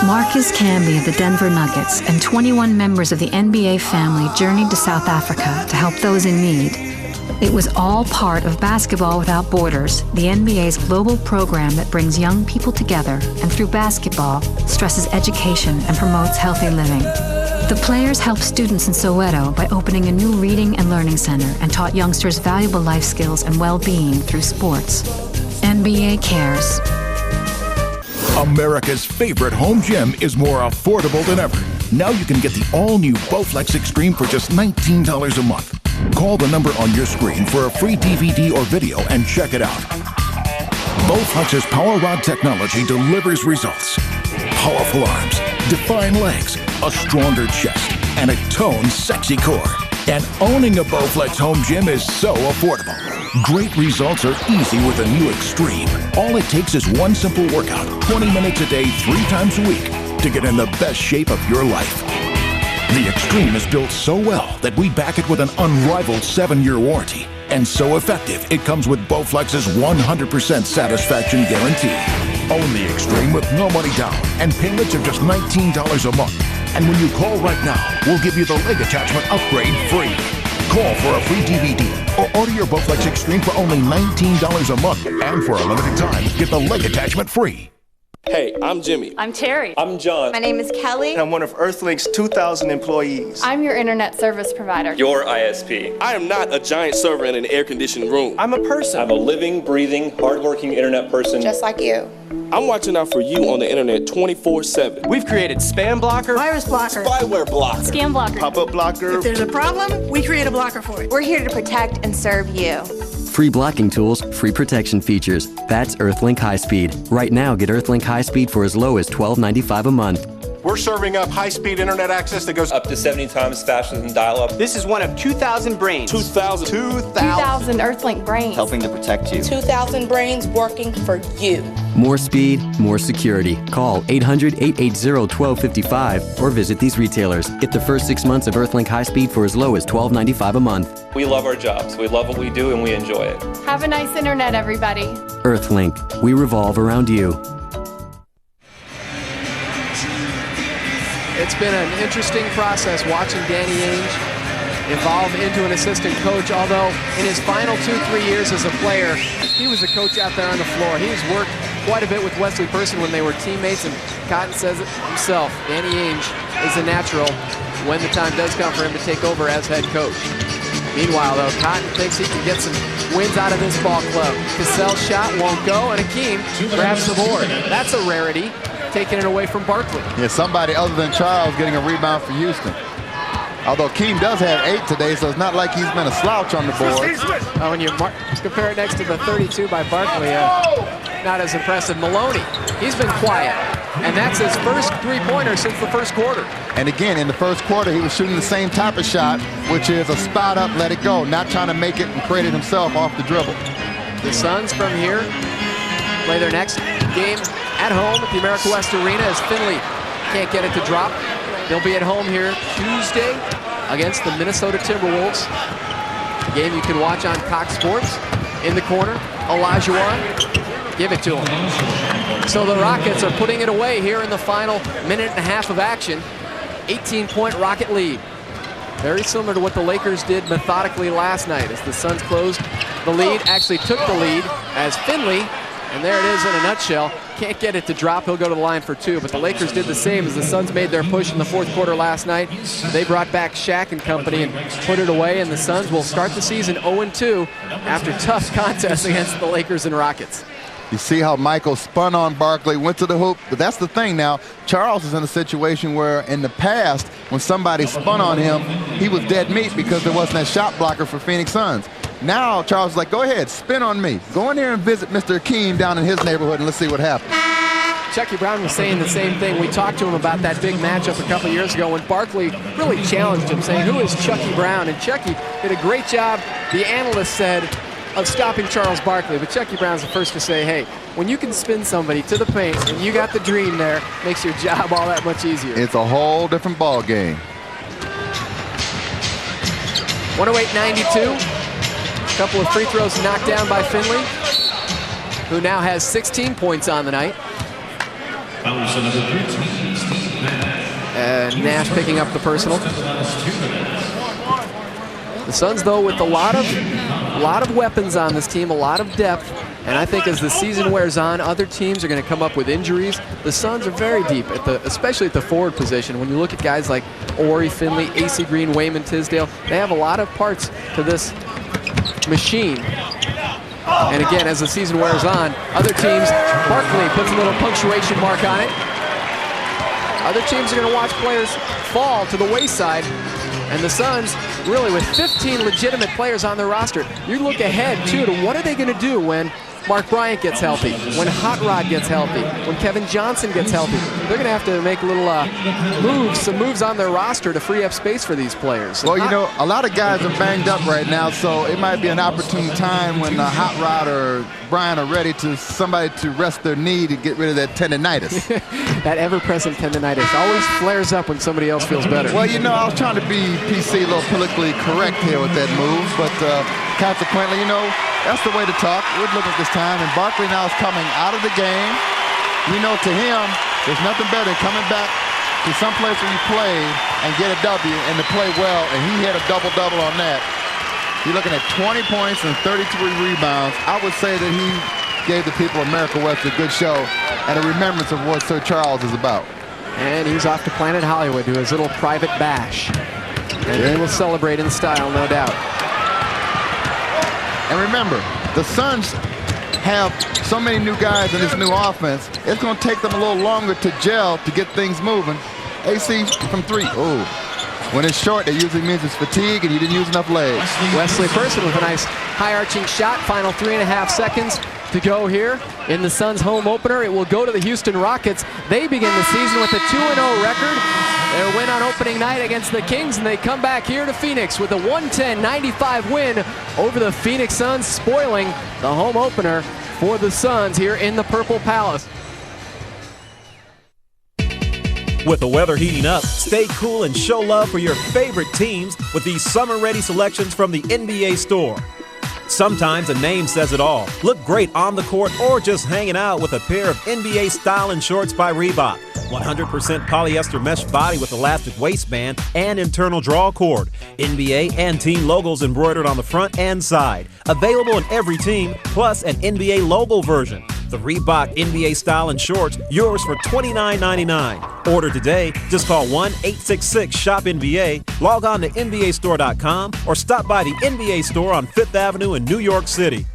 Marcus Camby of the Denver Nuggets and 21 members of the NBA family journeyed to South Africa to help those in need. It was all part of Basketball Without Borders, the NBA's global program that brings young people together and through basketball stresses education and promotes healthy living. The players helped students in Soweto by opening a new reading and learning center and taught youngsters valuable life skills and well-being through sports. NBA cares. America's favorite home gym is more affordable than ever. Now you can get the all-new Bowflex Extreme for just $19 a month. Call the number on your screen for a free DVD or video and check it out. Bowflex's Power Rod technology delivers results. Powerful arms, defined legs, a stronger chest, and a toned, sexy core. And owning a Bowflex home gym is so affordable. Great results are easy with a new Extreme. All it takes is one simple workout, 20 minutes a day, 3 times a week, to get in the best shape of your life. The Extreme is built so well that we back it with an unrivaled 7-year warranty. And so effective, it comes with Bowflex's 100% satisfaction guarantee. Own the Extreme with no money down and payments of just $19 a month. And when you call right now, we'll give you the leg attachment upgrade free. Call for a free DVD or order your Bowflex Extreme for only $19 a month. And for a limited time, get the leg attachment free. Hey, I'm Jimmy. I'm Terry. I'm John. My name is Kelly. And I'm one of Earthlink's 2,000 employees. I'm your internet service provider. Your ISP. I am not a giant server in an air-conditioned room. I'm a person. I'm a living, breathing, hardworking internet person. Just like you. I'm watching out for you on the internet 24/7. We've created spam blocker, virus blocker, spyware blocker, scam blocker, pop-up blocker. If there's a problem, we create a blocker for it. We're here to protect and serve you. Free blocking tools, free protection features. That's Earthlink High Speed. Right now, get Earthlink High Speed for as low as $12.95 a month. We're serving up high-speed internet access that goes up to 70 times faster than dial-up. This is one of 2,000 brains. 2,000 Earthlink brains. Helping to protect you. 2,000 brains working for you. More speed, more security. Call 800-880-1255 or visit these retailers. Get the first 6 months of Earthlink High Speed for as low as $12.95 a month. We love our jobs. We love what we do, and we enjoy it. Have a nice internet, everybody. Earthlink. We revolve around you. It's been an interesting process watching Danny Ainge evolve into an assistant coach, although in his final 2-3 years as a player, he was a coach out there on the floor. He's worked quite a bit with Wesley Person when they were teammates, and Cotton says it himself. Danny Ainge is a natural when the time does come for him to take over as head coach. Meanwhile, though, Cotton thinks he can get some wins out of this ball club. Cassell's shot won't go, and Akeem grabs the board. That's a rarity, taking it away from Barkley. Yeah, somebody other than Charles getting a rebound for Houston. Although Akeem does have 8 today, so it's not like he's been a slouch on the board. When you compare it next to the 32 by Barkley, not as impressive. Maloney, he's been quiet, and that's his first three-pointer since the first quarter. And again, in the first quarter, he was shooting the same type of shot, which is a spot up, let it go, not trying to make it and create it himself off the dribble. The Suns from here play their next game at home at the America West Arena as Finley can't get it to drop. They'll be at home here Tuesday against the Minnesota Timberwolves. A game you can watch on Cox Sports. In the corner, Olajuwon, give it to him. So the Rockets are putting it away here in the final minute and a half of action. 18-point Rocket lead. Very similar to what the Lakers did methodically last night as the Suns closed the lead, actually took the lead as Finley, and there it is in a nutshell, can't get it to drop. He'll go to the line for two, but the Lakers did the same as the Suns made their push in the fourth quarter last night. They brought back Shaq and company and put it away, and the Suns will start the season 0-2 after tough contests against the Lakers and Rockets. You see how Michael spun on Barkley, went to the hoop, but that's the thing now. Charles is in a situation where in the past, when somebody spun on him, he was dead meat because there wasn't a shot blocker for Phoenix Suns. Now Charles is like, go ahead, spin on me. Go in here and visit Mr. Akeem down in his neighborhood and let's see what happens. Chucky Brown was saying the same thing. We talked to him about that big matchup a couple years ago when Barkley really challenged him, saying, who is Chucky Brown? And Chucky did a great job, the analyst said, of stopping Charles Barkley. But Chucky Brown's the first to say, hey, when you can spin somebody to the paint and you got the dream there, makes your job all that much easier. It's a whole different ball game. 108-92. A couple of free throws knocked down by Finley, who now has 16 points on the night. And Nash picking up the personal. The Suns, though, with a lot of weapons on this team, a lot of depth, and I think as the season wears on, other teams are going to come up with injuries. The Suns are very deep, especially at the forward position. When you look at guys like Ori, Finley, AC Green, Wayman, Tisdale, they have a lot of parts to this machine. And again, as the season wears on, other teams, Barkley puts a little punctuation mark on it. Other teams are going to watch players fall to the wayside. And the Suns, really with 15 legitimate players on their roster, you look ahead, too, to what are they going to do when Mark Bryant gets healthy, when Hot Rod gets healthy, when Kevin Johnson gets healthy. They're going to have to make a little some moves on their roster to free up space for these players. Well, you know, a lot of guys are banged up right now, so it might be an opportune time when Hot Rod or Bryant are ready to somebody to rest their knee to get rid of that tendinitis. That ever-present tendinitis always flares up when somebody else feels better. Well, you know, I was trying to be PC, a little politically correct here with that move, but consequently, you know, that's the way to talk. We're looking at this time, and Barkley now is coming out of the game. You know, to him, there's nothing better than coming back to some place where you play and get a W and to play well, and he had a double-double on that. You're looking at 20 points and 33 rebounds. I would say that he gave the people of America West a good show and a remembrance of what Sir Charles is about. And he's off to Planet Hollywood to his little private bash. And they will celebrate in style, no doubt. And remember, the Suns have so many new guys in this new offense, it's going to take them a little longer to gel to get things moving. AC from three. Oh, when it's short, it usually means it's fatigue and you didn't use enough legs. Wesley Person with a nice high-arching shot. Final 3.5 seconds to go here in the Suns' home opener. It will go to the Houston Rockets. They begin the season with a 2-0 record. Their win on opening night against the Kings, and they come back here to Phoenix with a 110-95 win over the Phoenix Suns, spoiling the home opener for the Suns here in the Purple Palace. With the weather heating up, stay cool and show love for your favorite teams with these summer-ready selections from the NBA store. Sometimes a name says it all. Look great on the court or just hanging out with a pair of NBA style shorts by Reebok. 100% polyester mesh body with elastic waistband and internal draw cord. NBA and team logos embroidered on the front and side. Available in every team, plus an NBA logo version. The Reebok NBA style shorts, yours for $29.99. Order today. Just call 1-866-SHOP-NBA, log on to NBAstore.com, or stop by the NBA store on 5th Avenue in New York City.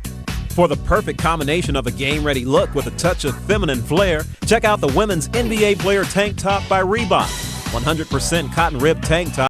For the perfect combination of a game-ready look with a touch of feminine flair, check out the women's NBA player tank top by Reebok. 100% cotton rib tank top.